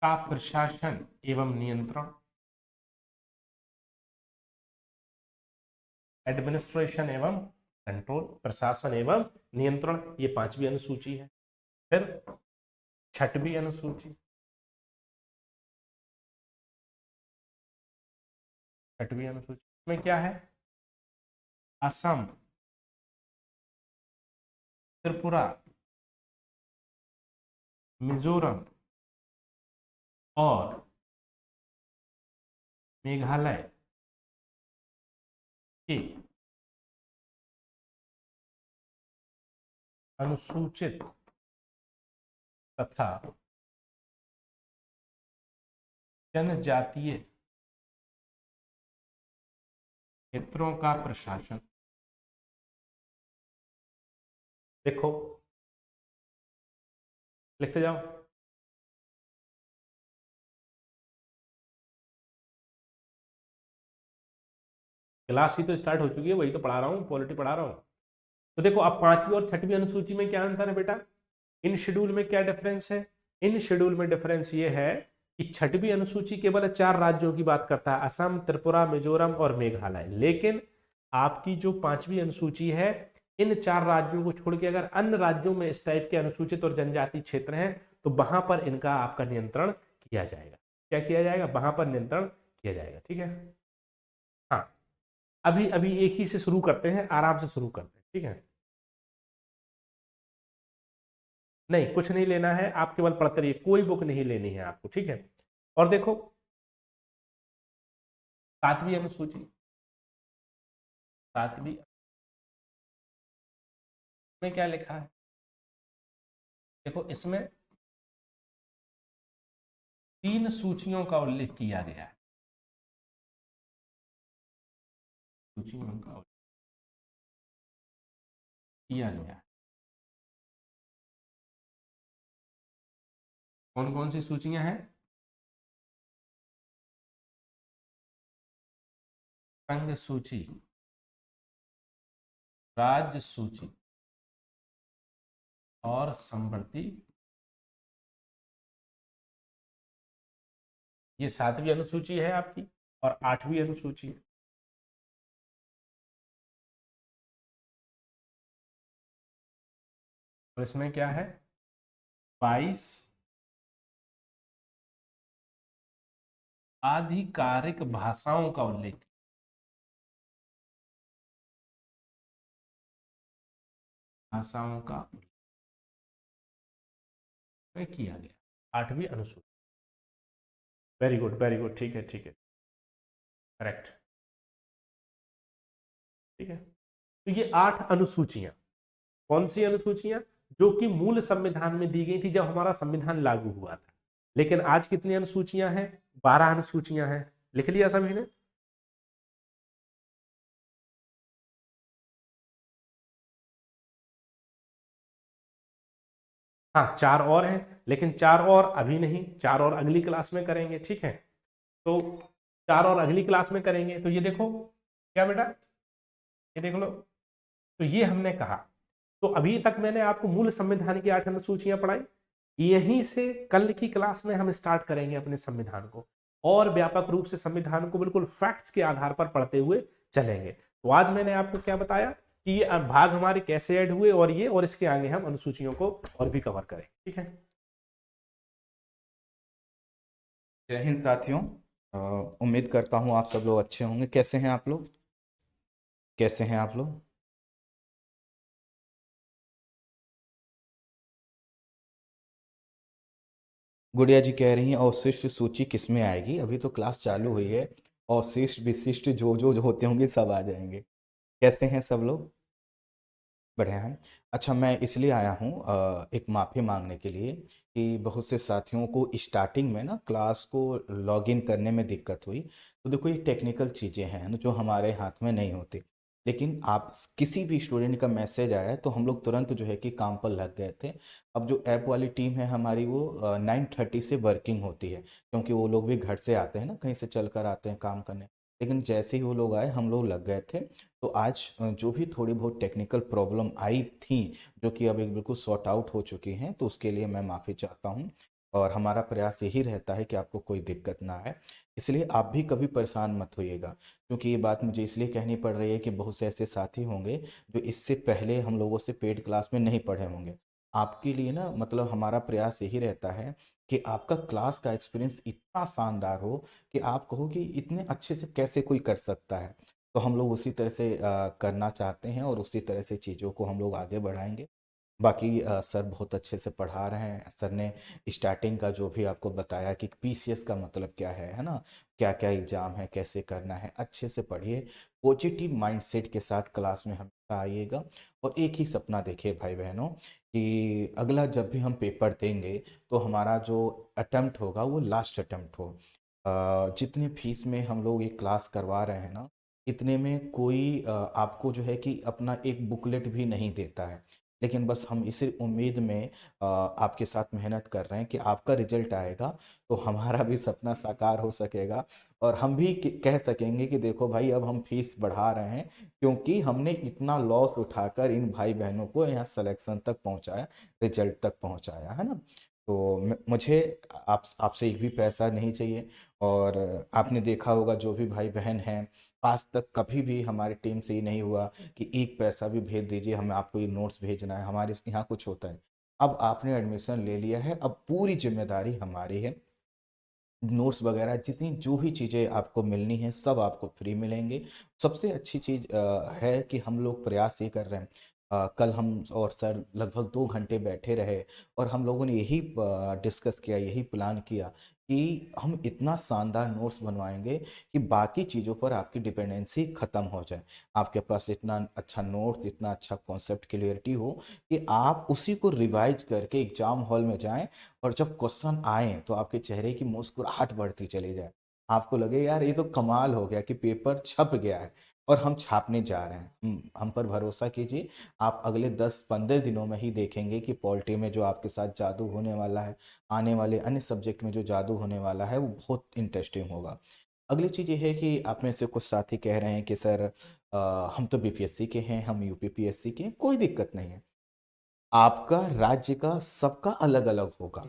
का प्रशासन एवं नियंत्रण, एडमिनिस्ट्रेशन एवं कंट्रोल, प्रशासन एवं नियंत्रण, ये पांचवी अनुसूची है। फिर छठवीं अनुसूची, छठवीं अनुसूची में क्या है, असम, त्रिपुरा, मिजोरम और मेघालय के अनुसूचित तथा जनजातीय क्षेत्रों का प्रशासन। देखो लिखते जाओ, क्लास ही तो स्टार्ट हो चुकी है, वही तो पढ़ा रहा हूँ, पॉलिटी पढ़ा रहा हूँ। तो देखो अब पांचवी और छठवीं अनुसूची में क्या अंतर है बेटा, इन शेड्यूल में क्या डिफरेंस है, इन शेड्यूल में डिफरेंस ये है कि छठवीं अनुसूची केवल 4 राज्यों की बात करता है, असम, त्रिपुरा, मिजोरम और मेघालय, लेकिन आपकी जो पांचवी अनुसूची है इन 4 राज्यों को छोड़ के अगर अन्य राज्यों में इस टाइप के अनुसूचित और जनजाति क्षेत्र हैं तो वहां पर इनका आपका नियंत्रण किया जाएगा। क्या किया जाएगा, वहां पर नियंत्रण किया जाएगा। ठीक है, हाँ, अभी अभी एक ही से शुरू करते हैं, आराम से शुरू करते हैं। ठीक है, नहीं कुछ नहीं लेना है, आप केवल पढ़ते रहिए, कोई बुक नहीं लेनी है आपको। ठीक है, और देखो 7वीं अनुसूची, 7वीं में क्या लिखा है, देखो इसमें 3 सूचियों का उल्लेख किया गया है, सूचियों का उल्लेख किया गया है। कौन कौन सी सूचियां हैं, संघ सूची, राज्य सूची और संवर्ती, ये 7वीं अनुसूची है आपकी, और 8वीं अनुसूची है। और इसमें क्या है, 22 आधिकारिक भाषाओं का उल्लेख, भाषाओं का उल्लेख किया गया 8वीं अनुसूची। वेरी गुड, वेरी गुड, ठीक है, ठीक है, करेक्ट। ठीक है, तो ये 8 अनुसूचियां, कौन सी अनुसूचियां, जो कि मूल संविधान में दी गई थी जब हमारा संविधान लागू हुआ था। लेकिन आज कितनी अनुसूचियां हैं, 12 अनुसूचियां हैं। लिख लिया सभी ने, हाँ 4 और हैं, लेकिन 4 और अभी नहीं, 4 और अगली क्लास में करेंगे। ठीक है, तो 4 और अगली क्लास में करेंगे। तो ये देखो क्या बेटा, ये देख लो, तो ये हमने कहा, तो अभी तक मैंने आपको मूल संविधान की 8 अनुसूचियां पढ़ाई। यहीं से कल की क्लास में हम स्टार्ट करेंगे अपने संविधान को, और व्यापक रूप से संविधान को बिल्कुल फैक्ट्स के आधार पर पढ़ते हुए चलेंगे। तो आज मैंने आपको क्या बताया कि ये भाग हमारे कैसे ऐड हुए, और ये और इसके आगे हम अनुसूचियों को और भी कवर करें। ठीक है, जय हिंद साथियों। उम्मीद करता हूँ आप सब लोग अच्छे होंगे। कैसे हैं आप लोग? कैसे हैं आप लोग? गुड़िया जी कह रही हैं अवशिष्ट सूची किस में आएगी? अभी तो क्लास चालू हुई है। अवशिष्ट विशिष्ट जो होते होंगे सब आ जाएंगे। कैसे हैं सब लोग? बढ़िया है। अच्छा, मैं इसलिए आया हूँ एक माफ़ी मांगने के लिए कि बहुत से साथियों को स्टार्टिंग में ना क्लास को लॉगिन करने में दिक्कत हुई। तो देखो, ये टेक्निकल चीज़ें हैं ना जो हमारे हाथ में नहीं होती। लेकिन आप किसी भी स्टूडेंट का मैसेज आया तो हम लोग तुरंत जो है कि काम पर लग गए थे। अब जो ऐप वाली टीम है हमारी, वो 9:30 से वर्किंग होती है, क्योंकि वो लोग भी घर से आते हैं ना, कहीं से चल कर आते हैं काम करने। लेकिन जैसे ही वो लोग आए हम लोग लग गए थे। तो आज जो भी थोड़ी बहुत टेक्निकल प्रॉब्लम आई थी, जो कि अब एक बिल्कुल सॉर्ट आउट हो चुकी हैं, तो उसके लिए मैं माफ़ी चाहता हूँ। और हमारा प्रयास यही रहता है कि आपको कोई दिक्कत ना आए। इसलिए आप भी कभी परेशान मत होइएगा, क्योंकि ये बात मुझे इसलिए कहनी पड़ रही है कि बहुत से ऐसे साथी होंगे जो इससे पहले हम लोगों से पेड क्लास में नहीं पढ़े होंगे। आपके लिए ना, मतलब हमारा प्रयास यही रहता है कि आपका क्लास का एक्सपीरियंस इतना शानदार हो कि आप कहो कि इतने अच्छे से कैसे कोई कर सकता है। तो हम लोग उसी तरह से करना चाहते हैं, और उसी तरह से चीज़ों को हम लोग आगे बढ़ाएंगे। बाकी सर बहुत अच्छे से पढ़ा रहे हैं। सर ने स्टार्टिंग का जो भी आपको बताया कि पीसीएस का मतलब क्या है ना, क्या क्या एग्ज़ाम है, कैसे करना है, अच्छे से पढ़िए। पॉजिटिव माइंडसेट के साथ क्लास में हमेशा आइएगा। और एक ही सपना देखिए भाई बहनों, कि अगला जब भी हम पेपर देंगे तो हमारा जो अटेम्प्ट होगा वो लास्ट अटेम्प्ट हो। जितने फीस में हम लोग ये क्लास करवा रहे हैं ना, इतने में कोई आपको जो है कि अपना एक बुकलेट भी नहीं देता है। लेकिन बस हम इसी उम्मीद में आपके साथ मेहनत कर रहे हैं कि आपका रिजल्ट आएगा तो हमारा भी सपना साकार हो सकेगा। और हम भी कह सकेंगे कि देखो भाई, अब हम फीस बढ़ा रहे हैं क्योंकि हमने इतना लॉस उठाकर इन भाई बहनों को यहाँ सिलेक्शन तक पहुँचाया, रिजल्ट तक पहुँचाया, है ना। तो मुझे आपसे एक भी पैसा नहीं चाहिए। और आपने देखा होगा जो भी भाई बहन हैं, आज तक कभी भी हमारी टीम से ये नहीं हुआ कि एक पैसा भी भेज दीजिए, हमें आपको ये नोट्स भेजना है, हमारे यहाँ कुछ होता है। अब आपने एडमिशन ले लिया है, अब पूरी जिम्मेदारी हमारी है नोट्स वगैरह जितनी जो भी चीज़ें आपको मिलनी है सब आपको फ्री मिलेंगे। सबसे अच्छी चीज़ है कि हम लोग प्रयास ये कर रहे हैं। कल हम और सर लगभग 2 घंटे बैठे रहे और हम लोगों ने यही डिस्कस किया, यही प्लान किया कि हम इतना शानदार नोट्स बनवाएंगे कि बाकी चीज़ों पर आपकी डिपेंडेंसी ख़त्म हो जाए। आपके पास इतना अच्छा नोट्स, इतना अच्छा कॉन्सेप्ट क्लियरिटी हो कि आप उसी को रिवाइज करके एग्जाम हॉल में जाएं और जब क्वेश्चन आए तो आपके चेहरे की मुस्कुराहट बढ़ती चली जाए। आपको लगे यार ये तो कमाल हो गया कि पेपर छप गया है और हम छापने जा रहे हैं। हम पर भरोसा कीजिए, आप अगले 10-15 दिनों में ही देखेंगे कि पॉलिटी में जो आपके साथ जादू होने वाला है, आने वाले अन्य सब्जेक्ट में जो जादू होने वाला है वो बहुत इंटरेस्टिंग होगा। अगली चीज़ ये है कि आप में से कुछ साथी कह रहे हैं कि सर हम तो बीपीएससी के हैं, हम यूपीपीएससी के हैं, कोई दिक्कत नहीं है। आपका राज्य का सबका अलग अलग होगा।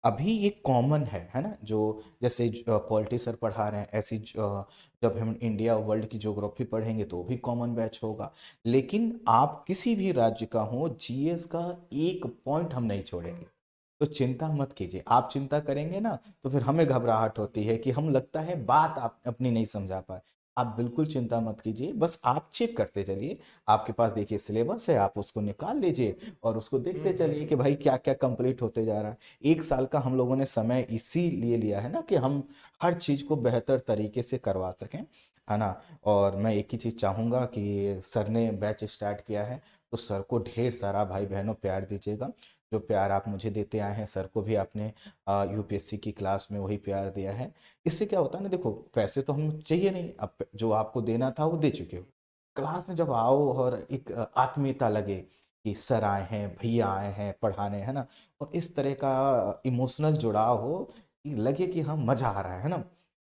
अभी ये कॉमन है ना? जो जैसे पॉलिटी सर पढ़ा रहे हैं ऐसी जब हम इंडिया वर्ल्ड की ज्योग्राफी पढ़ेंगे तो भी कॉमन बैच होगा। लेकिन आप किसी भी राज्य का हो, जीएस का एक पॉइंट हम नहीं छोड़ेंगे। तो चिंता मत कीजिए। आप चिंता करेंगे ना तो फिर हमें घबराहट होती है कि हम लगता है बात आप अपनी नहीं समझा पाए। आप बिल्कुल चिंता मत कीजिए, बस आप चेक करते चलिए। आपके पास देखिए सिलेबस है, आप उसको निकाल लीजिए और उसको देखते चलिए कि भाई क्या क्या कंप्लीट होते जा रहा है। 1 साल का हम लोगों ने समय इसीलिए लिया है ना कि हम हर चीज़ को बेहतर तरीके से करवा सकें, है ना? और मैं एक ही चीज़ चाहूँगा कि सर ने बैच स्टार्ट किया है तो सर को ढेर सारा भाई बहनों प्यार दीजिएगा। जो प्यार आप मुझे देते आए हैं सर को भी आपने यूपीएससी की क्लास में वही प्यार दिया है। इससे क्या होता है ना, देखो पैसे तो हम चाहिए नहीं, अब जो आपको देना था वो दे चुके हो। क्लास में जब आओ और एक आत्मीयता लगे कि सर आए हैं, भैया आए हैं पढ़ाने, है ना? और इस तरह का इमोशनल जुड़ाव हो कि लगे कि हाँ मज़ा आ रहा है ना?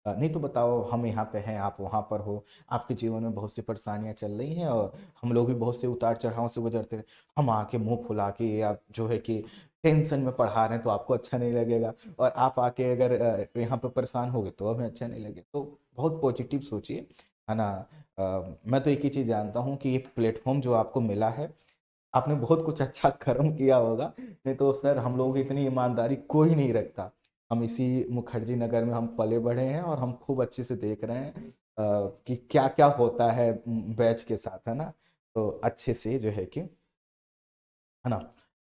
नहीं तो बताओ हम यहाँ पे हैं, आप वहाँ पर हो, आपके जीवन में बहुत सी परेशानियाँ चल रही हैं और हम लोग भी बहुत से उतार चढ़ाव से गुजरते हैं। हम आके मुंह फुला के या जो है कि टेंशन में पढ़ा रहे हैं तो आपको अच्छा नहीं लगेगा, और आप आके अगर यहाँ पे परेशान हो गए तो हमें अच्छा नहीं लगे। तो बहुत पॉजिटिव सोचिए, है ना? मैं तो एक ही चीज़ जानता हूँ कि ये प्लेटफॉर्म जो आपको मिला है, आपने बहुत कुछ अच्छा कर्म किया होगा। नहीं तो सर हम लोगों की इतनी ईमानदारी कोई नहीं रखता। हम इसी मुखर्जी नगर में हम पले बढ़े हैं और हम खूब अच्छे से देख रहे हैं कि क्या क्या होता है बैच के साथ, है ना? तो अच्छे से जो है कि, है ना,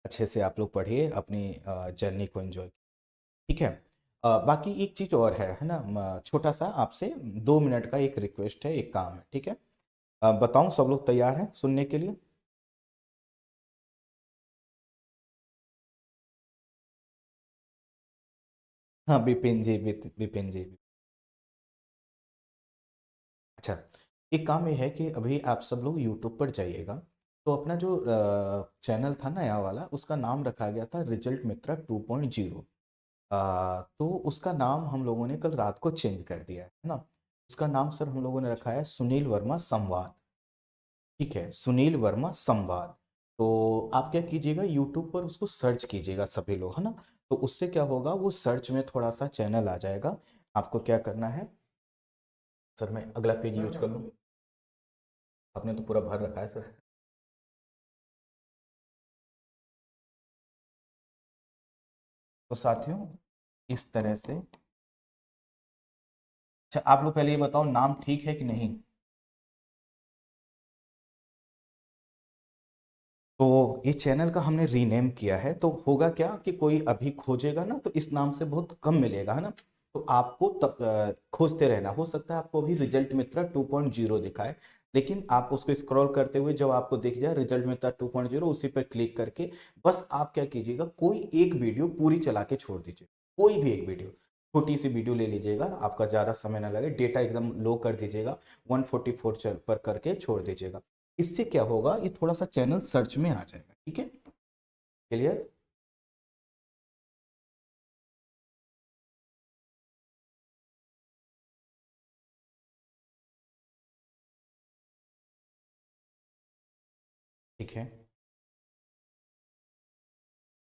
अच्छे से आप लोग पढ़िए, अपनी जर्नी को एंजॉय। ठीक है। बाकी एक चीज़ और है ना? छोटा सा आपसे 2 मिनट का एक रिक्वेस्ट है, एक काम है, ठीक है? बताऊं सब लोग तैयार हैं सुनने के लिए? हाँ बिपिन जी, बिपिन जी। अच्छा, एक काम ये है कि अभी आप सब लोग यूट्यूब पर जाइएगा तो अपना जो चैनल था नया वाला उसका नाम रखा गया था रिजल्ट मित्रा 2.0। तो उसका नाम हम लोगों ने कल रात को चेंज कर दिया है ना? उसका नाम सर हम लोगों ने रखा है सुनील वर्मा संवाद। ठीक है, सुनील वर्मा संवाद। तो आप क्या कीजिएगा, यूट्यूब पर उसको सर्च कीजिएगा सभी लोग, है ना? तो उससे क्या होगा, वो सर्च में थोड़ा सा चैनल आ जाएगा। आपको क्या करना है सर, मैं अगला पेज यूज कर लूँ? आपने तो पूरा भर रखा है सर। तो साथियों इस तरह से, अच्छा आप लोग पहले ये बताओ नाम ठीक है कि नहीं? तो ये चैनल का हमने रीनेम किया है, तो होगा क्या कि कोई अभी खोजेगा ना तो इस नाम से बहुत कम मिलेगा, है ना? तो आपको तब खोजते रहना। हो सकता है आपको अभी रिजल्ट मित्रा 2.0 दिखाए, लेकिन आप उसको स्क्रॉल करते हुए जब आपको दिख जाए रिजल्ट मित्रा 2.0 उसी पर क्लिक करके बस आप क्या कीजिएगा, कोई एक वीडियो पूरी चला के छोड़ दीजिए। कोई भी एक वीडियो, छोटी सी वीडियो ले लीजिएगा, आपका ज़्यादा समय ना लगे, डेटा एकदम लो कर दीजिएगा, 144 पर करके छोड़ दीजिएगा। इससे क्या होगा, ये थोड़ा सा चैनल सर्च में आ जाएगा। ठीक है, क्लियर? ठीक है।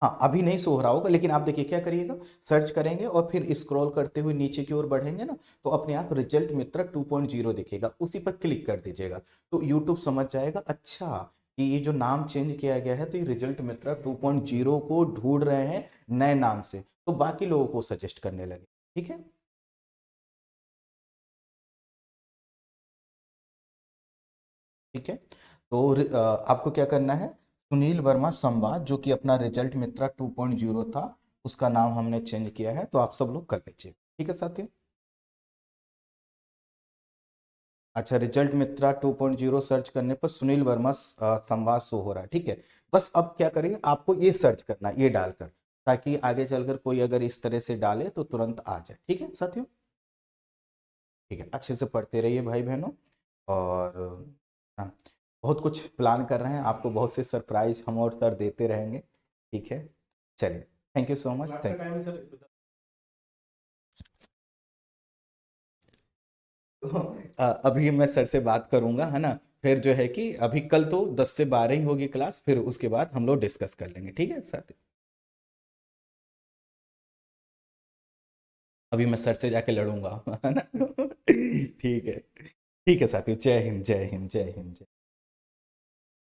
हाँ अभी नहीं सो रहा होगा, लेकिन आप देखिए क्या करिएगा, सर्च करेंगे और फिर स्क्रॉल करते हुए नीचे की ओर बढ़ेंगे ना तो अपने आप रिजल्ट मित्रा 2.0 दिखेगा, उसी पर क्लिक कर दीजिएगा। तो यूट्यूब समझ जाएगा अच्छा कि ये जो नाम चेंज किया गया है तो ये रिजल्ट मित्रा 2.0 को ढूंढ रहे हैं नए नाम से, तो बाकी लोगों को सजेस्ट करने लगे। ठीक है। ठीक है। तो आपको क्या करना है, सुनील वर्मा संवाद जो कि अपना रिजल्ट मित्रा 2.0 था, उसका नाम हमने चेंज किया है, तो आप सब लोग कर लीजिए। ठीक है साथियों। अच्छा, रिजल्ट मित्रा 2.0 सर्च करने पर सुनील वर्मा संवाद शो हो रहा है। ठीक है। बस अब क्या करेंगे, आपको ये सर्च करना है, ये डालकर, ताकि आगे चलकर कोई अगर इस तरह से डाले तो तुरंत आ जाए। ठीक है साथियों। ठीक है, अच्छे से पढ़ते रहिए भाई बहनों। और हाँ, बहुत कुछ प्लान कर रहे हैं, आपको बहुत से सरप्राइज हम और सर देते रहेंगे। ठीक है, चलिए, thank you so much, thank you. अभी मैं सर से बात करूंगा, है ना, फिर जो है कि अभी कल तो 10 से 12 ही होगी क्लास, फिर उसके बाद हम लोग डिस्कस कर लेंगे। ठीक है सर। अभी मैं सर से जाके लड़ूंगा, है ना। ठीक है। ठीक है साथियों, जय हिंद, जय हिंद, जय हिंद, जय